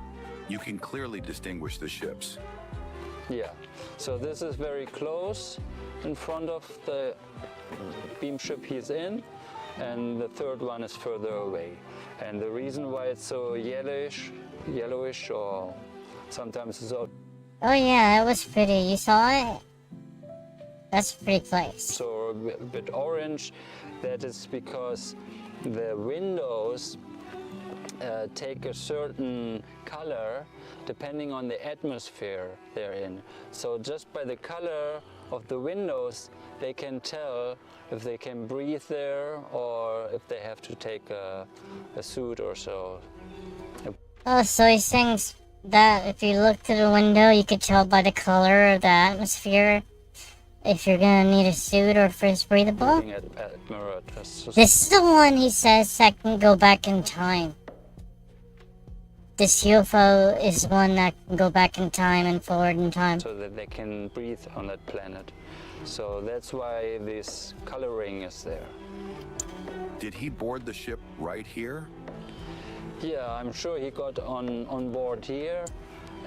You can clearly distinguish the ships. Yeah, so this is very close in front of the beam ship he's in, and the third one is further away. And the reason why it's so yellowish, or sometimes it's so... Oh yeah, it was pretty. You saw it? That's a pretty place. So a bit orange, that is because the windows take a certain color depending on the atmosphere they're in. So just by the color of the windows, they can tell if they can breathe there or if they have to take a suit or so. Oh, so he thinks that if you look through the window, you could tell by the color of the atmosphere if you're gonna need a suit or if it's breathable? This is the one he says that can go back in time. This UFO is one that can go back in time and forward in time. So that they can breathe on that planet. So that's why this coloring is there. Did he board the ship right here? Yeah, I'm sure he got on board here,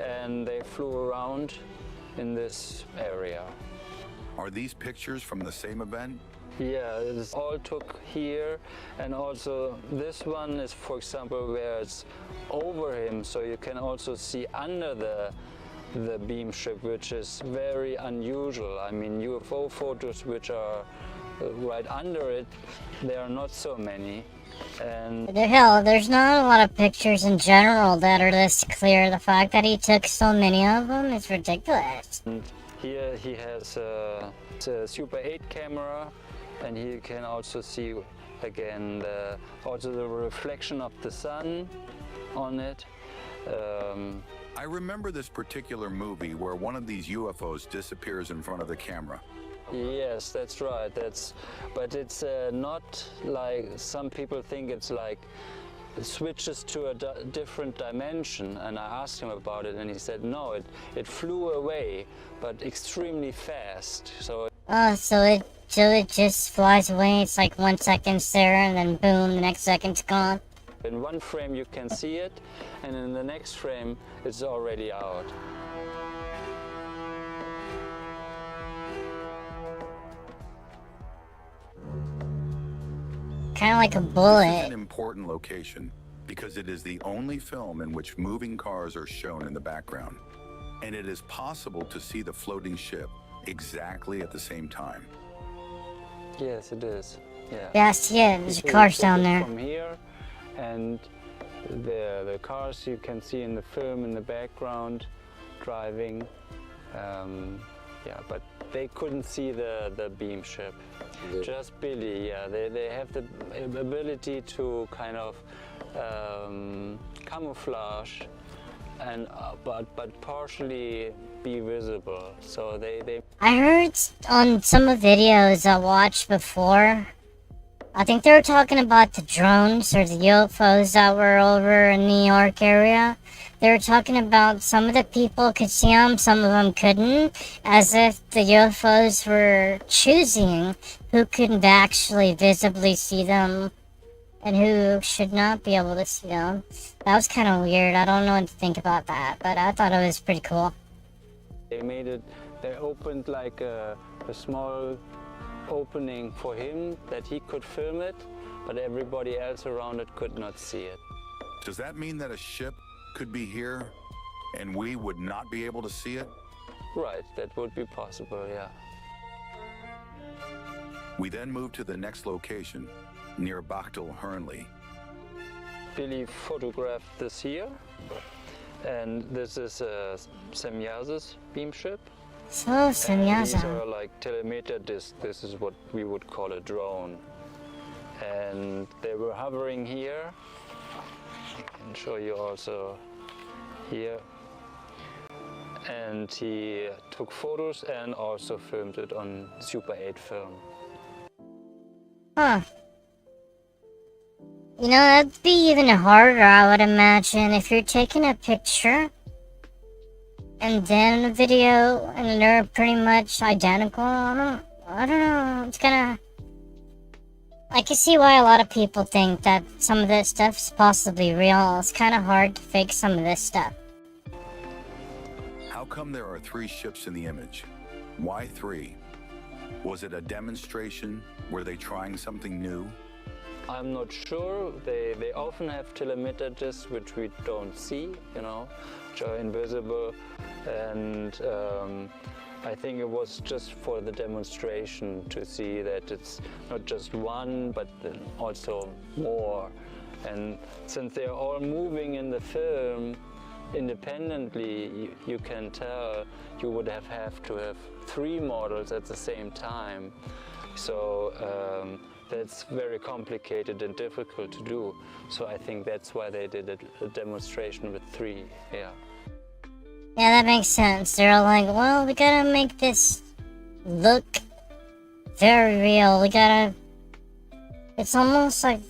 and they flew around in this area. Are these pictures from the same event? Yeah, it's all took here, and also this one is, for example, where it's over him, so you can also see under the beam ship, which is very unusual. I mean, UFO photos which are right under it, there are not so many. And hell, there's not a lot of pictures in general that are this clear. The fact that he took so many of them is ridiculous. And here he has It's a Super 8 camera, and here you can also see again also the reflection of the sun on it. I remember this particular movie where one of these UFOs disappears in front of the camera. Yes, that's right. But it's not like some people think. It's like it switches to a different dimension. And I asked him about it, and he said no, it flew away, but extremely fast. So. Oh, so it just flies away. It's like 1 second there, and then boom, the next second's gone. In one frame you can see it, and in the next frame it's already out. Kind of like a bullet. This is an important location because it is the only film in which moving cars are shown in the background, and it is possible to see the floating ship exactly at the same time. Yes, it is. Yeah. Yes, yeah, there's cars down there. From here, and the cars you can see in the film in the background driving. Yeah, but they couldn't see the beam ship. Yeah. Just Billy, yeah. They have the ability to kind of camouflage and but partially be visible. So they I heard on some of the videos I watched before, I think they were talking about the drones or the UFOs that were over in New York area. They were talking about some of the people could see them, some of them couldn't, as if the UFOs were choosing who could actually visibly see them and who should not be able to see them. That was kind of weird. I don't know what to think about that, but I thought it was pretty cool. They opened like a small opening for him that he could film it, but everybody else around it could not see it. Does that mean that a ship could be here and we would not be able to see it? Right, that would be possible, yeah. We then moved to the next location, near Bachtel, Hernley. Billy photographed this here, and this is Semyaza's beam ship. So, Semyaza. These are like telemeter discs. This is what we would call a drone. And they were hovering here. I can show you also here. And he took photos and also filmed it on Super 8 film. Huh. You know, that'd be even harder, I would imagine, if you're taking a picture and then a video and they're pretty much identical. I don't know. It's kinda... I can see why a lot of people think that some of this stuff's possibly real. It's kind of hard to fake some of this stuff. How come there are 3 ships in the image? Why 3? Was it a demonstration? Were they trying something new? I'm not sure. They often have telemeter discs which we don't see, you know, which are invisible. And I think it was just for the demonstration to see that it's not just one, but also more. And since they're all moving in the film independently, you can tell you would have to have 3 models at the same time. So that's very complicated and difficult to do. So I think that's why they did a demonstration with 3, yeah. Yeah, that makes sense. They're all like, well, we gotta make this look very real. We gotta... It's almost like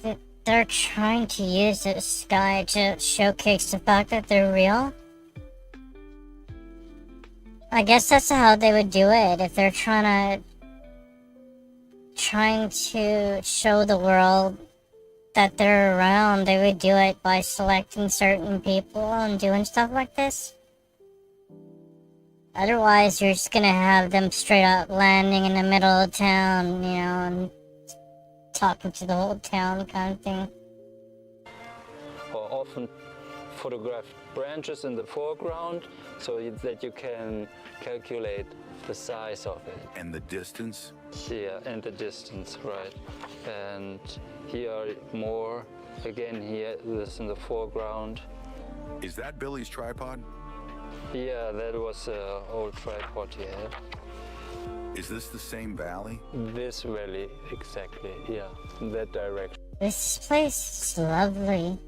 they're trying to use this guy to showcase the fact that they're real. I guess that's how they would do it, if they're trying to show the world that they're around. They would do it by selecting certain people and doing stuff like this. Otherwise, you're just gonna have them straight up landing in the middle of town, you know, and talking to the whole town kind of thing. Or often photograph branches in the foreground so that you can calculate the size of it. And the distance? Yeah, and the distance, right. And here more, again here, this in the foreground. Is that Billy's tripod? Yeah, that was an old tripod he had. Is this the same valley? This valley, exactly, yeah, in that direction. This place is lovely.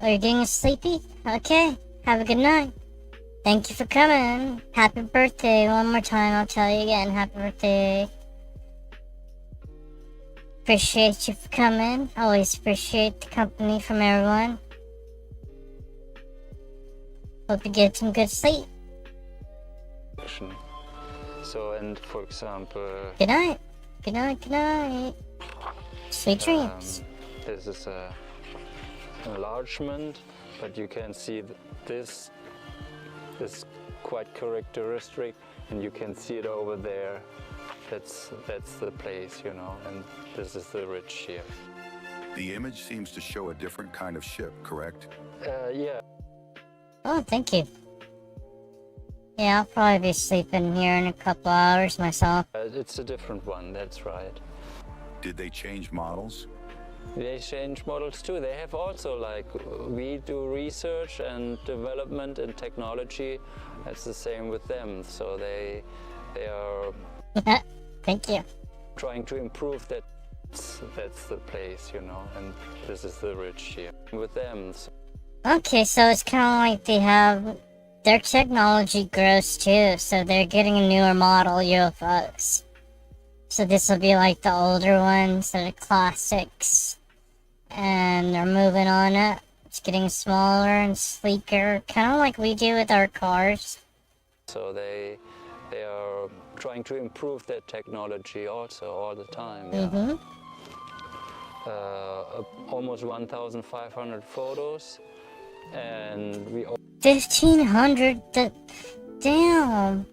Are you getting sleepy? Okay, have a good night. Thank you for coming. Happy birthday. One more time, I'll tell you again. Happy birthday. Appreciate you for coming. Always appreciate the company from everyone. Hope you get some good sleep. So, and for example... Good night. Good night, good night. Sweet dreams. This is a enlargement, but you can see this is quite characteristic, and you can see it over there. That's the place, you know, and this is the ridge here. The image seems to show a different kind of ship, correct? Yeah. Oh, thank you. Yeah, I'll probably be sleeping here in a couple hours myself. It's a different one, that's right. Did they change models? They change models too. They have also, like, we do research and development and technology. That's the same with them. So they are... Thank you. Trying to improve that. That's the place, you know, and this is the ridge here. With them. So. Okay, so it's kind of like they have... Their technology grows too, so they're getting a newer model UFOs. So this will be like the older ones, that are classics. And they're moving on it. It's getting smaller and sleeker, kind of like we do with our cars. So they are trying to improve their technology also all the time. Yeah. Almost 1,500 photos, and we... 1,500? Damn.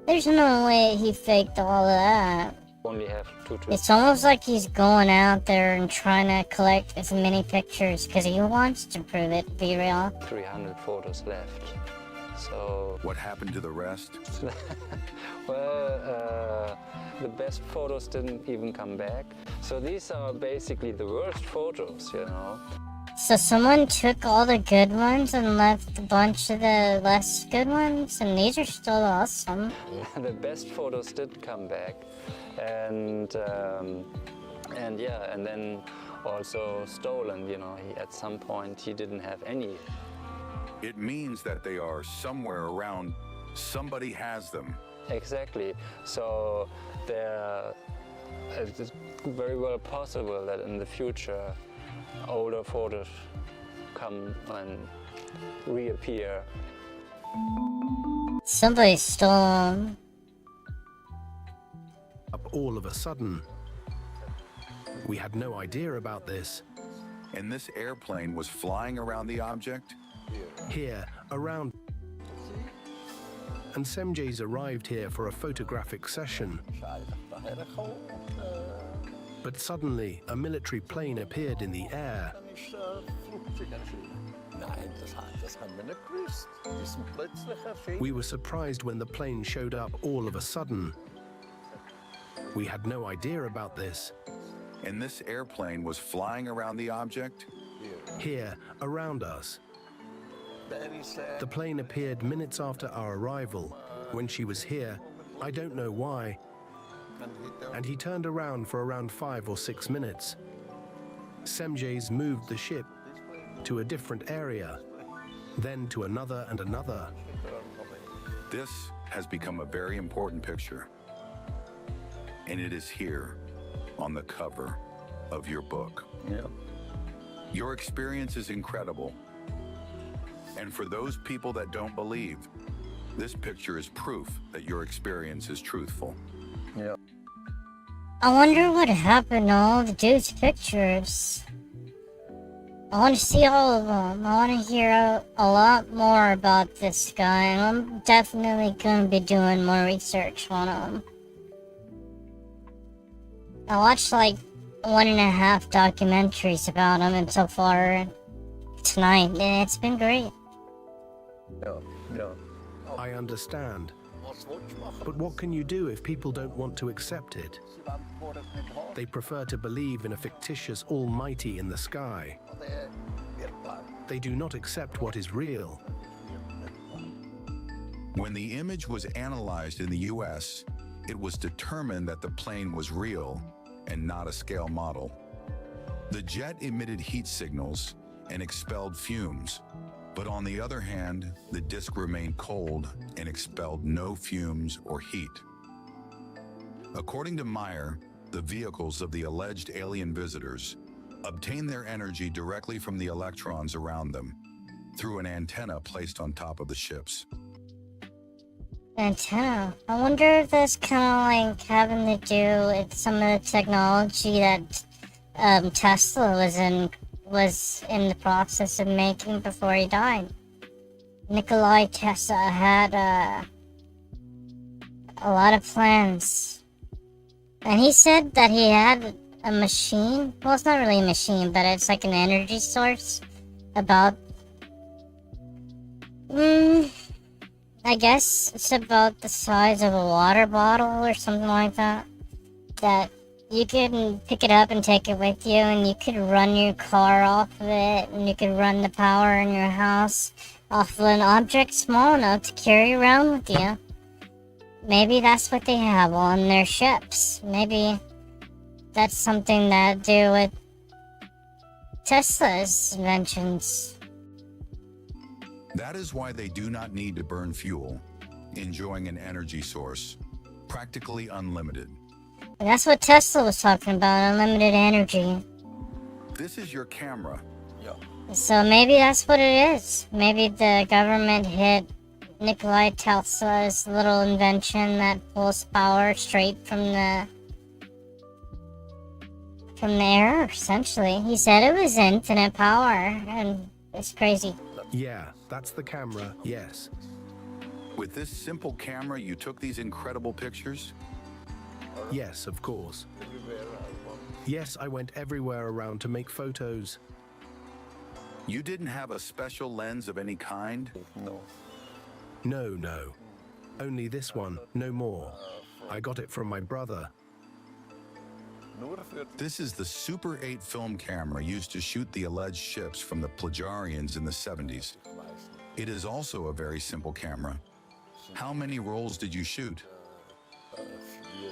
There's no way he faked all of that. Only have two. It's almost like he's going out there and trying to collect as many pictures because he wants to prove it to be real. 300 photos left. So... What happened to the rest? Well, the best photos didn't even come back. So these are basically the worst photos, you know. So someone took all the good ones and left a bunch of the less good ones, and these are still awesome. The best photos did come back, and yeah, and then also stolen. You know, at some point he didn't have any. It means that they are somewhere around. Somebody has them. Exactly. So it's very well possible that in the future older photos come and reappear. Somebody stole them. Up all of a sudden. We had no idea about this. And this airplane was flying around the object? Here, around. And Semjay's arrived here for a photographic session. But suddenly, a military plane appeared in the air. We were surprised when the plane showed up all of a sudden. We had no idea about this. And this airplane was flying around the object? Here, around us. The plane appeared minutes after our arrival. When she was here, I don't know why. And he turned around for around 5 or 6 minutes. Semjay's moved the ship to a different area, then to another and another. This has become a very important picture. And it is here on the cover of your book. Yeah. Your experience is incredible. And for those people that don't believe, this picture is proof that your experience is truthful. Yeah. I wonder what happened to all the dude's pictures. I want to see all of them. I want to hear a lot more about this guy, and I'm definitely going to be doing more research on him. I watched like 1.5 documentaries about him and so far tonight, and it's been great. Yeah. I understand. But what can you do if people don't want to accept it? They prefer to believe in a fictitious almighty in the sky. They do not accept what is real. When the image was analyzed in the US, it was determined that the plane was real and not a scale model. The jet emitted heat signals and expelled fumes, but on the other hand, the disk remained cold and expelled no fumes or heat. According to Meyer, the vehicles of the alleged alien visitors obtained their energy directly from the electrons around them through an antenna placed on top of the ships. Antenna. I wonder if that's kind of like having to do with some of the technology that Tesla was in the process of making before he died. Nikola Tesla had a lot of plans, and he said that he had a machine. Well, it's not really a machine, but it's like an energy source. About I guess it's about the size of a water bottle or something like that. That you can pick it up and take it with you, and you could run your car off of it, and you could run the power in your house off of an object small enough to carry around with you. Maybe that's what they have on their ships. Maybe that's something that do with Tesla's inventions. That is why they do not need to burn fuel, enjoying an energy source, practically unlimited. And that's what Tesla was talking about, unlimited energy. This is your camera. So maybe that's what it is. Maybe the government hid Nikola Tesla's little invention that pulls power straight from the air, essentially. He said it was infinite power, and it's crazy. Yeah, that's the camera, yes. With this simple camera, you took these incredible pictures? Yes, of course. Yes, I went everywhere around to make photos. You didn't have a special lens of any kind? No. Only this one, no more. I got it from my brother. This is the Super 8 film camera used to shoot the alleged ships from the Plejarians in the 70s. It is also a very simple camera. How many rolls did you shoot?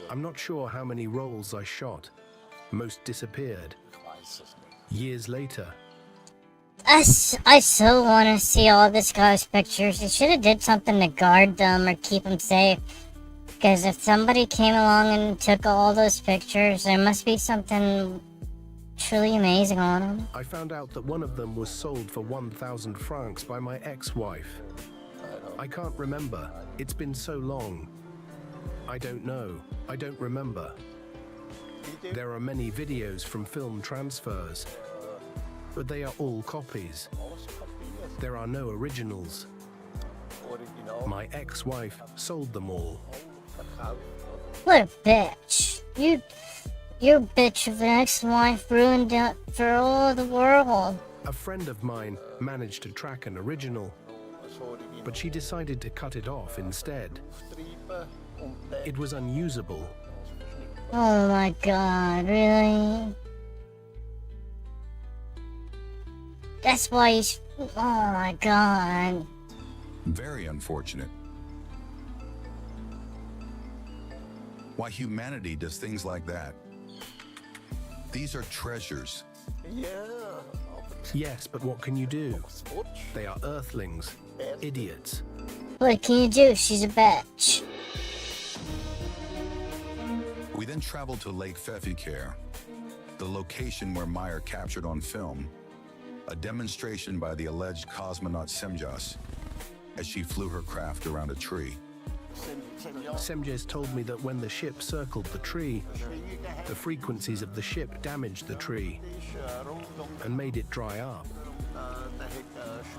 I'm not sure how many rolls I shot. Most disappeared. Years later. I so want to see all this guy's pictures. He should have did something to guard them or keep them safe. Because if somebody came along and took all those pictures, there must be something truly amazing on them. I found out that one of them was sold for 1,000 francs by my ex-wife. I can't remember. It's been so long. I don't know. I don't remember. There are many videos from film transfers, but they are all copies. There are no originals. My ex-wife sold them all. What a bitch. Your bitch of an ex-wife ruined it for all the world. A friend of mine managed to track an original, but she decided to cut it off instead. It was unusable. Oh my god, really? That's why he's... Oh my god. Very unfortunate. Why humanity does things like that. These are treasures. Yes, but what can you do? They are earthlings, idiots. What can you do? She's a bitch. We then traveled to Lake Pfeffiker, the location where Meyer captured on film a demonstration by the alleged cosmonaut Semjas as she flew her craft around a tree. Semjes told me that when the ship circled the tree, the frequencies of the ship damaged the tree and made it dry up.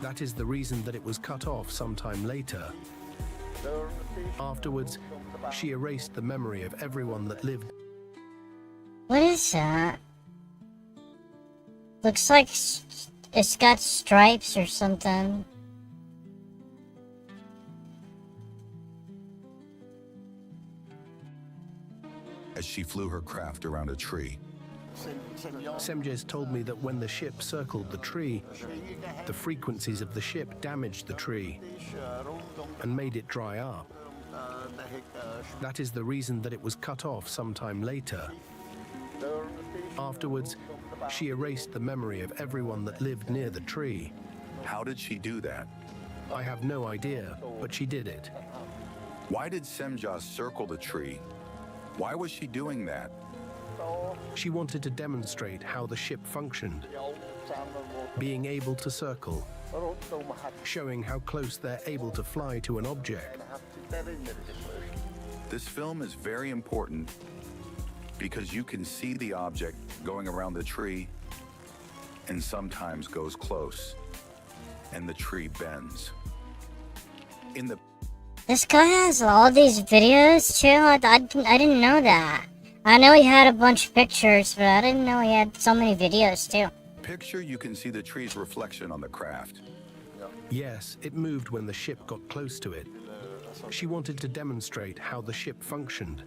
That is the reason that it was cut off sometime later. Afterwards, she erased the memory of everyone that lived. What is that? Looks like it's got stripes or something. As she flew her craft around a tree. Semjes told me that when the ship circled the tree, the frequencies of the ship damaged the tree and made it dry up. That is the reason that it was cut off sometime later. Afterwards, she erased the memory of everyone that lived near the tree. How did she do that? I have no idea, but she did it. Why did Semjas circle the tree? Why was she doing that? She wanted to demonstrate how the ship functioned, being able to circle, showing how close they're able to fly to an object. This film is very important because you can see the object going around the tree and sometimes goes close and the tree bends. This guy has all these videos too? I didn't know that. I know he had a bunch of pictures, but I didn't know he had so many videos too. Picture, you can see the tree's reflection on the craft. Yes, it moved when the ship got close to it. She wanted to demonstrate how the ship functioned.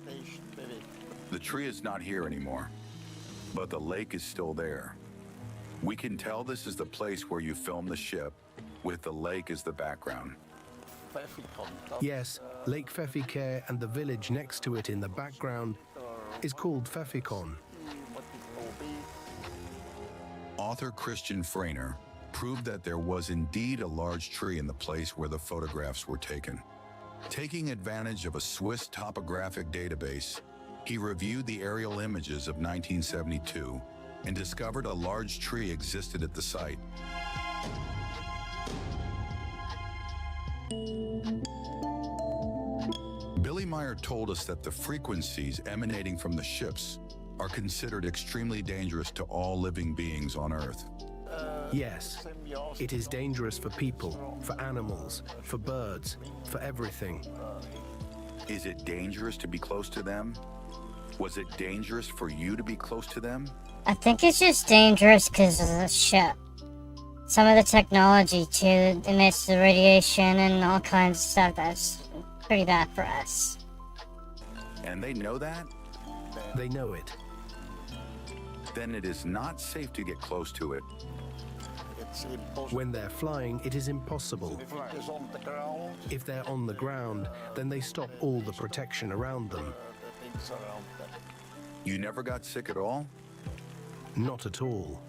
The tree is not here anymore, but the lake is still there. We can tell this is the place where you filmed the ship, with the lake as the background. Yes, Lake Pfeffikon and the village next to it in the background is called Pfeffikon. Author Christian Freiner proved that there was indeed a large tree in the place where the photographs were taken. Taking advantage of a Swiss topographic database, he reviewed the aerial images of 1972 and discovered a large tree existed at the site. Billy Meyer told us that the frequencies emanating from the ships are considered extremely dangerous to all living beings on Earth. Yes, it is dangerous for people, for animals, for birds, for everything. Is it dangerous to be close to them? Was it dangerous for you to be close to them? I think it's just dangerous because of the ship. Some of the technology too emits the radiation and all kinds of stuff that's pretty bad for us. And they know that? They know it. Then it is not safe to get close to it. When they're flying, it is impossible. If they're on the ground, then they stop all the protection around them. You never got sick at all? Not at all.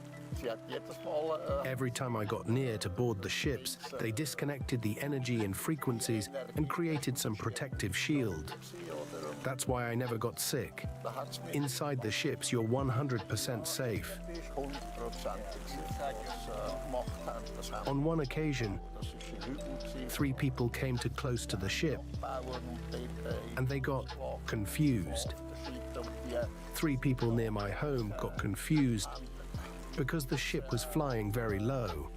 Every time I got near to board the ships, they disconnected the energy and frequencies and created some protective shield. That's why I never got sick. Inside the ships, you're 100% safe. On one occasion, 3 people came too close to the ship, and they got confused. 3 people near my home got confused because the ship was flying very low.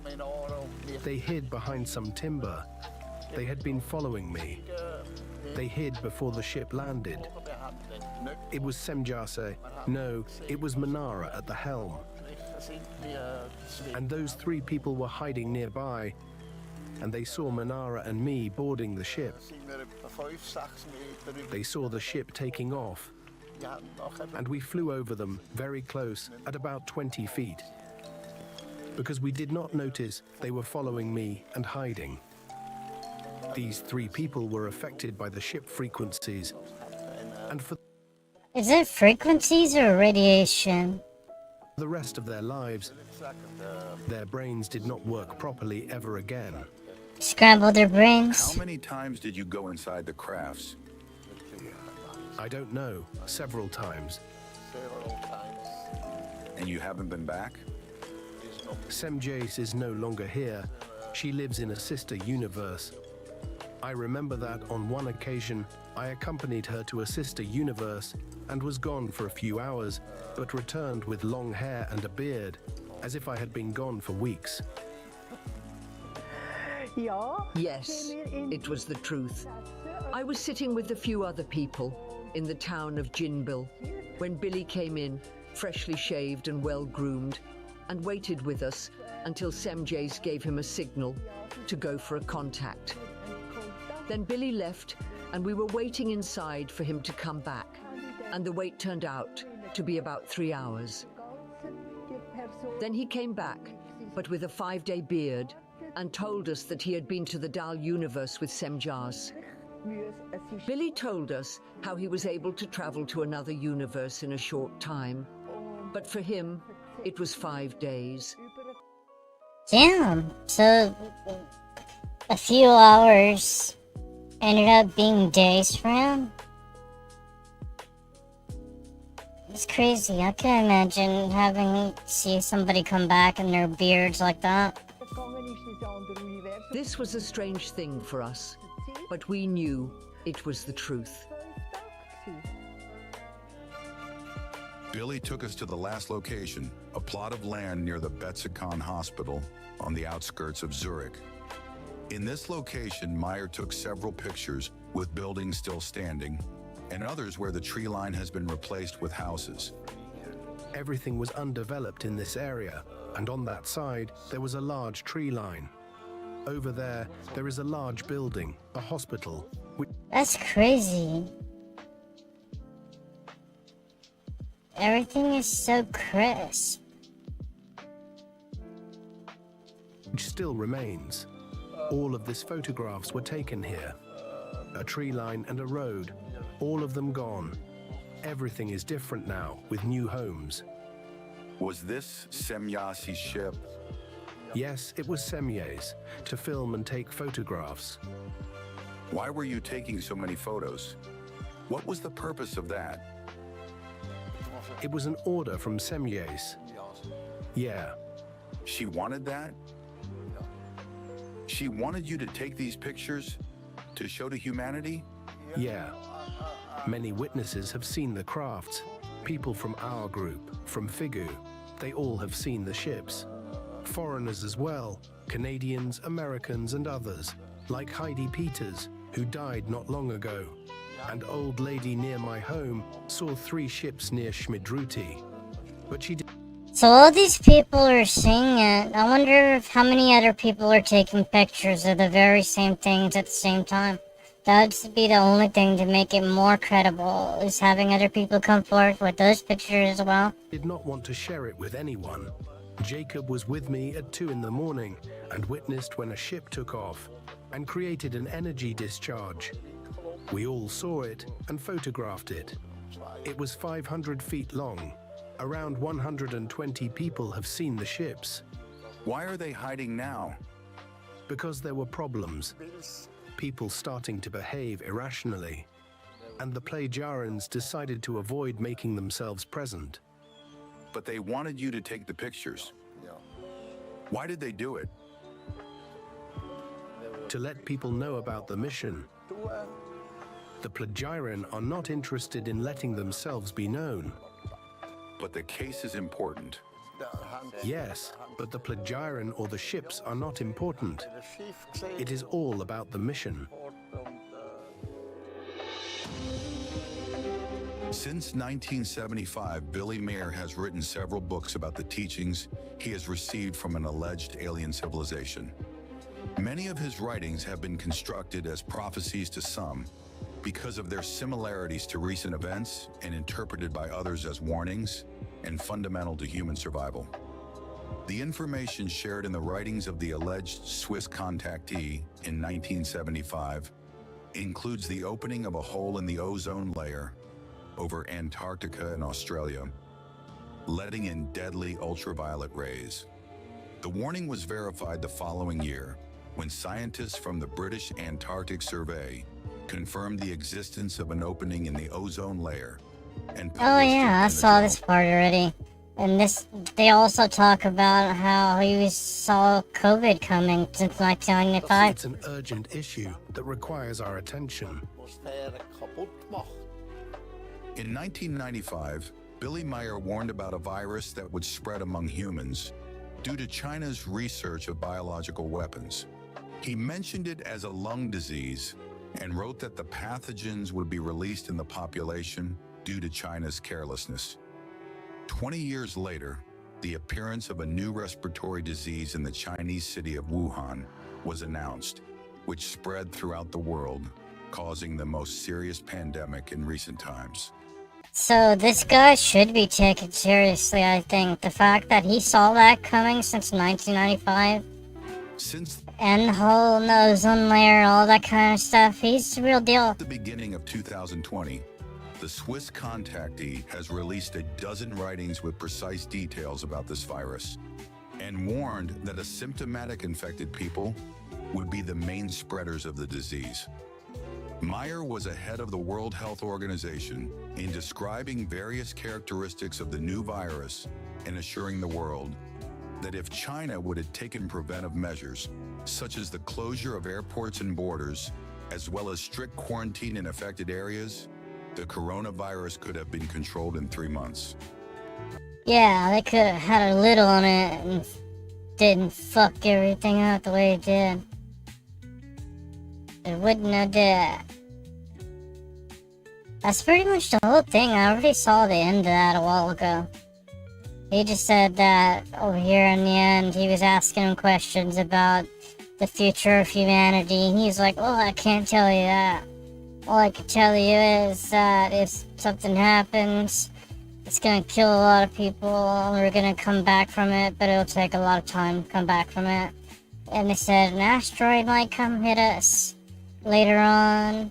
They hid behind some timber. They had been following me. They hid before the ship landed. It was Semjase. No, it was Manara at the helm. And those 3 people were hiding nearby, and they saw Manara and me boarding the ship. They saw the ship taking off, and we flew over them very close at about 20 feet, because we did not notice they were following me and hiding. These 3 people were affected by the ship frequencies, and for Is it frequencies or radiation? the rest of their lives, their brains did not work properly ever again. Scramble their brains? How many times did you go inside the crafts? I don't know, several times. And you haven't been back? Semjase is no longer here. She lives in a sister universe. I remember that on one occasion, I accompanied her to a sister universe and was gone for a few hours, but returned with long hair and a beard, as if I had been gone for weeks. Yes, it was the truth. I was sitting with a few other people in the town of Jinbil when Billy came in, freshly shaved and well-groomed, and waited with us until Semjase gave him a signal to go for a contact. Then Billy left, and we were waiting inside for him to come back, and the wait turned out to be about 3 hours. Then he came back, but with a 5-day beard, and told us that he had been to the Dal universe with Semjas. Billy told us how he was able to travel to another universe in a short time, but for him, it was 5 days. Damn, so a few hours ended up being days for him? It's crazy. I can't imagine having see somebody come back in their beards like that. This was a strange thing for us, but we knew it was the truth. Billy took us to the last location, a plot of land near the Betsikon Hospital on the outskirts of Zurich. In this location, Meyer took several pictures with buildings still standing, and others where the tree line has been replaced with houses. Everything was undeveloped in this area, and on that side, there was a large tree line. Over there is a large building, a hospital. That's crazy. Everything is so crisp. Which still remains. All of these photographs were taken here. A tree line and a road, all of them gone. Everything is different now, with new homes. Was this Semyasi's ship? Yes, it was Semye's, to film and take photographs. Why were you taking so many photos? What was the purpose of that? It was an order from Semye's. Yeah. She wanted that? She wanted you to take these pictures to show to humanity? Yeah. Many witnesses have seen the crafts. People from our group, from Figu, they all have seen the ships. Foreigners as well, Canadians, Americans and others, like Heidi Peters, who died not long ago. An old lady near my home saw 3 ships near Schmidruti. But she did. So all these people are seeing it. I wonder if how many other people are taking pictures of the very same things at the same time. That would be the only thing to make it more credible, is having other people come forth with those pictures as well. Did not want to share it with anyone. Jacob was with me at 2 in the morning and witnessed when a ship took off and created an energy discharge. We all saw it and photographed it. It was 500 feet long. Around 120 people have seen the ships. Why are they hiding now? Because there were problems. People starting to behave irrationally. And the Plagiarians decided to avoid making themselves present. But they wanted you to take the pictures. Why did they do it? To let people know about the mission. The Plagiarian are not interested in letting themselves be known. But the case is important. Yes, but the Plagiarian or the ships are not important. It is all about the mission. Since 1975, Billy Mayer has written several books about the teachings he has received from an alleged alien civilization. Many of his writings have been constructed as prophecies to some because of their similarities to recent events and interpreted by others as warnings and fundamental to human survival. The information shared in the writings of the alleged Swiss contactee in 1975 includes the opening of a hole in the ozone layer over Antarctica and Australia, letting in deadly ultraviolet rays. The warning was verified the following year when scientists from the British Antarctic Survey confirmed the existence of an opening in the ozone layer. And oh yeah, I saw this part already. And they also talk about how he saw COVID coming since 1995. It's an urgent issue that requires our attention. In 1995, Billy Mayer warned about a virus that would spread among humans due to China's research of biological weapons. He mentioned it as a lung disease and wrote that the pathogens would be released in the population due to China's carelessness. 20 years later, the appearance of a new respiratory disease in the Chinese city of Wuhan was announced, which spread throughout the world, causing the most serious pandemic in recent times. So this guy should be taken seriously, I think. The fact that he saw that coming since 1995, and the whole ozone layer, all that kind of stuff, he's the real deal. At the beginning of 2020, the Swiss contactee has released a dozen writings with precise details about this virus and warned that asymptomatic infected people would be the main spreaders of the disease. Meyer was ahead of the World Health Organization in describing various characteristics of the new virus and assuring the world that if China would have taken preventive measures, such as the closure of airports and borders, as well as strict quarantine in affected areas, the coronavirus could have been controlled in 3 months. Yeah, they could have had a little on it and didn't fuck everything out the way it did. It wouldn't have did. That's pretty much the whole thing. I already saw the end of that a while ago. He just said that over here in the end, he was asking him questions about the future of humanity. And he's like, well, I can't tell you that. All I can tell you is that if something happens, it's gonna kill a lot of people, and we're gonna come back from it, but it'll take a lot of time to come back from it. And they said an asteroid might come hit us later on.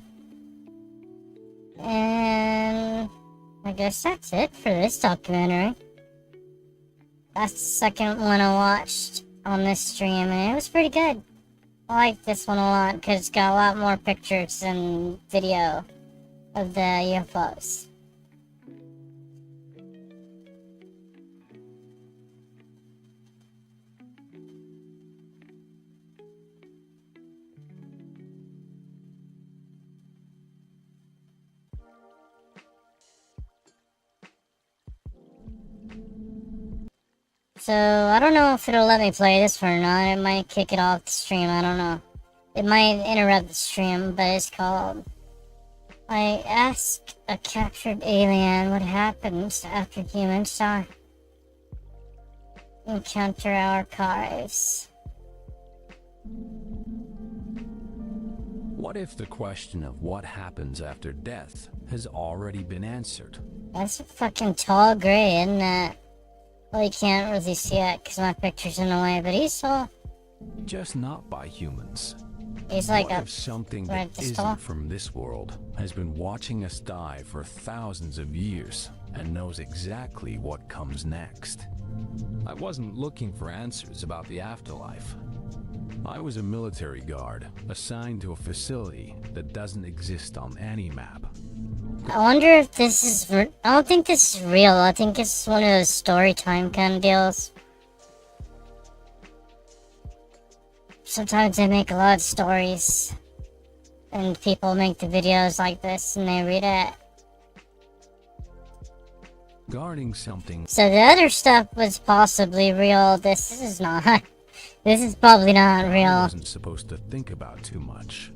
And I guess that's it for this documentary. That's the second one I watched on this stream, and it was pretty good. I like this one a lot because it's got a lot more pictures and video of the UFOs. So, I don't know if it'll let me play this one or not. It might kick it off the stream, I don't know. It might interrupt the stream, but it's called... I asked a captured alien what happens after humans die. Encounter archives. What if the question of what happens after death has already been answered? That's a fucking tall gray, isn't it? Well, you can't really see it because my picture's in the way, but he's tall. Just not by humans. He's like what a if something red that skull? isn't from this world has been watching us die for thousands of years and knows exactly what comes next? I wasn't looking for answers about the afterlife. I was a military guard assigned to a facility that doesn't exist on any map. I wonder if this is... I don't think this is real. I think it's one of those story time kind of deals. Sometimes they make a lot of stories. And people make the videos like this and they read it. Guarding something. So the other stuff was possibly real. This is not. This is probably not I real. wasn't supposed to think about too much.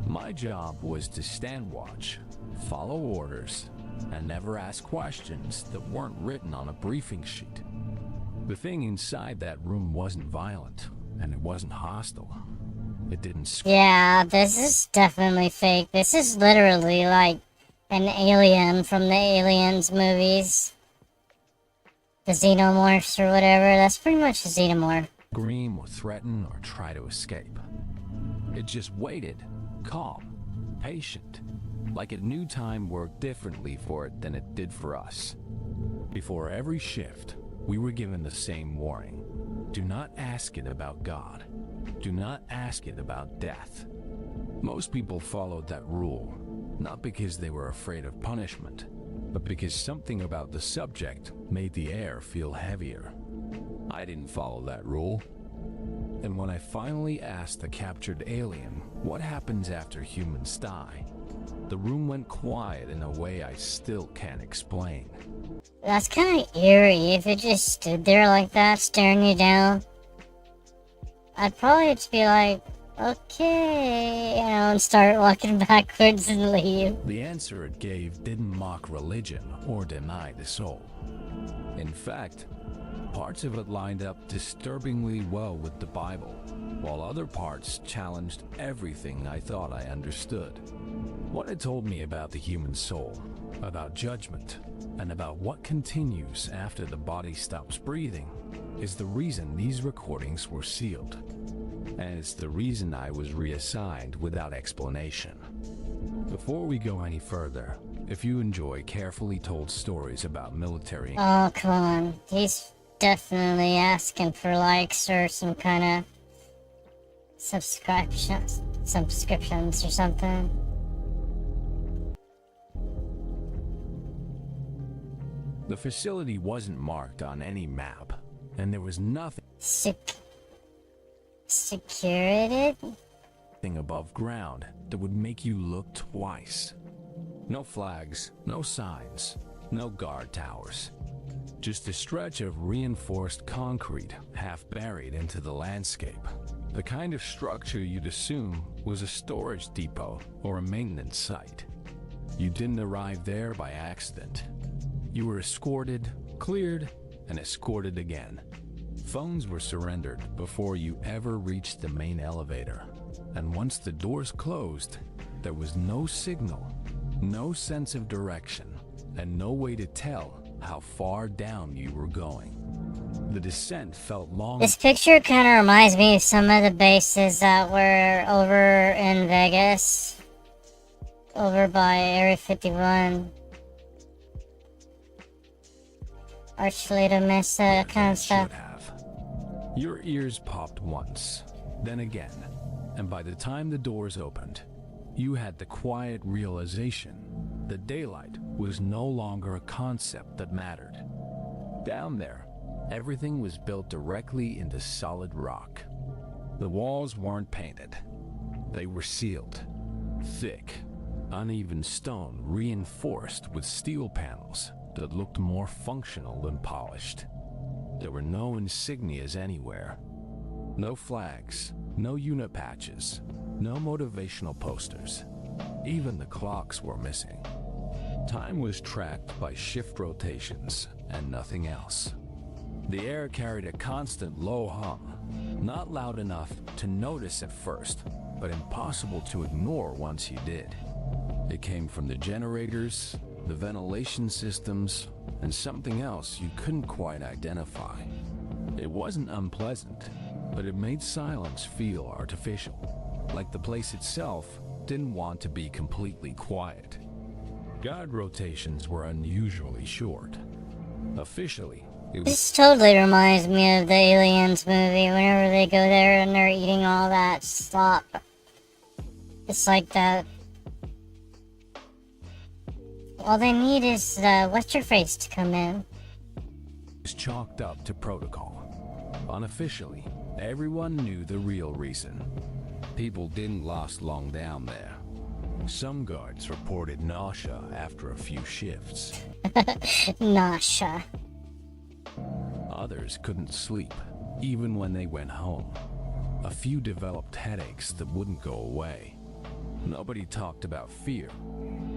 My job was to stand watch, follow orders, and never ask questions that weren't written on a briefing sheet. The thing inside that room wasn't violent, and it wasn't hostile. It didn't Yeah, this is definitely fake. This is literally like an alien from the Aliens movies. The xenomorphs or whatever. That's pretty much a xenomorph. scream or threaten or try to escape. It just waited, calm, patient, like it knew time worked differently for it than it did for us. Before every shift, we were given the same warning. Do not ask it about God. Do not ask it about death. Most people followed that rule, not because they were afraid of punishment, but because something about the subject made the air feel heavier. I didn't follow that rule. And when I finally asked the captured alien what happens after humans die, the room went quiet in a way I still can't explain. That's kind of eerie if it just stood there like that, staring you down. I'd probably just be like, okay, you know, and start walking backwards and leave. The answer it gave didn't mock religion or deny the soul. In fact, parts of it lined up disturbingly well with the Bible, while other parts challenged everything I thought I understood. What it told me about the human soul about judgment, and about what continues after the body stops breathing is the reason these recordings were sealed. And it's the reason I was reassigned without explanation. Before we go any further, if you enjoy carefully told stories about military... Oh, come on. He's definitely asking for likes or some kind of subscriptions or something. The facility wasn't marked on any map, and there was nothing Security? above ground that would make you look twice. No flags, no signs, no guard towers. Just a stretch of reinforced concrete half buried into the landscape. The kind of structure you'd assume was a storage depot or a maintenance site. You didn't arrive there by accident. You were escorted, cleared, and escorted again. Phones were surrendered before you ever reached the main elevator. And once the doors closed, there was no signal, no sense of direction, and no way to tell how far down you were going. The descent felt long. This picture kind of reminds me of some of the bases that were over in Vegas. Over by Area 51. Archuleta Mesa kind of stuff. Your ears popped once, then again, and by the time the doors opened, you had the quiet realization that daylight was no longer a concept that mattered. Down there, everything was built directly into solid rock. The walls weren't painted. They were sealed. Thick, uneven stone reinforced with steel panels that looked more functional than polished. There were no insignias anywhere. No flags, no unit patches, no motivational posters. Even the clocks were missing. Time was tracked by shift rotations and nothing else. The air carried a constant low hum, not loud enough to notice at first, but impossible to ignore once you did. It came from the generators, the ventilation systems, and something else you couldn't quite identify. It wasn't unpleasant, but it made silence feel artificial, like the place itself didn't want to be completely quiet. Guard rotations were unusually short. Officially, it was... This totally reminds me of the Aliens movie, whenever they go there and they're eating all that slop. It's like that. All they need is, what's-your-face to come in. It's chalked up to protocol. Unofficially, everyone knew the real reason. People didn't last long down there. Some guards reported nausea after a few shifts. Nausea. Others couldn't sleep, even when they went home. A few developed headaches that wouldn't go away. Nobody talked about fear,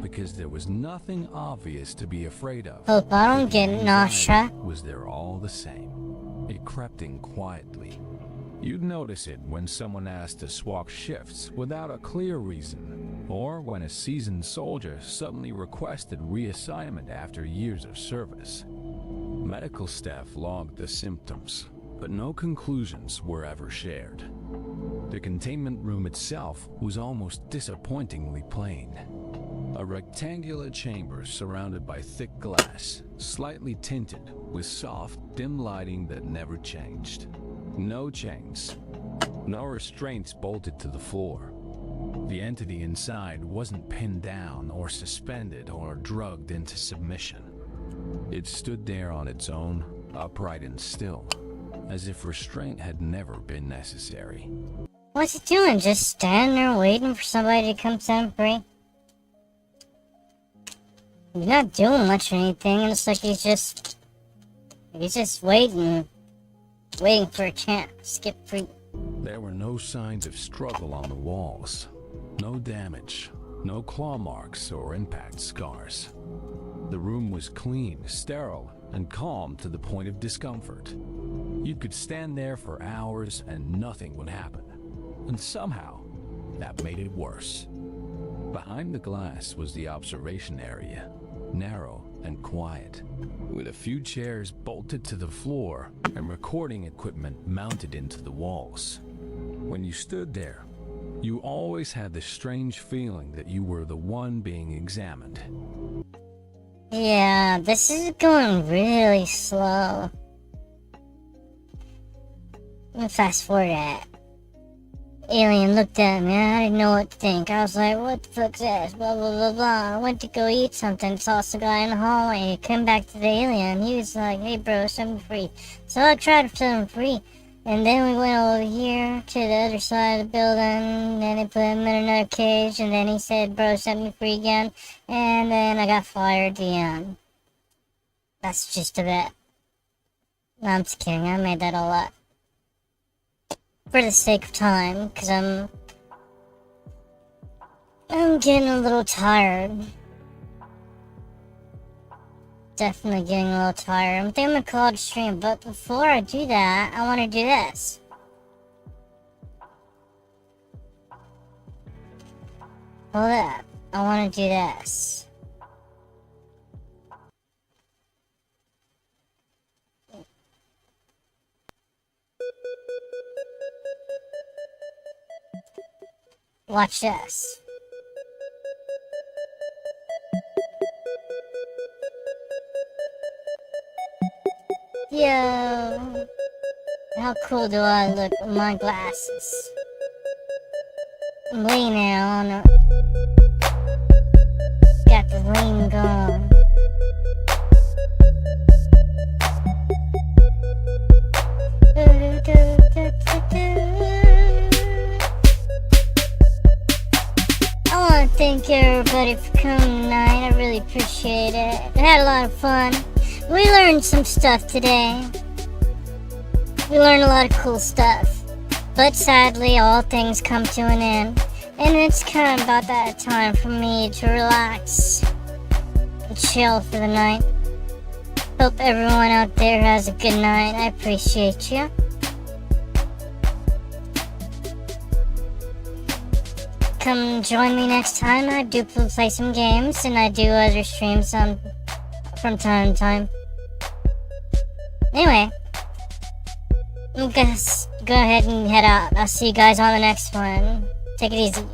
because there was nothing obvious to be afraid of. Hope I don't get nausea. Was there all the same. It crept in quietly. You'd notice it when someone asked to swap shifts without a clear reason, or when a seasoned soldier suddenly requested reassignment after years of service. Medical staff logged the symptoms, but no conclusions were ever shared. The containment room itself was almost disappointingly plain. A rectangular chamber surrounded by thick glass, slightly tinted with soft, dim lighting that never changed. No chains, no restraints bolted to the floor. The entity inside wasn't pinned down or suspended or drugged into submission. It stood there on its own, upright and still, as if restraint had never been necessary. What's he doing? Just standing there waiting for somebody to come set him free? He's not doing much or anything. It's like he's just waiting for a chance to get free. There were no signs of struggle on the walls. No damage, no claw marks or impact scars. The room was clean, sterile, and calm to the point of discomfort. You could stand there for hours and nothing would happen. And somehow, that made it worse. Behind the glass was the observation area. narrow and quiet, with a few chairs bolted to the floor and recording equipment mounted into the walls. When you stood there, you always had this strange feeling that you were the one being examined. Yeah, this is going really slow. Let me fast forward that. Alien looked at me, I didn't know what to think. I was like, what the fuck's this? Blah, blah, blah, blah. I went to go eat something, saw some guy in the hallway. Came back to the alien, he was like, hey bro, set me free. So I tried to set him free. And then we went over here to the other side of the building, and then they put him in another cage, and then he said, bro, set me free again. And then I got fired at the end. That's just a bit. No, I'm just kidding, I made that all up. For the sake of time, because I'm getting a little tired. Definitely getting a little tired. I'm thinking I'm gonna call it a stream, but before I do that, I want to do this. Hold up. I want to do this. Watch this. Yo, how cool do I look with my glasses? I'm leaning on it. Got the lean going. I want to thank everybody for coming tonight. I really appreciate it. I had a lot of fun. We learned some stuff today. We learned a lot of cool stuff. But sadly, all things come to an end. And it's kind of about that time for me to relax and chill for the night. Hope everyone out there has a good night. I appreciate you. Come join me next time. I do play some games, and I do other streams from time to time. Anyway, I'm gonna go ahead and head out. I'll see you guys on the next one. Take it easy.